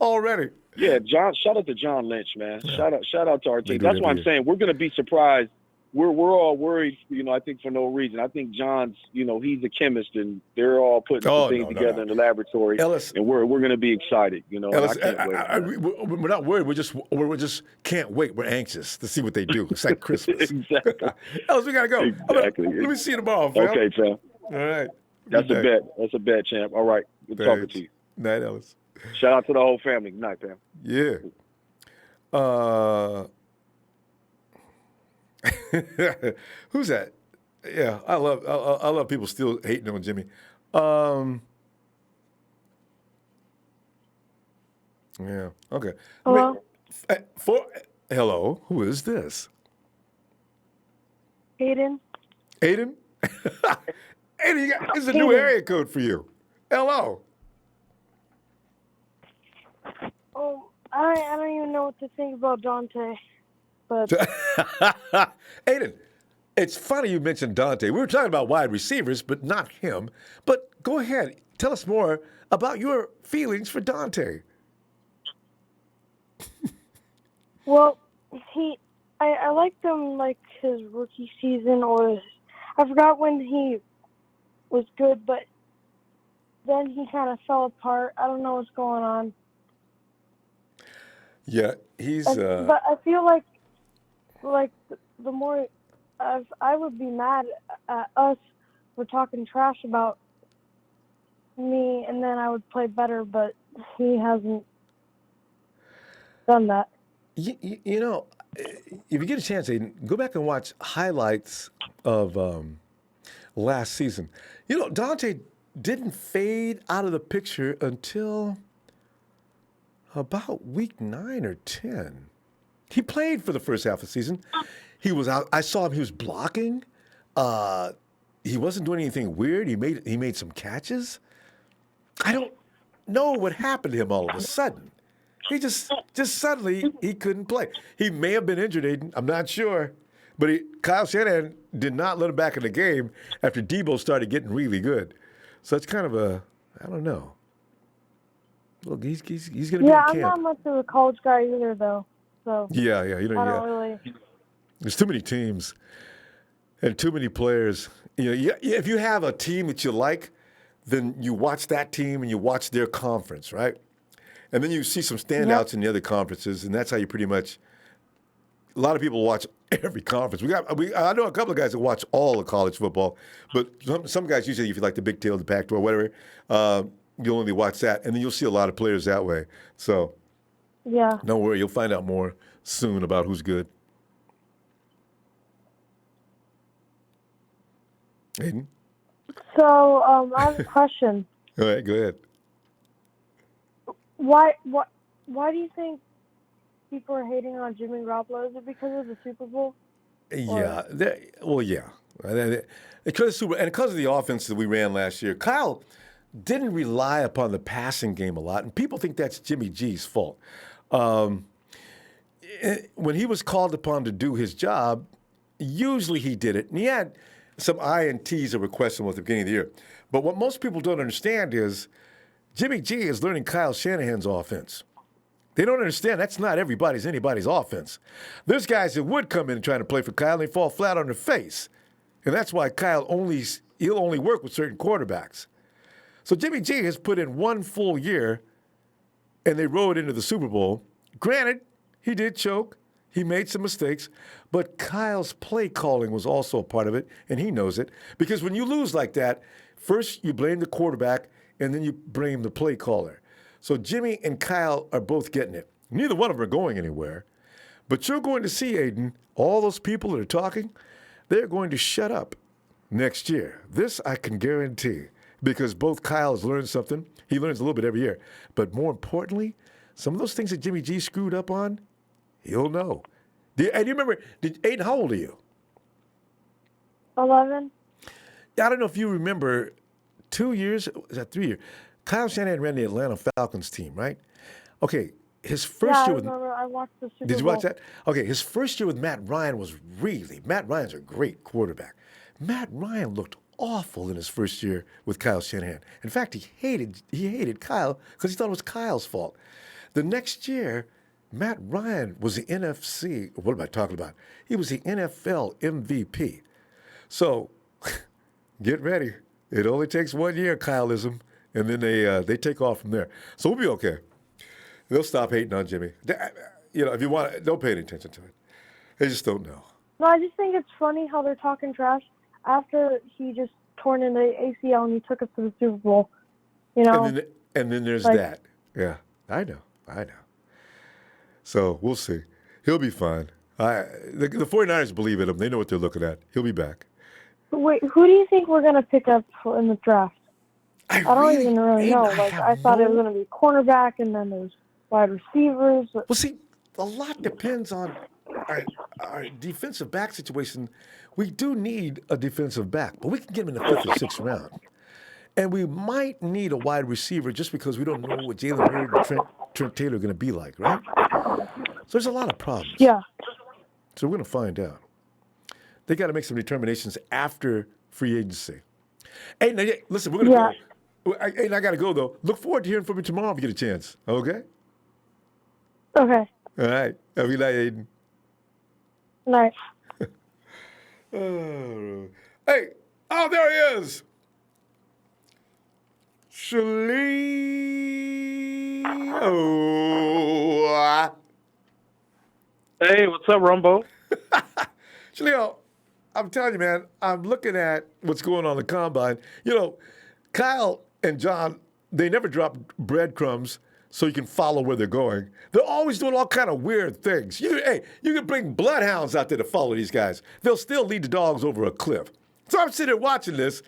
already. Yeah, shout out to John Lynch, man. Yeah. Shout out to our team. That's why I'm saying we're going to be surprised. We're all worried, I think for no reason. I think John's, he's a chemist, and they're all putting some things together in the laboratory, Ellis, and we're going to be excited, Ellis, I can't wait. We're not worried. We just can't wait. We're anxious to see what they do. It's like Christmas. Exactly. Ellis, we gotta go. Exactly. Let me see you tomorrow, fam. Okay, fam. All right. That's a bet, champ. All right. Good talking to you. Night, Ellis. Shout out to the whole family. Good night, fam. Yeah. Who's that? Yeah, I love people still hating on Jimmy. Yeah. Okay. Hello. Hello. Who is this? Aiden. Aiden. Aiden, it's a new area code for you. Hello. Oh, I don't even know what to think about Dante. But Aiden, It's funny you mentioned Dante. We were talking about wide receivers, but not him. But go ahead. Tell us more about your feelings for Dante. Well, I liked him like his rookie season, or I forgot when he was good, but then he kind of fell apart. I don't know what's going on. Yeah, he's. But I feel like the more I would be mad at us for talking trash about me, and then I would play better, but he hasn't done that. You know, if you get a chance, Aiden, go back and watch highlights of last season. You know, Dante didn't fade out of the picture until about week 9 or 10. He played for the first half of the season. He was out. I saw him. He was blocking. He wasn't doing anything weird. He made some catches. I don't know what happened to him all of a sudden. He just suddenly he couldn't play. He may have been injured, Aiden. I'm not sure. But Kyle Shanahan did not let him back in the game after Deebo started getting really good. So it's kind of I don't know. Look, he's going to be in camp. Yeah, I'm not much of a college guy either, though. So yeah. You know, I don't really. There's too many teams and too many players. You know, if you have a team that you like, then you watch that team and you watch their conference, right? And then you see some standouts in the other conferences, and that's how you pretty much. A lot of people watch every conference. I know a couple of guys that watch all of college football, but some guys usually, if you like the Big 12, the Pac-12, whatever, you'll only watch that, and then you'll see a lot of players that way. So, yeah, don't worry, you'll find out more soon about who's good. Aiden? So I have a question. All right, go ahead. Why do you think people are hating on Jimmy Garoppolo? Is it because of the Super Bowl? Yeah. Yeah. Because of the offense that we ran last year, Kyle didn't rely upon the passing game a lot, and people think that's Jimmy G's fault. When he was called upon to do his job, usually he did it, and he had some INTs that were questionable at the beginning of the year. But what most people don't understand is Jimmy G is learning Kyle Shanahan's offense. They don't understand that's not anybody's offense. There's guys that would come in and try to play for Kyle and they fall flat on their face. And that's why he'll only work with certain quarterbacks. So Jimmy G has put in one full year and they rode into the Super Bowl. Granted, he did choke. He made some mistakes. But Kyle's play calling was also a part of it, and he knows it. Because when you lose like that, first you blame the quarterback and then you blame the play caller. So Jimmy and Kyle are both getting it. Neither one of them are going anywhere. But you're going to see, Aiden, all those people that are talking, they're going to shut up next year. This I can guarantee. Because both Kyle has learned something. He learns a little bit every year. But more importantly, some of those things that Jimmy G screwed up on, he'll know. Do you remember, Aiden, how old are you? 11. I don't know if you remember 2 years, was that 3 years? Kyle Shanahan ran the Atlanta Falcons team, right? Okay, his first year with... I remember. I watched the Super Bowl. Did you watch that? Okay, his first year with Matt Ryan was Matt Ryan's a great quarterback. Matt Ryan looked awful in his first year with Kyle Shanahan. In fact, he hated Kyle because he thought it was Kyle's fault. The next year, Matt Ryan was the NFC... What am I talking about? He was the NFL MVP. So, get ready. It only takes 1 year, Kyleism, and then they take off from there. So we'll be okay. They'll stop hating on Jimmy. If you want, don't pay any attention to it. They just don't know. No, I just think it's funny how they're talking trash after he just torn in the ACL and he took us to the Super Bowl. You know. And then there's that. Yeah, I know. So we'll see. He'll be fine. The 49ers believe in him. They know what they're looking at. He'll be back. Wait, who do you think we're going to pick up in the draft? I don't even really know. I thought it was going to be cornerback, and then there's wide receivers. Well, see, a lot depends on our defensive back situation. We do need a defensive back, but we can get him in the 5th or 6th round. And we might need a wide receiver just because we don't know what Jalen Hurd and Trent Taylor are going to be like, right? So there's a lot of problems. Yeah. So we're going to find out. they got to make some determinations after free agency. Hey, now, listen, we're going to go. Hey, I got to go, though. Look forward to hearing from you tomorrow if you get a chance. Okay? Okay. All right. Have a good night, Aiden. Nice. Hey, oh, there he is. Shenault. Hey, what's up, Ronbo? Shenault, I'm telling you, man, I'm looking at what's going on in the combine. You know, Kyle and John, they never drop breadcrumbs so you can follow where they're going. They're always doing all kind of weird things. You can bring bloodhounds out there to follow these guys. They'll still lead the dogs over a cliff. So I'm sitting there watching this,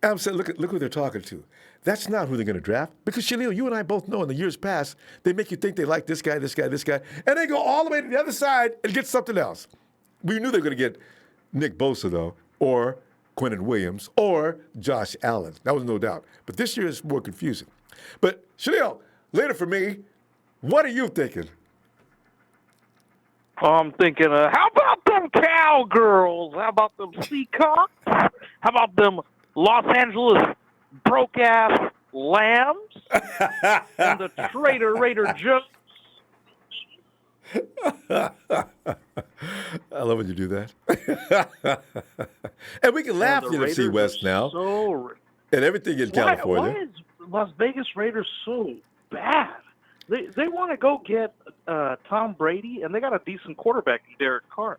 and I'm saying, look who they're talking to. That's not who they're going to draft. Because, Shenault, you and I both know in the years past, they make you think they like this guy, this guy, this guy, and they go all the way to the other side and get something else. We knew they were going to get Nick Bosa, though, or Quinnen Williams, or Josh Allen. That was no doubt. But this year is more confusing. But, Shenault, later for me, what are you thinking? I'm thinking, how about them cowgirls? How about them Seacocks? How about them Los Angeles broke-ass lambs? And the traitor Raider Jones? I love when you do that. And we can laugh at the NFC West now. And everything in California. Why is Las Vegas Raiders so bad? They want to go get Tom Brady, and they got a decent quarterback in Derek Carr.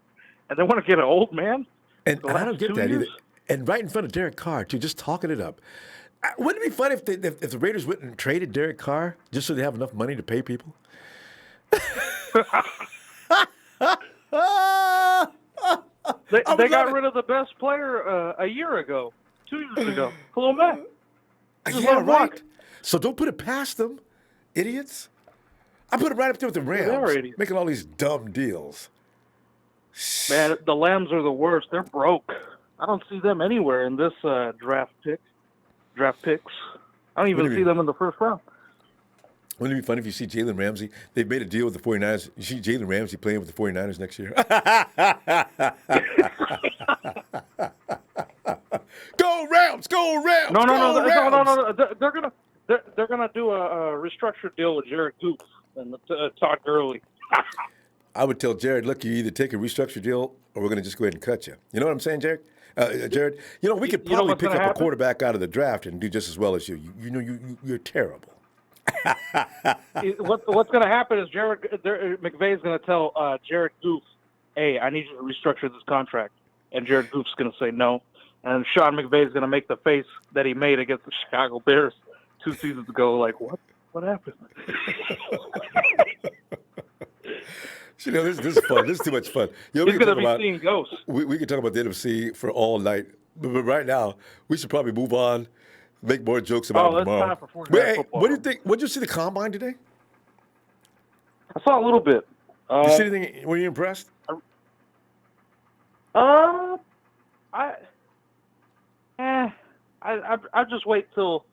And they want to get an old man? And I don't get that either. And right in front of Derek Carr, too, just talking it up. Wouldn't it be funny if the Raiders went and traded Derek Carr just so they have enough money to pay people? They got rid of the best player a year ago, 2 years ago. Hello, man. Yeah, right. So don't put it past them, idiots. I put it right up there with the Rams, making all these dumb deals. Man, the Lambs are the worst. They're broke. I don't see them anywhere in this draft picks. I don't even see them in the first round. Wouldn't it be funny if you see Jalen Ramsey? They've made a deal with the 49ers. You see Jalen Ramsey playing with the 49ers next year. Go Rams! Go Rams! No. They're gonna do a restructured deal with Jared Goose and Todd Gurley. I would tell Jared, look, you either take a restructured deal or we're going to just go ahead and cut you. You know what I'm saying, Jared? Jared, we could probably pick up a quarterback out of the draft and do just as well as you. You're terrible. What's going to happen is McVay's going to tell Jared Goose, hey, I need you to restructure this contract. And Jared Goose is going to say no. And Sean McVay's going to make the face that he made against the Chicago Bears 2 seasons ago, like, what? What happened? This is fun. This is too much fun. He's going to be seeing ghosts. We could talk about the NFC for all night. But right now, we should probably move on, make more jokes about it tomorrow. Time for football. What do you think? What did you see the combine today? I saw a little bit. You see anything? Were you impressed? I just wait till,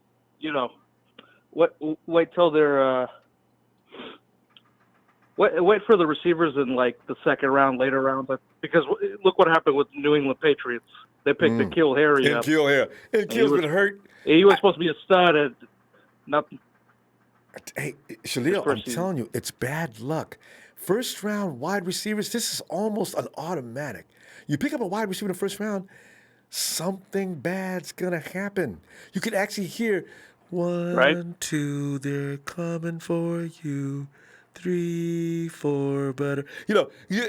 wait till they're wait for the receivers in like the second round, later rounds, because look what happened with New England Patriots. They picked N'Keal Harry up. N'Keal's been hurt. He was supposed to be a stud at nothing. Hey, Shenault, I'm telling you, it's bad luck. First round wide receivers, this is almost an automatic. You pick up a wide receiver in the first round, something bad's gonna happen. You could actually hear 1, 2, they're coming for you. 3, 4, better.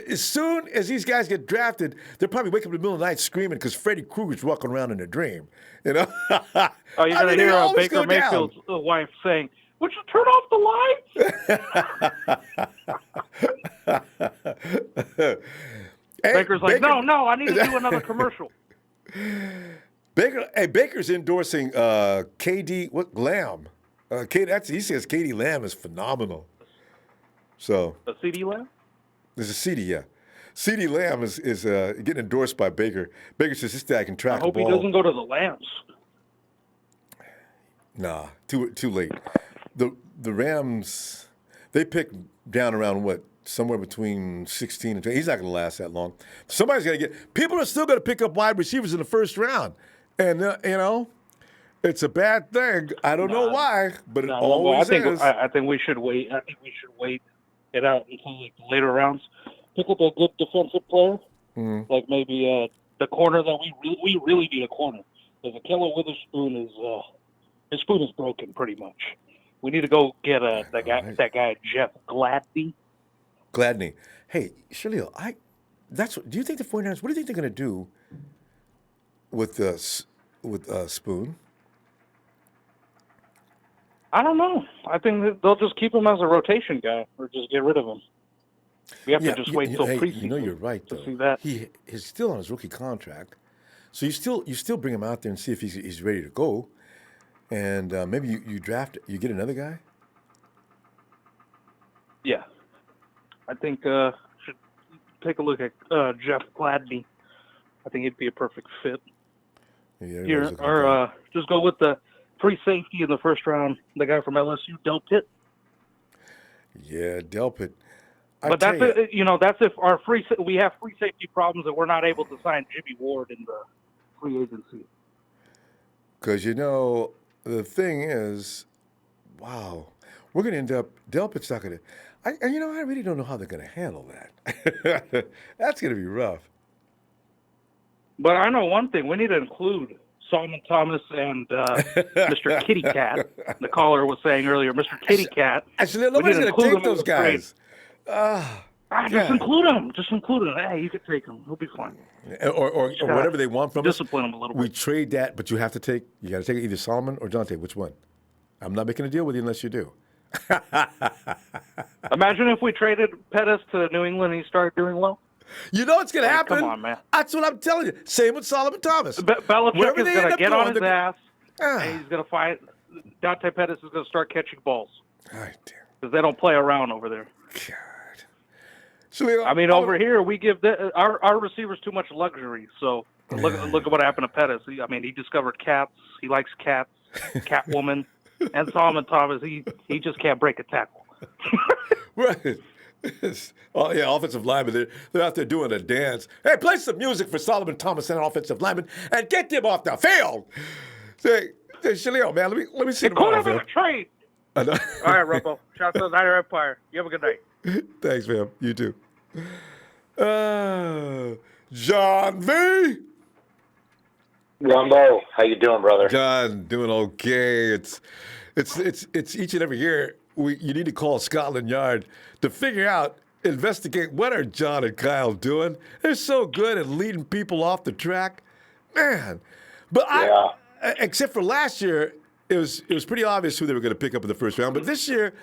As soon as these guys get drafted, they'll probably wake up in the middle of the night screaming because Freddy Krueger's walking around in a dream. Oh, you're going to hear Baker Mayfield's wife saying, would you turn off the lights? Baker's like, no, I need to do another commercial. Baker's endorsing KD Lamb. He says KD Lamb is phenomenal. So a CD Lamb? There's a CD, yeah. CD Lamb is getting endorsed by Baker. Baker says this guy can track the ball. I hope he doesn't go to the Lambs. Nah, too late. The Rams, they picked down around what, somewhere between 16 and 20. He's not going to last that long. Somebody's going to get. People are still going to pick up wide receivers in the first round, and it's a bad thing. I don't know why, but it always is. I think we should wait. I think we should wait it out until like the later rounds. Pick up a good defensive player, like maybe the corner that we really need a corner. Because Keller Witherspoon his spoon is broken pretty much. We need to go get that guy Jeff Gladney. Gladney. Hey, Shenault, do you think the 49ers? What do you think they're going to do with Spoon? I don't know. I think that they'll just keep him as a rotation guy, or just get rid of him. We have to just wait till preseason. You're right though. To see that. He's still on his rookie contract, so you still bring him out there and see if he's ready to go, and maybe you get another guy. Yeah, I think should take a look at Jeff Gladney. I think he'd be a perfect fit. Yeah, or just go with the free safety in the first round, the guy from LSU, Del Pitt. Yeah, Del Pitt. But that's that's if we have free safety problems and we're not able to sign Jimmy Ward in the free agency. Because the thing is, wow, we're going to end up. Del Pitt's not going to. I really don't know how they're going to handle that. That's going to be rough. But I know one thing: we need to include Solomon Thomas and Mr. Kitty Cat. The caller was saying earlier, Mr. Kitty Cat. Actually, nobody's going to take those guys. Just include him. Just include him. Hey, you can take him. He'll be fine. Or whatever they want from us. Discipline him a little bit. We trade that, but you got to take either Solomon or Dante. Which one? I'm not making a deal with you unless you do. Imagine if we traded Pettis to New England and he started doing well. You know what's going to happen. Come on, man. That's what I'm telling you. Same with Solomon Thomas. Belichick is going to get on his ass, and he's going to fight. Dante Pettis is going to start catching balls. Because they don't play around over there. God. I mean, over here, we give our receivers too much luxury. So look at what happened to Pettis. He discovered cats. He likes cats, Catwoman. And Solomon Thomas, he just can't break a tackle. Right. Oh, yeah, offensive linemen, they're out there doing a dance. Hey, play some music for Solomon Thomas and an offensive lineman and get them off the field. Say, Shenault, man, let me see the ball. Call trade. All right, Ronbo. Shout out to the Niner Empire. You have a good night. Thanks, man. You too. John V. Ronbo, how you doing, brother? John, doing okay. It's each and every year you need to call Scotland Yard to figure out, investigate what are John and Kyle doing. They're so good at leading people off the track, man. But except for last year, it was pretty obvious who they were going to pick up in the first round. But this year,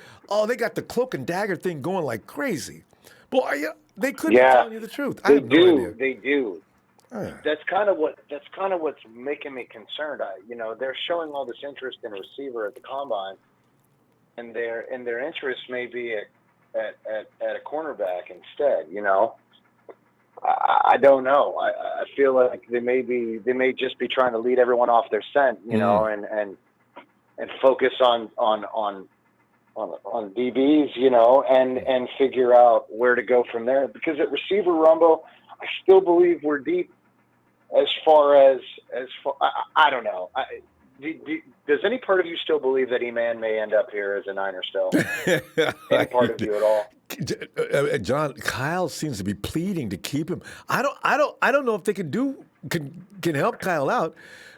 they got the cloak and dagger thing going like crazy. Boy, they couldn't be telling you the truth. I have no idea. They do. That's kind of what's making me concerned. They're showing all this interest in a receiver at the combine, and their interest may be at a cornerback instead. I don't know. I feel like they may just be trying to lead everyone off their scent, and focus on DBs, and figure out where to go from there. Because at receiver, Ronbo, I still believe we're deep. As far, I don't know. Does any part of you still believe that E-Man may end up here as a Niner still? Any part of you at all? John, Kyle seems to be pleading to keep him. I don't know if they can help Kyle out.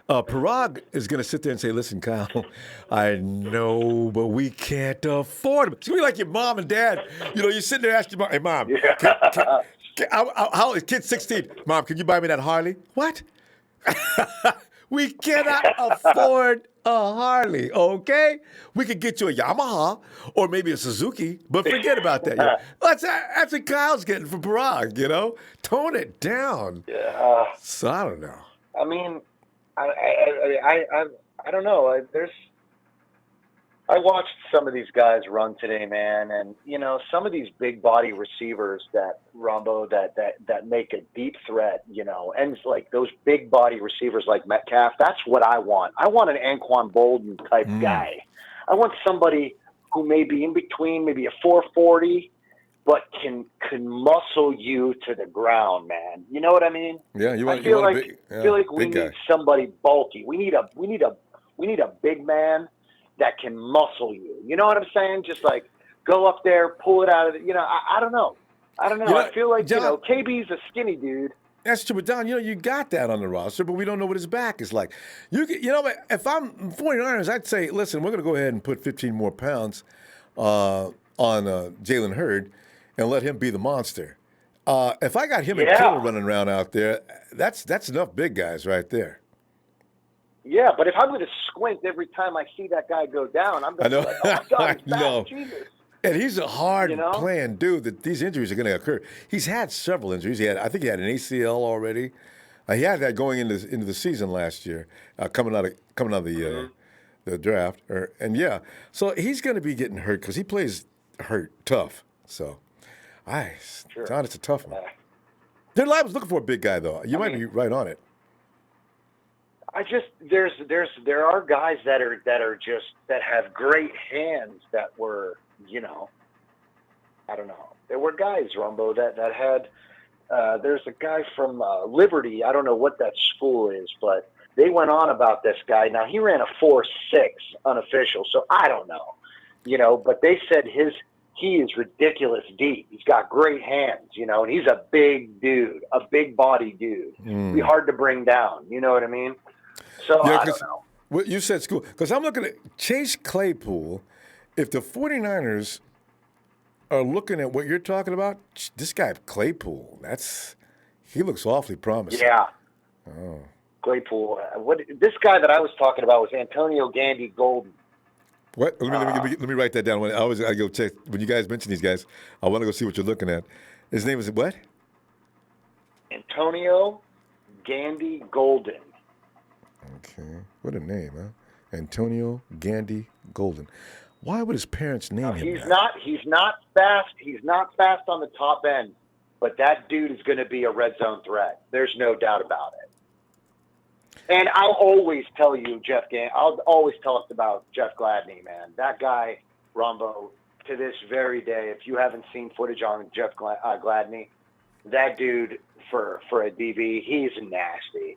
Parag is going to sit there and say, "Listen, Kyle, I know, but we can't afford him." It's going to be like your mom and dad. You're sitting there asking your mom, "Hey, Mom, how is kid 16? Mom, can you buy me that Harley?" What? We cannot afford a Harley, okay? We could get you a Yamaha or maybe a Suzuki, but forget about that. That's what Kyle's getting from Parag, Tone it down. Yeah. So I don't know. I mean, I don't know. I watched some of these guys run today, man, and some of these big body receivers that make a deep threat, and like those big body receivers like Metcalf. That's what I want. I want an Anquan Bolden type guy. I want somebody who may be in between, maybe a 440 but can muscle you to the ground, man. You know what I mean? Yeah, I feel like we need somebody bulky. We need a big man that can muscle you. You know what I'm saying? Just like go up there, pull it out of the, I don't know. I feel like, John, KB's a skinny dude. That's true, but Don, you got that on the roster, but we don't know what his back is like. If I'm 49ers, I'd say, listen, we're going to go ahead and put 15 more pounds on Jalen Hurd and let him be the monster. If I got him and Kittle running around out there, that's enough big guys right there. Yeah, but if I'm going to squint every time I see that guy go down, I'm going to be like, oh, God, he's back. Jesus. And he's a hard playing dude that these injuries are going to occur. He's had several injuries. I think he had an ACL already. He had that going into the season last year, coming out of the draft. So he's going to be getting hurt because he plays hurt tough. So, John, it's a tough one. Their lab was looking for a big guy though. You might be right on it. There are guys that have great hands that were. I don't know. There were guys, Ronbo, that had. There's a guy from Liberty. I don't know what that school is, but they went on about this guy. Now he ran a 4.6 unofficial, so I don't know. But they said he is ridiculous deep. He's got great hands, and he's a big dude, a big body dude. Be hard to bring down. You know what I mean? So I don't know. Well, you said school because I'm looking at Chase Claypool. If the 49ers are looking at what you're talking about, this guy Claypool, he looks awfully promising. Yeah. Oh. Claypool. This guy that I was talking about was Antonio Gandy Golden. What? Let me write that down. I go check when you guys mention these guys. I want to go see what you're looking at. His name is what? Antonio Gandy Golden. Okay, what a name, huh? Antonio Gandy Golden. Why would his parents name him that? He's not fast. He's not fast on the top end, but that dude is going to be a red zone threat. There's no doubt about it. And I'll always tell you, I'll always tell us about Jeff Gladney, man. That guy, Ronbo, to this very day, if you haven't seen footage on Jeff Gladney, that dude for a DB, he's nasty.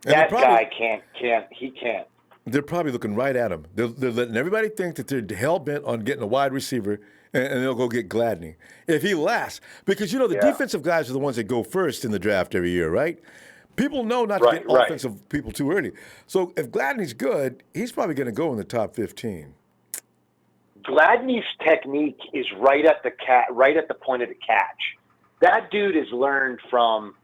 And that guy can't. They're probably looking right at him. They're letting everybody think that they're hell-bent on getting a wide receiver, and they'll go get Gladney. If he lasts, because, the defensive guys are the ones that go first in the draft every year, right? People know not to get offensive people too early. So if Gladney's good, he's probably going to go in the top 15. Gladney's technique is right at the point of the catch. That dude has learned from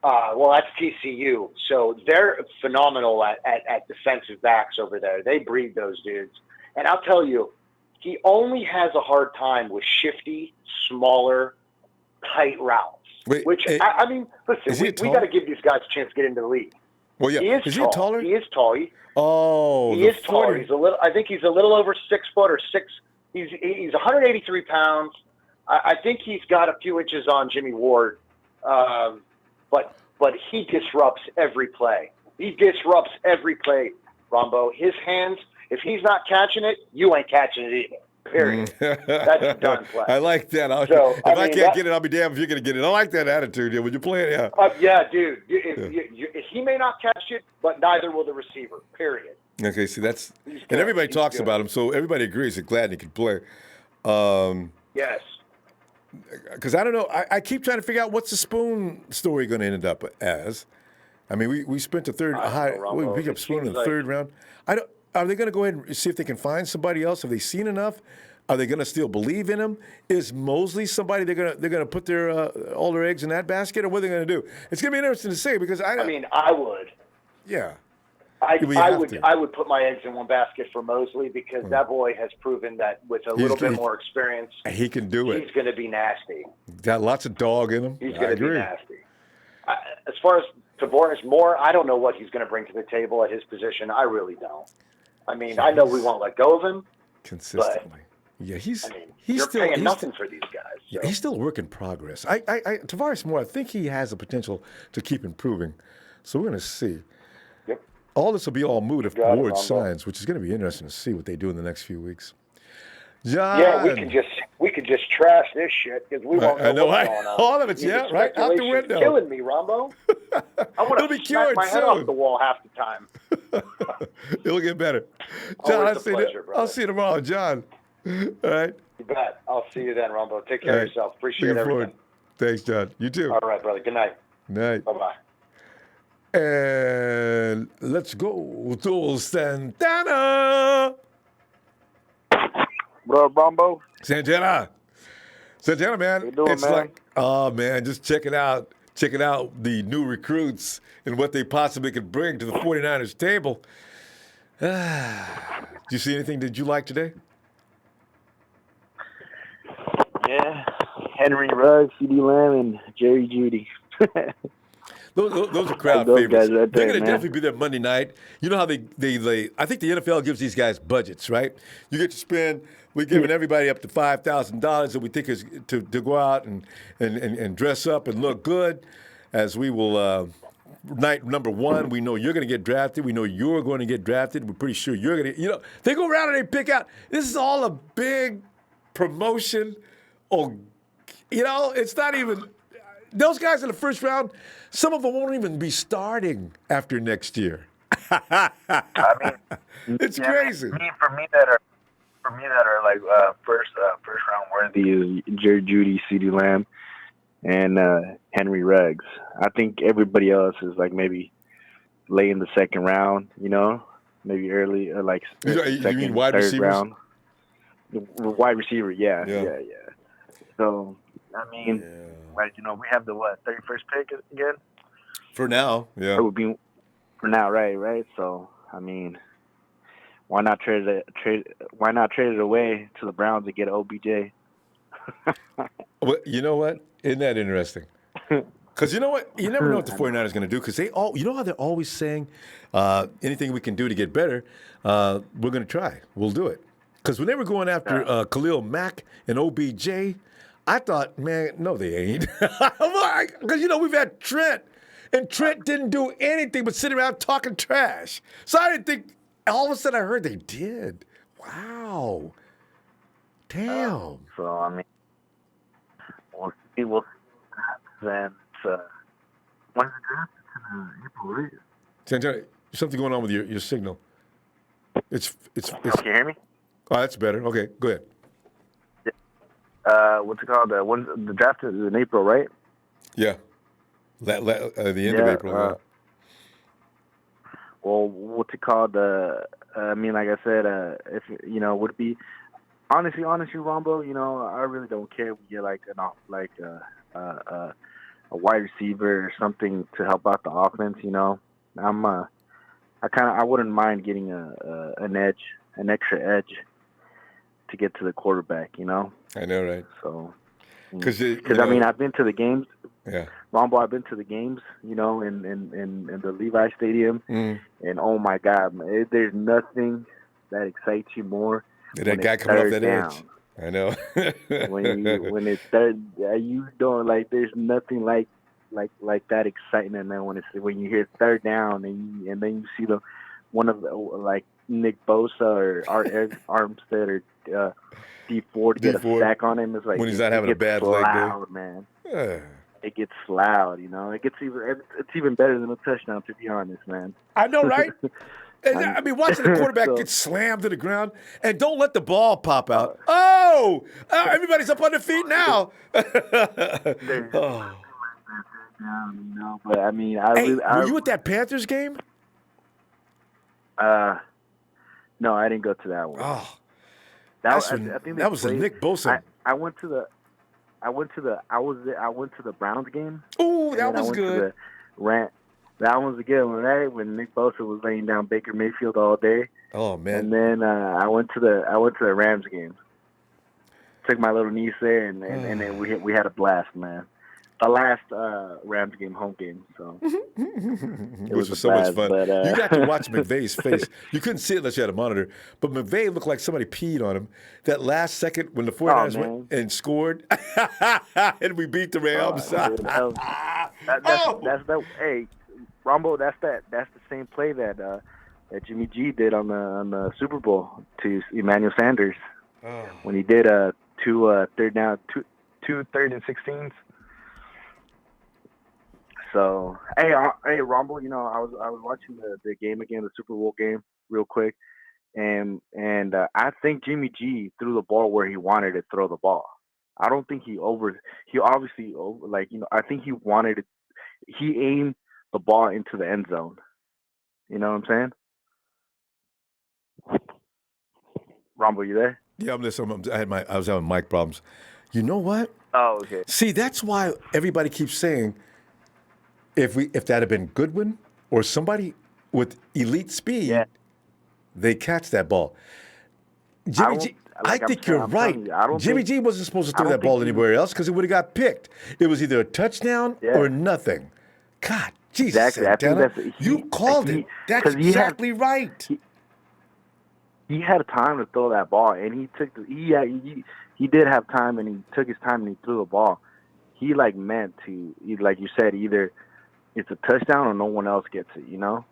that's TCU. So they're phenomenal at defensive backs over there. They breed those dudes. And I'll tell you, he only has a hard time with shifty, smaller, tight routes. Listen, we got to give these guys a chance to get into the league. Well, yeah. Is he taller? He is tall. He is tall. He's I think he's a little over 6 foot or 6. He's 183 pounds. I think he's got a few inches on Jimmy Ward. But he disrupts every play. Ronbo. His hands, if he's not catching it, you ain't catching it either. Period. That's a done play. I like that. If I can't get it, I'll be damned if you're going to get it. I like that attitude. When you play it, dude. He may not catch it, but neither will the receiver. Period. Okay, see, and everybody talks about him, so everybody agrees that Gladney can play. Yes. Because I don't know. I keep trying to figure out what's the Spoon story going to end up as. I mean, we spent the third we picked up Spoon in the third round. Are they going to go ahead and see if they can find somebody else? Have they seen enough? Are they going to still believe in him? Is Mosley somebody they're going to put all their eggs in that basket, or what are they going to do? It's going to be interesting to see because I would. Yeah. I would put my eggs in one basket for Mosley because that boy has proven that with a little bit more experience, he can do it. He's going to be nasty. Got lots of dog in him. He's going to be nasty. As far as Taboris Moore, I don't know what he's going to bring to the table at his position. I really don't. I mean, I know we won't let go of him consistently. He's you're still paying nothing for these guys. So. Yeah, he's still a work in progress. Taboris Moore, I think he has the potential to keep improving. So we're going to see. Yep. All this will be all moot if Ward signs, which is going to be interesting to see what they do in the next few weeks. John. Yeah, we can just trash this shit because we won't know, what's going on. All of it's The right out the speculation's window. killing me, Rombo. I want to smack my head off the wall half the time. It'll get better. John, Always a pleasure, brother. I'll see you tomorrow, John. All right. You bet. I'll see you then, Rombo. Take care of yourself. Appreciate everything. Thanks, John. You too. All right, brother. Good night. Night. Bye-bye. And let's go to Santana. What up, Ronbo? Santana, man. How you doing, it's man? like, oh man, just checking out the new recruits and what they possibly could bring to the 49ers table. Did you see anything that you like today? Yeah, Henry Ruggs, C.D. Lamb, and Jerry Jeudy. Those are crowd those favorites. guys right They're there, going to man. definitely be there Monday night. You know how they I think the NFL gives these guys budgets, right? You get to spend. We're giving everybody up to $5,000 that we think is to go out and dress up and look good, as we will. Night number one, we know you're going to get drafted. We know you're going to get drafted. We're pretty sure you're going to. They go around and they pick out. This is all a big promotion. It's not even. Those guys in the first round, some of them won't even be starting after next year. It's crazy. For me that are like first round worthy is Jerry Jeudy, C.D. Lamb, and Henry Ruggs. I think everybody else is like maybe late in the second round, maybe early or like second, you mean wide third receivers? round. Wide receiver, yeah. So right, we have the 31st pick again? For now, yeah. It would be for now, right? So, why not trade it away to the Browns and get OBJ? Well, you know what? Isn't that interesting? Because you know what? You never know what the 49ers are going to do, because you know how they're always saying, anything we can do to get better, we're going to try. We'll do it. Because when they were going after Khalil Mack and OBJ, I thought, man, no, they ain't. Because, we've had Trent, and Trent didn't do anything but sit around talking trash. So I didn't think, all of a sudden I heard they did. Wow. Damn. So, we'll see what happens. And when's the draft? It's April, right? Santana, something going on with your signal. It's. Can you hear me? Oh, that's better. Okay, go ahead. What's it called? The draft is in April, right? Yeah. The end of April. Yeah. Well, what's it called? Like I said, if would it be honestly, Ronbo? I really don't care if we get a wide receiver or something to help out the offense. I wouldn't mind getting an extra edge to get to the quarterback. I know, right? So, because I've been to the games. Yeah, Ronbo, I've been to the games. In the Levi Stadium, and oh my God, man, there's nothing that excites you more. That guy coming off that down. edge. I know. when it's third, you don't like. There's nothing like that excitement, man. When you hear third down and then you see one of the Nick Bosa or Art Armstead or D Ford get a sack on him. It's like when he's not having a bad leg day, man. It gets loud, it's even better than a touchdown, to be honest, man. I know, right? And, watching the quarterback get slammed to the ground, and don't let the ball pop out. Everybody's up on their feet now. But were you at that Panthers game? No, I didn't go to that one. Oh, I think that was the Nick Bosa. I went to the Browns game. Oh, that was good. That was a good one, right? When Nick Bosa was laying down Baker Mayfield all day. Oh man! And then I went to the Rams game. Took my little niece there, and then we had a blast, man. The last Rams game, home game. So it was so much fun. But, you got to watch McVay's face. You couldn't see it unless you had a monitor. But McVay looked like somebody peed on him. That last second when the 49ers went and scored, and we beat the Rams. Hey, Ronbo, that's the same play that Jimmy G did on the Super Bowl to Emmanuel Sanders. when he did two third and 16s. So hey, Rumble, you know, I was watching the game again, the Super Bowl game, real quick, and I think Jimmy G threw the ball where he wanted to throw the ball. I don't think he obviously like, you know, I think he aimed the ball into the end zone. You know what I'm saying? Rumble, you there? Yeah, I'm listening. I was having mic problems. You know what? Oh, okay. See, that's why everybody keeps saying if that had been Goodwin or somebody with elite speed, they catch that ball. Jimmy G, I think you're right. Jimmy G wasn't supposed to throw that ball anywhere else because it would have got picked. It was either a touchdown or nothing. God, Jesus, Santana, you called it. That's exactly right. He had time to throw that ball, and he did have time, and he took his time and he threw the ball. He meant to, like you said, either it's a touchdown or no one else gets it, you know?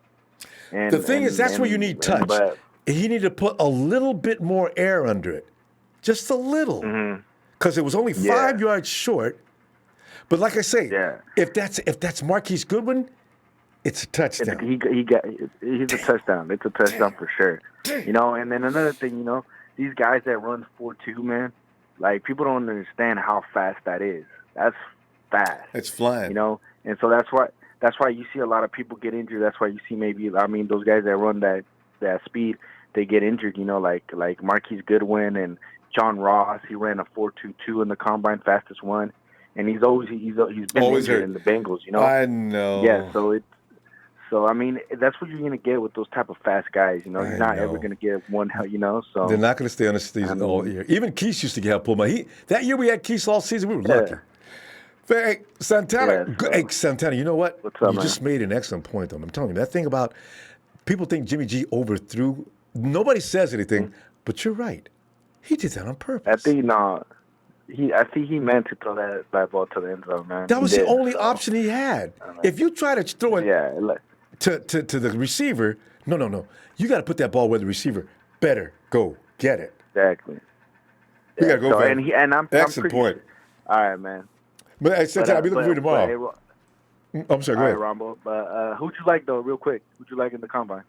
And the thing is, that's where you need touch. But he needed to put a little bit more air under it. Just a little. Because it was only 5 yards short. But like I say, if that's Marquise Goodwin, it's a touchdown. He's a touchdown. It's a touchdown for sure. You know, and then another thing, you know, these guys that run 4.2, man, like, people don't understand how fast that is. That's fast. It's flying. You know, and so that's why you see a lot of people get injured. That's why you see those guys that run that speed, they get injured, you know, like Marquise Goodwin and John Ross. He ran a 4.22 in the combine, fastest one, and he's been always injured hurt in the Bengals, you know. I know. Yeah, so I mean, that's what you're gonna get with those type of fast guys, you know. You're not ever gonna get one, you know. So they're not gonna stay on the season all year. Even Keith used to get pulled. That year we had Keith all season. We were lucky. Hey, Santana. Hey, Santana. You know what? What's up, you just made an excellent point, though. I'm telling you that thing about people think Jimmy G overthrew. Nobody says anything, but you're right. He did that on purpose. I think he meant to throw that ball to the end zone, man. That was the only option he had. If you try to throw it to the receiver, no. You got to put that ball where the receiver better go get it. Exactly. You got to go for it. I'm excellent point. All right, man. But hey, Santana, I'll be looking for you tomorrow. I'm sorry, go ahead. All right, Ronbo. But who'd you like, though, real quick? Who'd you like in the combine?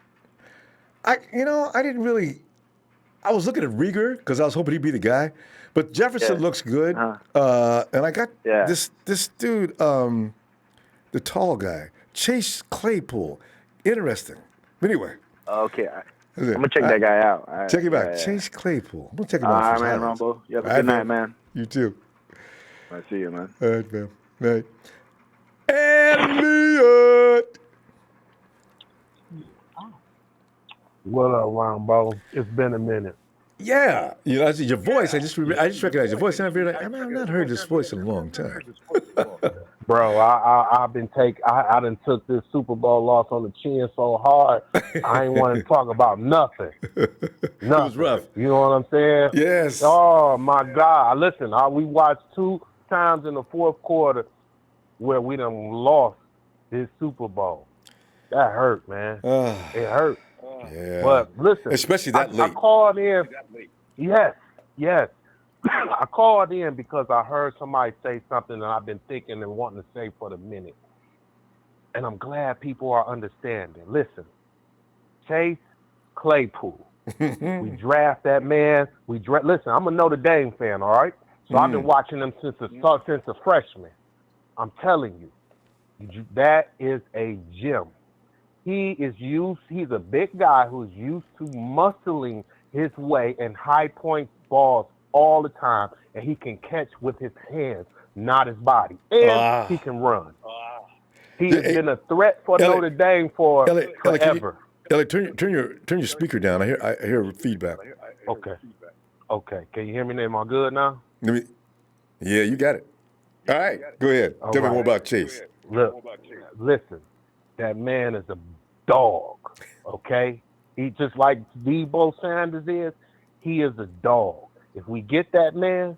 I didn't really. I was looking at Rieger because I was hoping he'd be the guy, but Jefferson looks good, and I got this dude, the tall guy, Chase Claypool, interesting. Anyway, okay, I'm gonna check that guy out. Right. Check him out, Chase Claypool. I'm gonna check him out. All right, man, Ronbo. You have a good night, man. You too. I see you, man. All right, man. Night. Elliot. What up, Ronbo? It's been a minute. Yeah, you know, I see your voice. I just recognize your voice. And I've not heard this voice in a long time. Bro, I've been I done took this Super Bowl loss on the chin so hard. I ain't want to talk about nothing. It was rough. You know what I'm saying? Yes. Oh my God! Listen, we watched 2 times in the fourth quarter where we done lost this Super Bowl. That hurt, man. It hurt. Yeah. But listen, especially that late. I called in. Yes. I called in because I heard somebody say something that I've been thinking and wanting to say for the minute. And I'm glad people are understanding. Listen, Chase Claypool. We draft that man. Listen, I'm a Notre Dame fan, all right? So I've been watching him since a freshman. I'm telling you, that is a gem. He's a big guy who's used to muscling his way in high point balls all the time, and he can catch with his hands, not his body. And he can run. He has been a threat for Notre Dame for forever. Elliot, turn your speaker down. I hear feedback. Okay. Can you hear me now? Am I good now? Yeah, you got it. All right, go ahead. Tell me more about Chase. Look, listen, that man is a dog, okay? He just like Deebo Sanders is, he is a dog. If we get that man,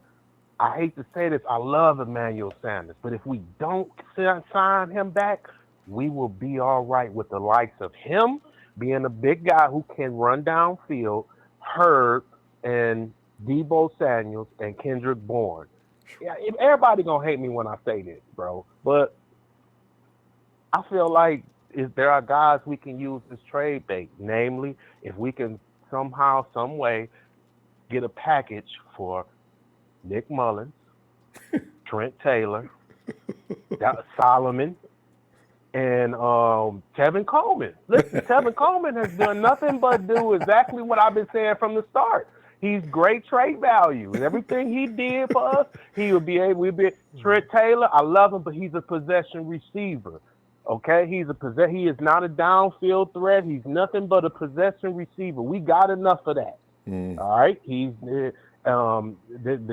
I hate to say this, I love Emmanuel Sanders, but if we don't sign him back, we will be all right with the likes of him being a big guy who can run downfield, Herb, and Deebo Samuel, and Kendrick Bourne. Yeah, everybody gonna hate me when I say this, bro. But I feel like if there are guys we can use as trade bait, namely, if we can somehow, some way, get a package for Nick Mullins, Trent Taylor, Solomon, and Tevin Coleman. Listen, Tevin Coleman has done nothing but do exactly what I've been saying from the start. He's great trade value. And everything he did for us, he would be able. Trent Taylor, I love him, but he's a possession receiver. Okay, he is not a downfield threat. He's nothing but a possession receiver. We got enough of that. All right, he's the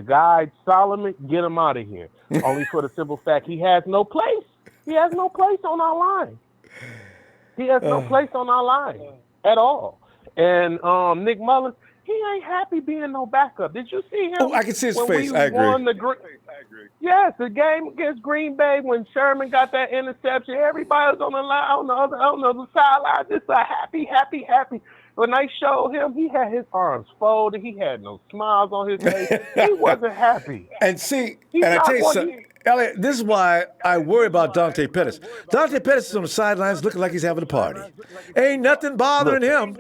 guy Solomon. Get him out of here. Only for the simple fact he has no place. He has no place on our line. He has no place on our line at all. And Nick Mullins, he ain't happy being no backup. Did you see him? Oh, I can see his face. I agree. Yes, the game against Green Bay when Sherman got that interception, everybody was on the line on the sideline, just happy. When they showed him, he had his arms folded. He had no smiles on his face. He wasn't happy. And see, I tell you something, Elliot, this is why I worry about Dante Pettis. Dante Pettis is on the sidelines looking like he's having a party. Ain't nothing bothering him.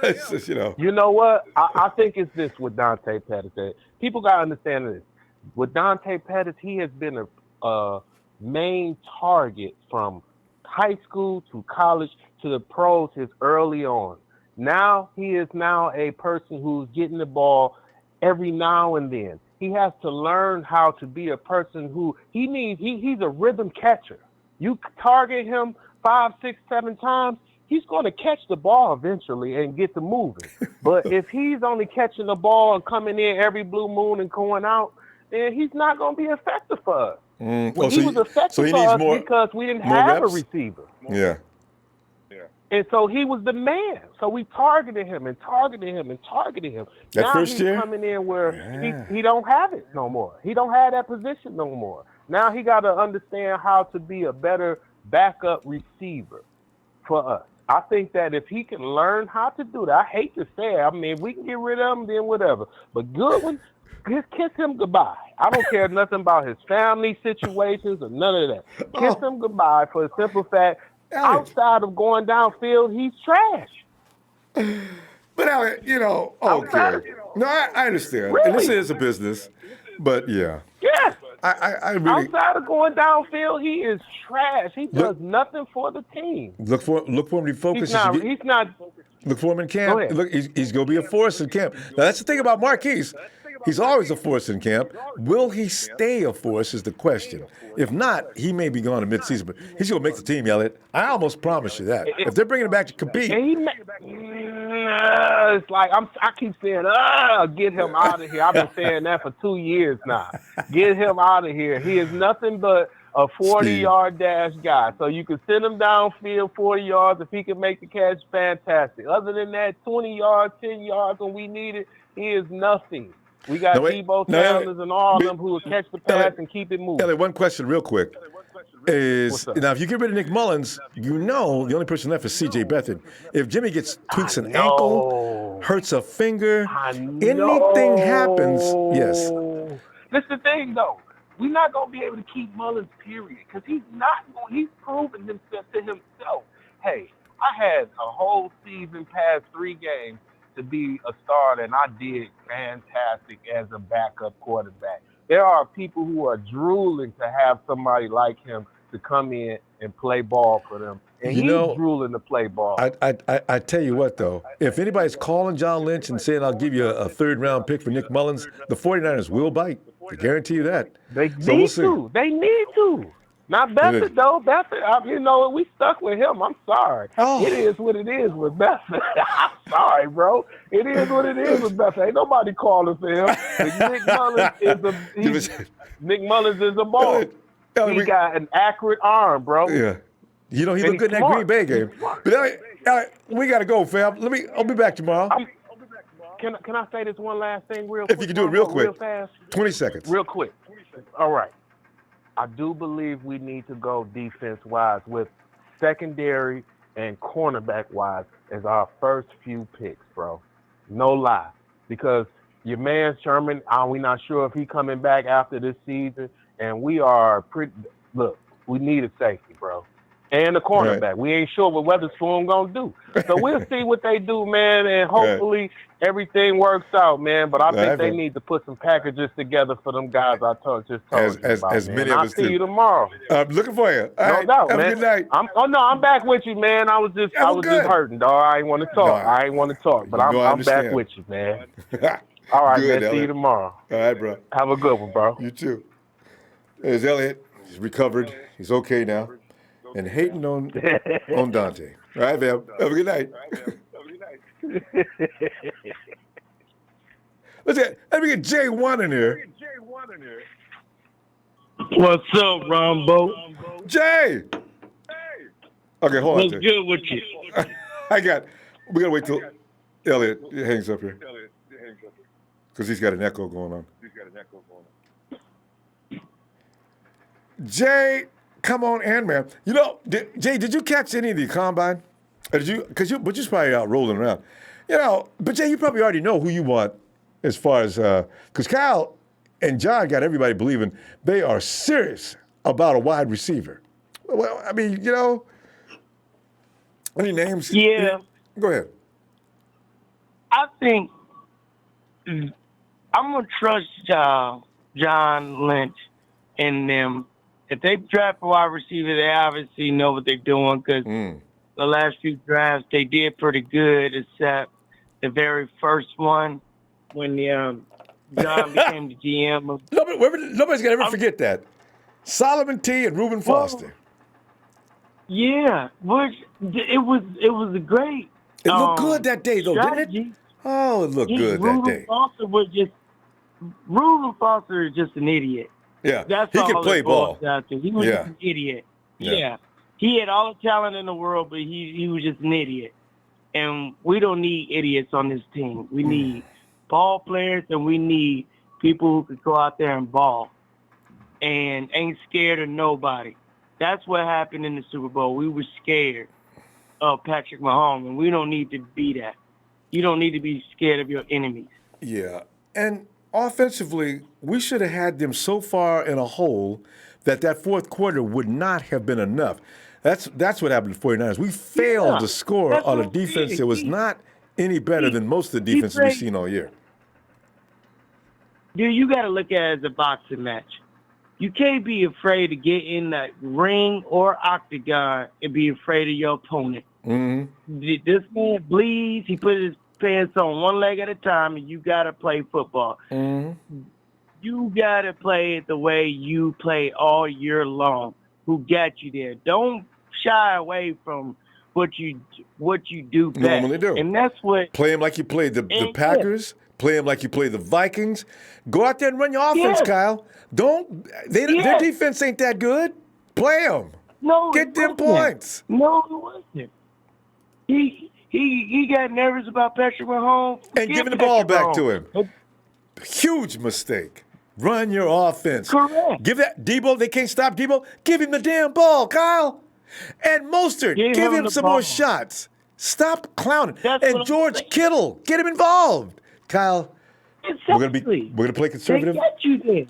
Just, You know what? I think it's this with Dante Pettis. People got to understand this. With Dante Pettis, he has been a main target from high school to college to the pros his early on. Now he is now a person who's getting the ball every now and then. He has to learn how to be a person who he's a rhythm catcher. You target him 5, 6, 7 times, he's going to catch the ball eventually and get to moving. But if he's only catching the ball and coming in every blue moon and going out, then he's not going to be effective for us. He was effective for us because we didn't have reps? A receiver. Yeah. And so he was the man. So we targeted him. That now first he's year? coming in where he don't have it no more. He don't have that position no more. Now he got to understand how to be a better backup receiver for us. I think that if he can learn how to do that, I hate to say it. I mean, if we can get rid of him, then whatever. But Goodwin, just kiss him goodbye. I don't care nothing about his family situations or none of that. Kiss him goodbye for the simple fact, outside of going downfield, he's trash. But Elliot, okay. No, I understand. Really? And this is a business, but yeah. Yes. I really outside of going downfield, he is trash. He does nothing for the team. look for him to be focused. He's not. Look for him in camp. Look, he's going to be a force in camp. Now that's the thing about Marquise. He's always a force in camp. Will he stay a force is the question. If not, he may be gone in midseason, but he's going to make the team, Elliot. I almost promise you that. If they're bringing him back to compete. It's like I keep saying, get him out of here. I've been saying that for 2 years now. Get him out of here. He is nothing but a 40-yard dash guy. So you can send him downfield 40 yards. If he can make the catch, fantastic. Other than that, 20 yards, 10 yards when we need it, he is nothing. We got Deebo Samuel and all of them who will catch the pass and keep it moving. Elliot, one question real quick. Is now if you get rid of Nick Mullins, the only person left is C.J. Beathard. If Jimmy tweaks an ankle, hurts a finger, anything happens, yes. That's the thing, though. We're not going to be able to keep Mullins, period, because he's proven himself to himself. Hey, I had a whole season past 3 games to be a starter, and I did fantastic as a backup quarterback. There are people who are drooling to have somebody like him to come in and play ball for them. And he's drooling to play ball. I tell you what, though, if anybody's calling John Lynch and saying, I'll give you a 3rd-round pick for Nick Mullins, the 49ers will bite. I guarantee you that. They need to. They need to. Not Beathard, though. Beathard, we stuck with him. I'm sorry. It is what it is with Beathard. I'm sorry, bro. It is what it is with Beathard. Ain't nobody calling for him. Nick Mullins is a ball. He got an accurate arm, bro. Yeah. He looked good in that Green Bay game. But Elliot, we got to go, fam. I'll be back tomorrow. Can I say this one last thing real quick? If you can do it real quick. Real fast. 20 seconds. Real quick. All right. I do believe we need to go defense-wise with secondary and cornerback-wise as our first few picks, bro. No lie. Because Your man Sherman, we're not sure if he coming back after this season. And we are look, we need a safety, bro. And the cornerback. We ain't sure what Weatherspoon gonna do. So we'll see what they do, man, and hopefully everything works out, man. But I think they need to put some packages together for them guys I just told you about, as man. many of I'll us see do. you tomorrow. I'm looking for you. All no right. doubt, Have man. a good night. I'm back with you, man. I was just hurting, dog. I ain't want to talk. I ain't want to talk, but I'm back with you, man. All right, Good, man. Elliot. See you tomorrow. All right, bro. Have a good one, bro. You too. There's Elliot. He's recovered. He's okay now. And hating on Dante. All right, Val. Have a good night. Let me get J1 in here. What's up, Ronbo? Jay! Okay, hold on. What's good with you? we gotta wait till Elliot hangs up here. Because he's got an echo going on. Jay, come on in, man. You know, Jay, did you catch any of the combine? Or did you? But you're probably out rolling around. You know, but Jay, you probably already know who you want as far as, because Kyle and John got everybody believing they are serious about a wide receiver. Well, I mean, you know, any names? Yeah. Go ahead. I think I'm going to trust John Lynch and them. If they draft a wide receiver, they obviously know what they're doing because the last few drafts, they did pretty good, except the very first one when John became the GM. Nobody's going to ever forget that. Solomon T. and Reuben Foster. Yeah, which it was a great. It looked good that day, though, strategy. didn't it? Oh, it looked good that day. Reuben Foster is just an idiot. Yeah, that's he all can play ball. He was just an idiot. Yeah. He had all the talent in the world, but he was just an idiot. And we don't need idiots on this team. We need ball players, and we need people who could go out there and ball and ain't scared of nobody. That's what happened in the Super Bowl. We were scared of Patrick Mahomes, and we don't need to be that. You don't need to be scared of your enemies. Yeah, and offensively, we should have had them so far in a hole that fourth quarter would not have been enough. That's what happened to the 49ers. We failed to score on a defense that was not any better than most of the defenses we've seen all year. Dude, you got to look at it as a boxing match. You can't be afraid to get in that ring or octagon and be afraid of your opponent. Mm-hmm. This man bleeds. He put his pants on one leg at a time, and you got to play football. Mm-hmm. You got to play it the way you play all year long. Who got you there? Don't shy away from what you do best. Normally do. And that's what... Play them like you played the Packers. Play them like you played the Vikings. Go out there and run your offense, Kyle. Their defense ain't that good. Play them. No, get them points. No, it wasn't. He got nervous about Patrick Mahomes. And giving the ball back to him. Huge mistake. Run your offense. Correct. Give that Deebo. They can't stop Deebo. Give him the damn ball, Kyle. And Mostert, give him some more shots. Stop clowning. And George Kittle, get him involved. Kyle, we're gonna play conservative. They get you there.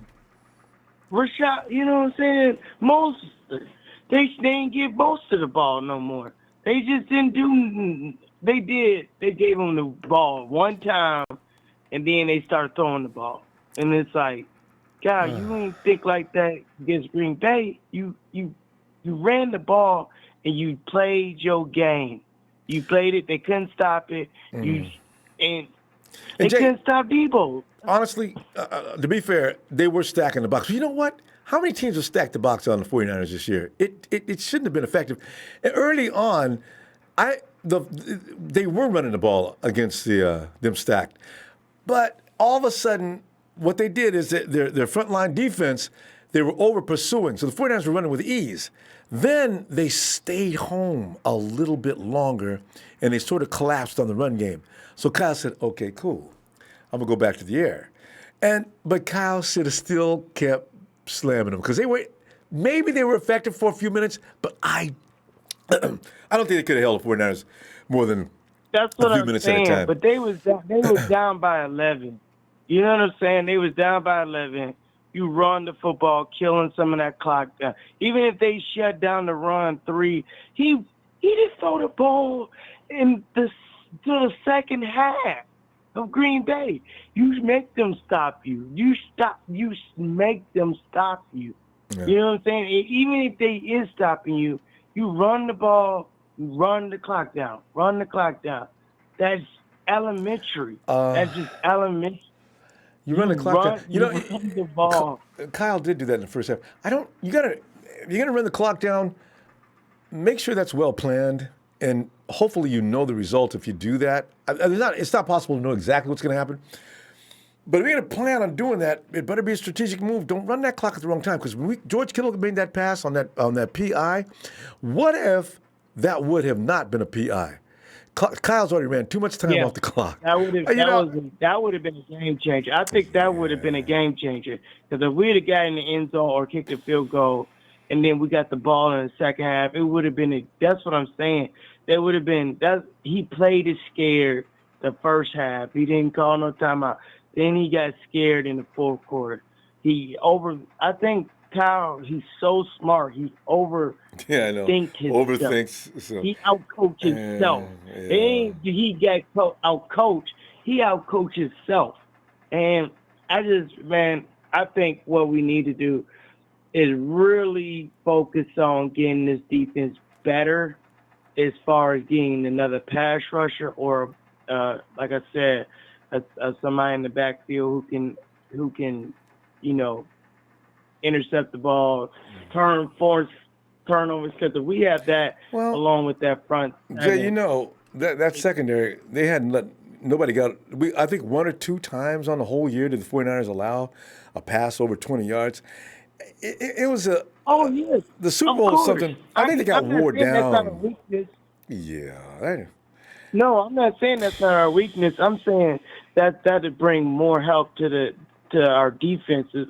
Rashad, you know what I'm saying? They didn't give most of the ball no more. They just didn't do. They did. They gave him the ball one time, and then they started throwing the ball. And it's like, God, you ain't think like that against Green Bay. You ran the ball and you played your game. You played it. They couldn't stop it. They couldn't stop Deebo. Honestly, to be fair, they were stacking the box. You know what? How many teams have stacked the box on the 49ers this year? It shouldn't have been effective. And early on, they were running the ball against them stacked. But all of a sudden, what they did is that their frontline defense, they were over-pursuing. So the 49ers were running with ease. Then they stayed home a little bit longer, and they sort of collapsed on the run game. So Kyle said, okay, cool. I'm going to go back to the air. But Kyle should have still kept slamming them because maybe they were effective for a few minutes, but I don't think they could have held the 49ers more than That's what a few I'm minutes saying, at a time. but they was down by 11. You know what I'm saying? They was down by 11. You run the football, killing some of that clock down. Even if they shut down the run 3, he just throw the ball to the second half of Green Bay. You make them stop you. You make them stop you. Yeah. You know what I'm saying? Even if they is stopping you, you run the ball, you run the clock down. Run the clock down. That's elementary. That's just elementary. You run the clock down. You run the ball. Kyle did do that in the first half. You're gonna run the clock down. Make sure that's well planned, and hopefully you know the result if you do that. It's not possible to know exactly what's going to happen. But if you're going to plan on doing that, it better be a strategic move. Don't run that clock at the wrong time, because when George Kittle made that pass on that PI, what if that would have not been a PI? Kyle's already ran too much time off the clock. That would have been a game changer. I think that would have been a game changer, because if we'd have got in the end zone or kicked a field goal, and then we got the ball in the second half, it would have been. That's what I'm saying. That would have been. He played it scared the first half. He didn't call no timeout. Then he got scared in the fourth quarter. I think Kyle, he's so smart. He overthinks himself. Overthinks. So. He outcoached himself. It ain't he got outcoached. He outcoached himself. And I think what we need to do is really focus on getting this defense better as far as getting another pass rusher or, like I said, somebody in the backfield who can, intercept the ball, force turnovers, because we have that along with that front. Jay, that secondary, they hadn't let nobody got. I think 1 or 2 times on the whole year did the 49ers allow a pass over 20 yards. It was the Super Bowl or something. I think they got wore down. That's not a weakness. Yeah. No, I'm not saying that's not our weakness. I'm saying that'd bring more help to our defenses.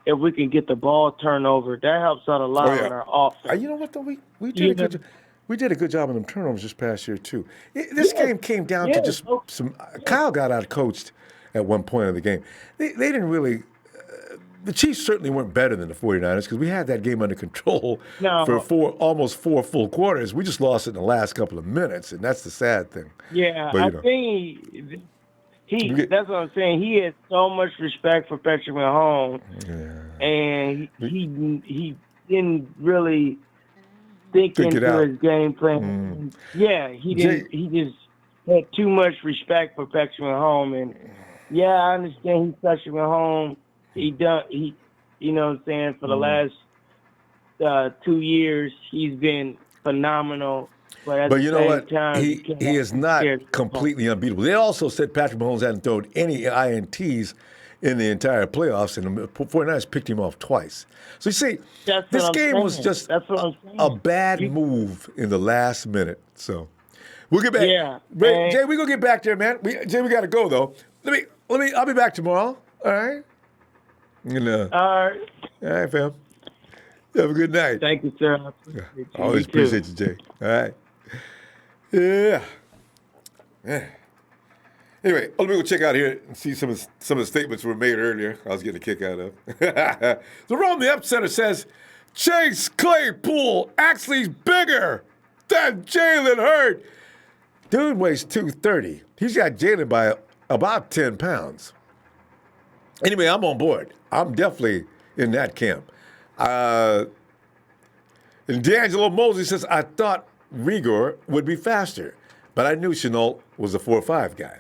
If we can get the ball turned over, that helps out a lot on our offense. You know what though? We did a good job. We did a good job on them turnovers this past year too. This game came down to just some. Kyle got out coached at one point of the game. They didn't really. The Chiefs certainly weren't better than the 49ers, because we had that game under control for almost 4 full quarters. We just lost it in the last couple of minutes, and that's the sad thing. Yeah, I think that's what I'm saying. He has so much respect for Patrick Mahomes, and he didn't really think into his game plan. Yeah, he didn't. He just had too much respect for Patrick Mahomes, and I understand he's Patrick Mahomes. He, you know what I'm saying, for the last 2 years, he's been phenomenal. But you know what? He is not completely unbeatable. They also said Patrick Mahomes hadn't thrown any INTs in the entire playoffs, and the 49ers picked him off twice. So you see, this game was just a bad move in the last minute. So we'll get back. Yeah, Jay, we're gonna get back there, man. We got to go though. I'll be back tomorrow. All right. All right, fam. Have a good night. Thank you, sir. Always appreciate you, Jay. All right. Yeah. Anyway, let me go check out here and see some of the statements were made earlier. I was getting a kick out of. The Rome the Epicenter says Chase Claypool actually is bigger than Jalen Hurd. Dude weighs 230. He's got Jalen by about 10 pounds. Anyway, I'm on board. I'm definitely in that camp. And D'Angelo Mosley says, I thought Rigor would be faster, but I knew Shenault was a 4.5 guy.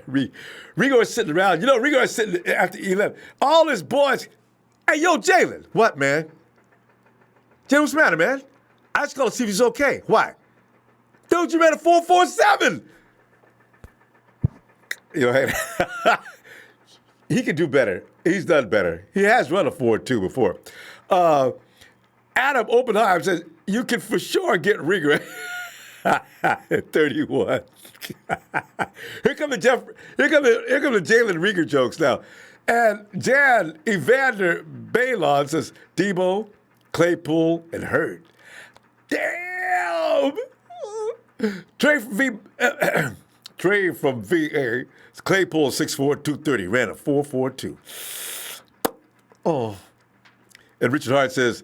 Rigor is sitting around. Rigor is sitting after 11. All his boys, hey, yo, Jalen. What, man? Jalen, what's the matter, man? I just going to see if he's okay. Why? Dude, you ran a 4.47. Hey, he could do better. He's done better. He has run a 4.2 before. Adam Oppenheim says, you can for sure get Rigor at 31. Here come the Jalen Rigor jokes now. And Jan Evander Balon says, Deebo, Claypool, and Hurd. Damn! Trey Trey from VA. Claypool, 6'4", 230. Ran a 4.42. Oh. And Richard Hart says,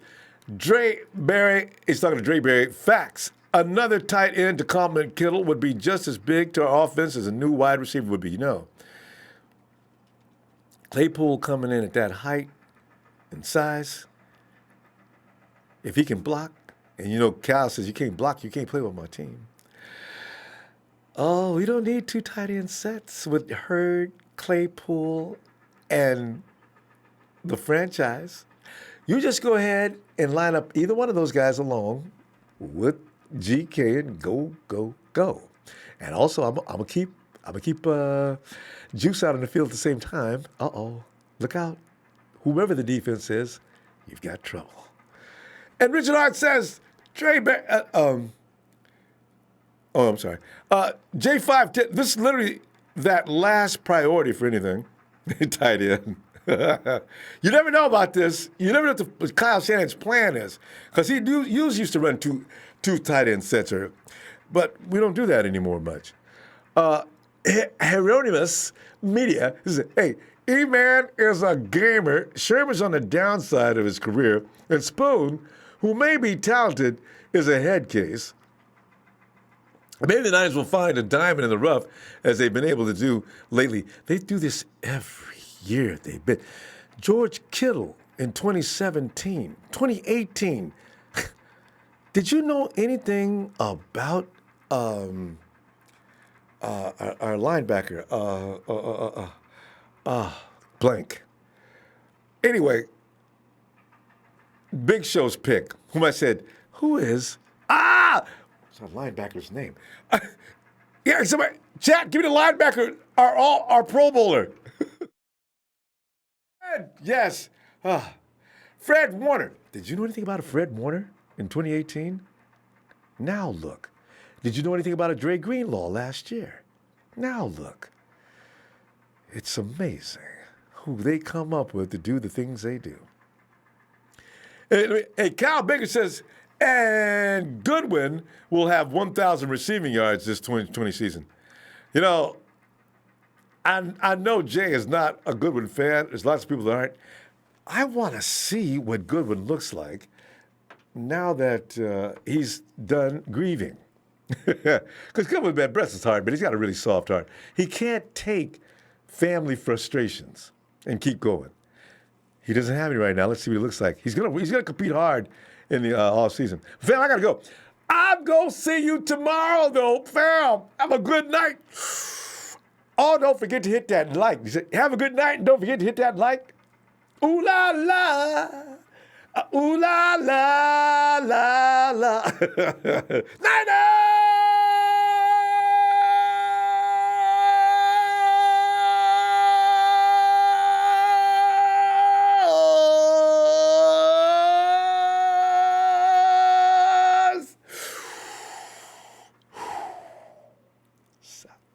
Dre Berry, he's talking to Dre Berry, facts. Another tight end to complement Kittle would be just as big to our offense as a new wide receiver would be. You know, Claypool coming in at that height and size, if he can block, and you know Cal says you can't block, you can't play with my team. Oh, we don't need two tight end sets with Hurd, Claypool, and the franchise. You just go ahead and line up either one of those guys along with GK and go. And also, I'm gonna keep Juice out on the field at the same time. Look out! Whoever the defense is, you've got trouble. And Richard Hart says, I'm sorry. J5, this is literally that last priority for anything. Tight end. You never know about this. You never know what Kyle Shanahan's plan is. Because he used to run two tight end sets, but we don't do that anymore much. Hieronymus Media says, hey, E-Man is a gamer. Sherman's on the downside of his career. And Spoon, who may be talented, is a head case. Maybe the Niners will find a diamond in the rough, as they've been able to do lately. They do this every year. They've been. George Kittle in 2017, 2018. Did you know anything about our linebacker? Blank. Anyway, Big Show's pick, whom I said, who is? What's our linebacker's name? Yeah, somebody, chat, give me the linebacker, our Pro Bowler. Fred, yes. Fred Warner. Did you know anything about a Fred Warner in 2018? Now look. Did you know anything about a Dre Greenlaw last year? Now look. It's amazing who they come up with to do the things they do. Hey, Kyle Baker says, and Goodwin will have 1,000 receiving yards this 2020 season. You know, I know Jay is not a Goodwin fan. There's lots of people that aren't. I want to see what Goodwin looks like now that he's done grieving. Because Goodwin, man, bless his heart, but he's got a really soft heart. He can't take family frustrations and keep going. He doesn't have any right now. Let's see what he looks like. He's gonna compete hard in the off season. Fam, I gotta go. I'm gonna see you tomorrow, though, fam. Have a good night. Oh, don't forget to hit that like. Have a good night, and don't forget to hit that like. Ooh la la, ooh la la la la. Night.